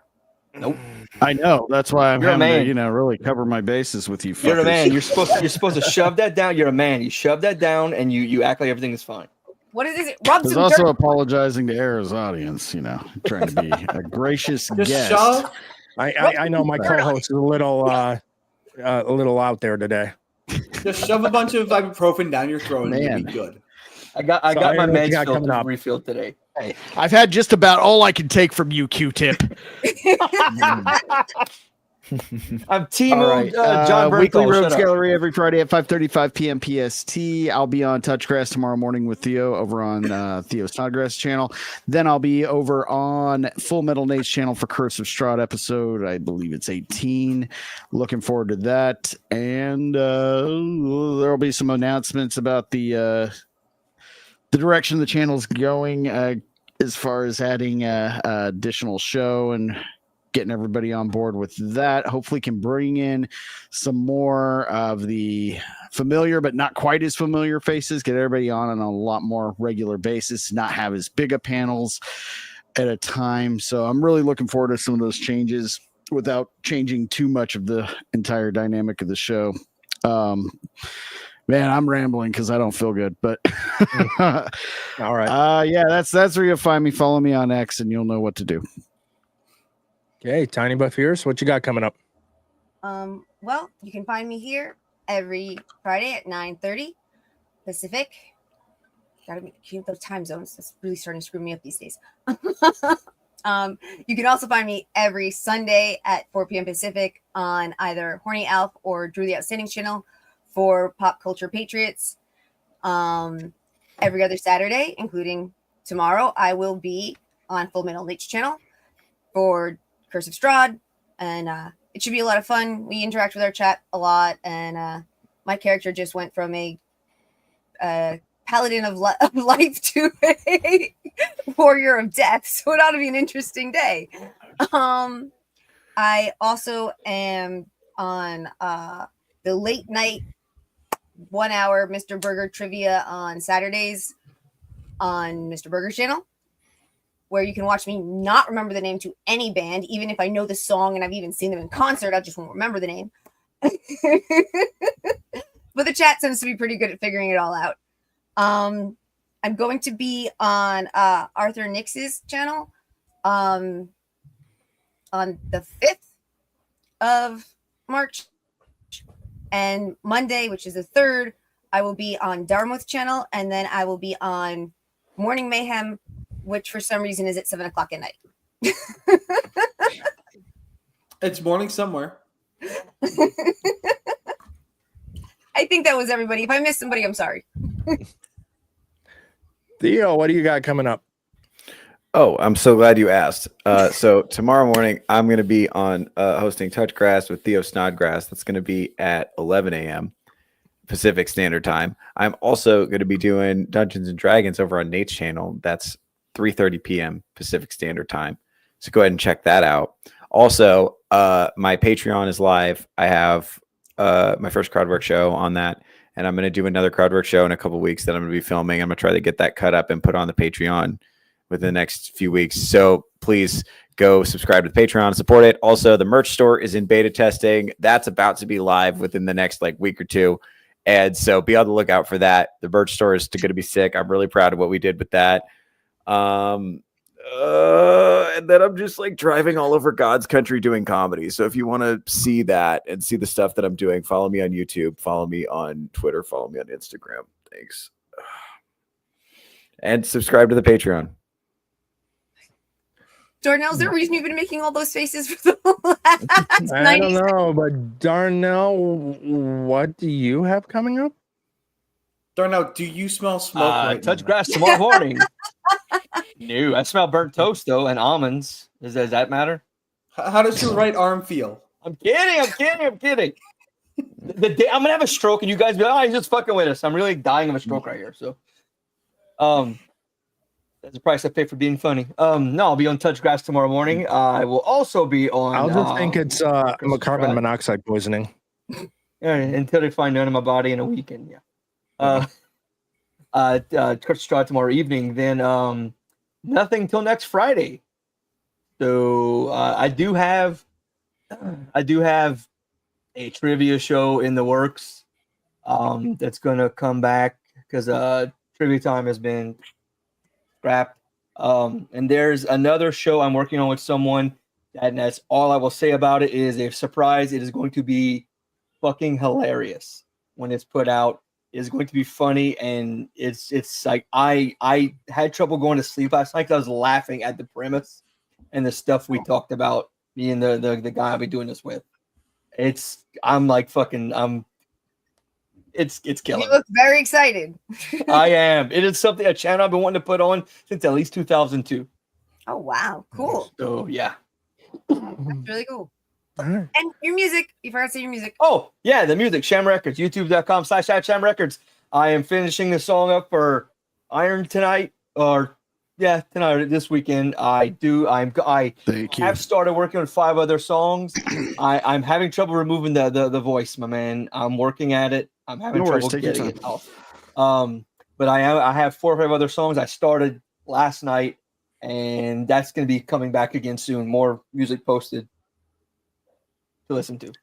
Nope. I know. That's why I'm You're having to, really cover my bases with you. Fuckers. You're a man. You're supposed to shove that down. You're a man. You shove that down and you act like everything is fine. What is it? I was also apologizing to Era's audience, trying to be a gracious guest. I know my co-host is a little out there today. Just shove a bunch of ibuprofen down your throat and you'll be good. I got my meds refilled today. Hey, I've had just about all I can take from you, Q-Tip. I'm team John Weekly Rogues Gallery every Friday at 5:35 p.m. PST. I'll be on Touchgrass tomorrow morning with Theo over on Theo Snodgrass channel. Then I'll be over on Full Metal Nate's channel for Curse of Strahd episode. I believe it's 18. Looking forward to that. And there'll be some announcements about the direction the channel's going as far as adding additional show and getting everybody on board with that. Hopefully can bring in some more of the familiar but not quite as familiar faces, get everybody on a lot more regular basis, not have as big of panels at a time. So I'm really looking forward to some of those changes without changing too much of the entire dynamic of the show. Man, I'm rambling because I don't feel good, but all right. That's where you'll find me. Follow me on X and you'll know what to do. Okay, Tiny but Fierce, what you got coming up? Well, you can find me here every Friday at 9:30 Pacific. Gotta keep those time zones. That's really starting to screw me up these days. You can also find me every Sunday at 4 p.m. Pacific on either Horny Alf or Drew the Outstanding channel for Pop Culture Patriots. Every other Saturday, including tomorrow, I will be on Full Metal Nate's channel for Curse of Strahd, and it should be a lot of fun. We interact with our chat a lot, and my character just went from a paladin of life to a warrior of death, so it ought to be an interesting day. I also am on the late night 1 hour Mr. Burger trivia on Saturdays on Mr. Burger's channel, where you can watch me not remember the name to any band, even if I know the song and I've even seen them in concert. I just won't remember the name. But the chat seems to be pretty good at figuring it all out. I'm going to be on Arthur Nix's channel on the 5th of March. And Monday, which is the 3rd, I will be on Darmuth's channel. And then I will be on Morning Mayhem, which for some reason is at 7 o'clock at night. It's morning somewhere. I think that was everybody. If I missed somebody, I'm sorry. Theo, what do you got coming up? Oh, I'm so glad you asked. So tomorrow morning, I'm going to be on hosting Touchgrass with Theo Snodgrass. That's going to be at 11 a.m. Pacific Standard Time. I'm also going to be doing Dungeons and Dragons over on Nate's channel. That's 3:30 p.m. Pacific Standard Time. So go ahead and check that out. Also, my Patreon is live. I have my first crowdwork show on that, and I'm going to do another crowdwork show in a couple weeks that I'm going to be filming. I'm going to try to get that cut up and put on the Patreon within the next few weeks. So please go subscribe to the Patreon, support it. Also, the merch store is in beta testing. That's about to be live within the next week or two. And so be on the lookout for that. The merch store is going to be sick. I'm really proud of what we did with that. And then I'm just driving all over God's country doing comedy. So if you want to see that and see the stuff that I'm doing, follow me on YouTube, follow me on Twitter, follow me on Instagram. Thanks. And subscribe to the Patreon. Darnell, is there a reason you've been making all those faces for the last I don't know, but Darnell, what do you have coming up? Darnell, do you smell smoke right touch now? grass tomorrow morning. No, I smell burnt toast though and almonds. Does that matter? How does your right arm feel? I'm kidding. The day I'm gonna have a stroke and you guys be like, oh, he's just fucking with us. I'm really dying of a stroke right here. So that's the price I pay for being funny. No, I'll be on Touch Grass tomorrow morning. I will also be on. I'll just think it's carbon monoxide poisoning. Until they find none in my body in a weekend. Yeah. Chris Strahd tomorrow evening. Then nothing till next Friday. So I do have a trivia show in the works. That's gonna come back because trivia time has been scrapped. And there's another show I'm working on with someone, and that's all I will say about it. Is a surprise. It is going to be fucking hilarious when it's put out. It's going to be funny, and it's I had trouble going to sleep last night because I was laughing at the premise and the stuff we talked about. Me and the guy I'll be doing this with. It's killing. You look very excited. I am. It is a channel I've been wanting to put on since at least 2002. Oh wow, cool. So yeah, that's really cool. And your music, you forgot to say your music. Oh yeah, the music, Sham Records, youtube.com/Sham Records. I am finishing the song up for Iron tonight, tonight this weekend. I have started working on 5 other songs. I'm having trouble removing the voice, my man. I'm working at it. I'm having trouble getting it off. But I have 4 or 5 other songs I started last night, and that's going to be coming back again soon. More music posted to listen to.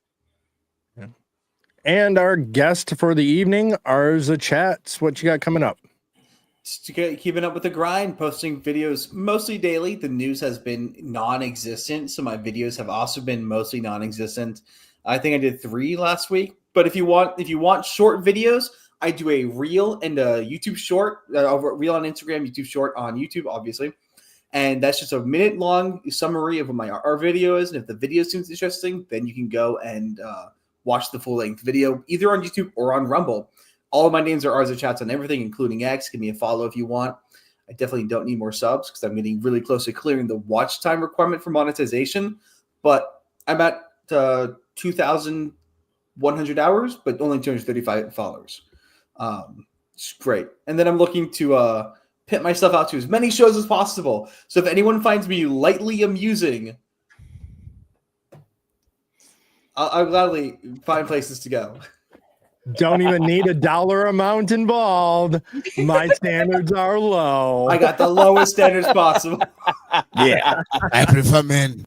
Yeah. And our guest for the evening, ArzaChats. What you got coming up? Keeping up with the grind, posting videos mostly daily. The news has been non-existent, so my videos have also been mostly non-existent. I think I did 3 last week. But if you want short videos, I do a reel and a YouTube short, reel on Instagram, YouTube short on YouTube, obviously. And that's just a minute-long summary of what our video is. And if the video seems interesting, then you can go and watch the full-length video, either on YouTube or on Rumble. All of my names are ArzaChats on everything, including X. Give me a follow if you want. I definitely don't need more subs because I'm getting really close to clearing the watch time requirement for monetization. But I'm at 2,100 hours, but only 235 followers. It's great. And then I'm looking to pit myself out to as many shows as possible. So if anyone finds me lightly amusing, I'll gladly find places to go. Don't even need a dollar amount involved. My standards are low. I got the lowest standards possible. Yeah, I prefer men.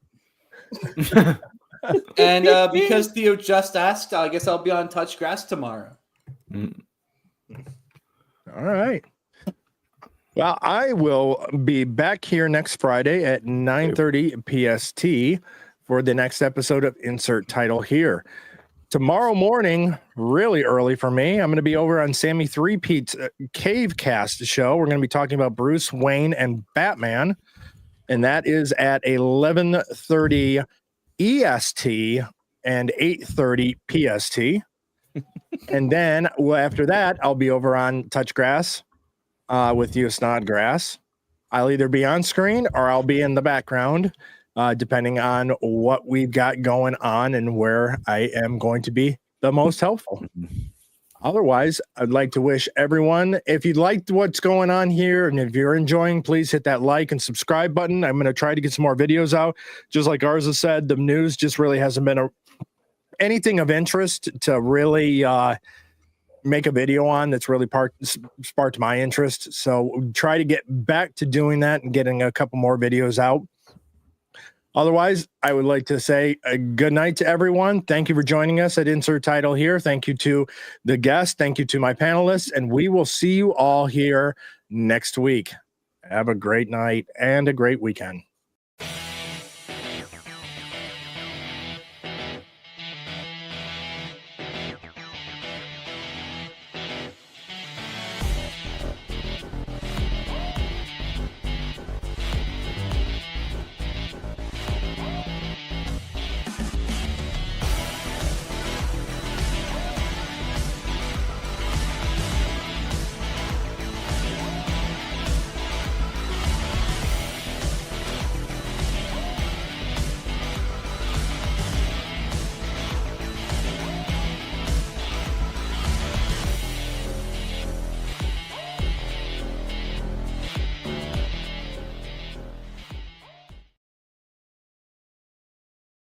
And because Theo just asked, I guess I'll be on Touch Grass tomorrow. All right. Well, I will be back here next Friday at 9:30 PST for the next episode of Insert Title Here. Tomorrow morning, really early for me, I'm going to be over on Sammy 3-Peat's Cavecast show. We're going to be talking about Bruce Wayne and Batman, and that is at 11:30 EST and 8:30 PST. And then after that, I'll be over on Touch Grass with Theo Snodgrass. I'll either be on screen or I'll be in the background, depending on what we've got going on and where I am going to be the most helpful. Otherwise, I'd like to wish everyone, if you liked what's going on here and if you're enjoying, please hit that like and subscribe button. I'm going to try to get some more videos out. Just like Arza said, the news just really hasn't been anything of interest to really make a video on that's really sparked my interest. So try to get back to doing that and getting a couple more videos out. Otherwise, I would like to say a good night to everyone. Thank you for joining us at Insert Title here. Thank you to the guests. Thank you to my panelists. And we will see you all here next week. Have a great night and a great weekend.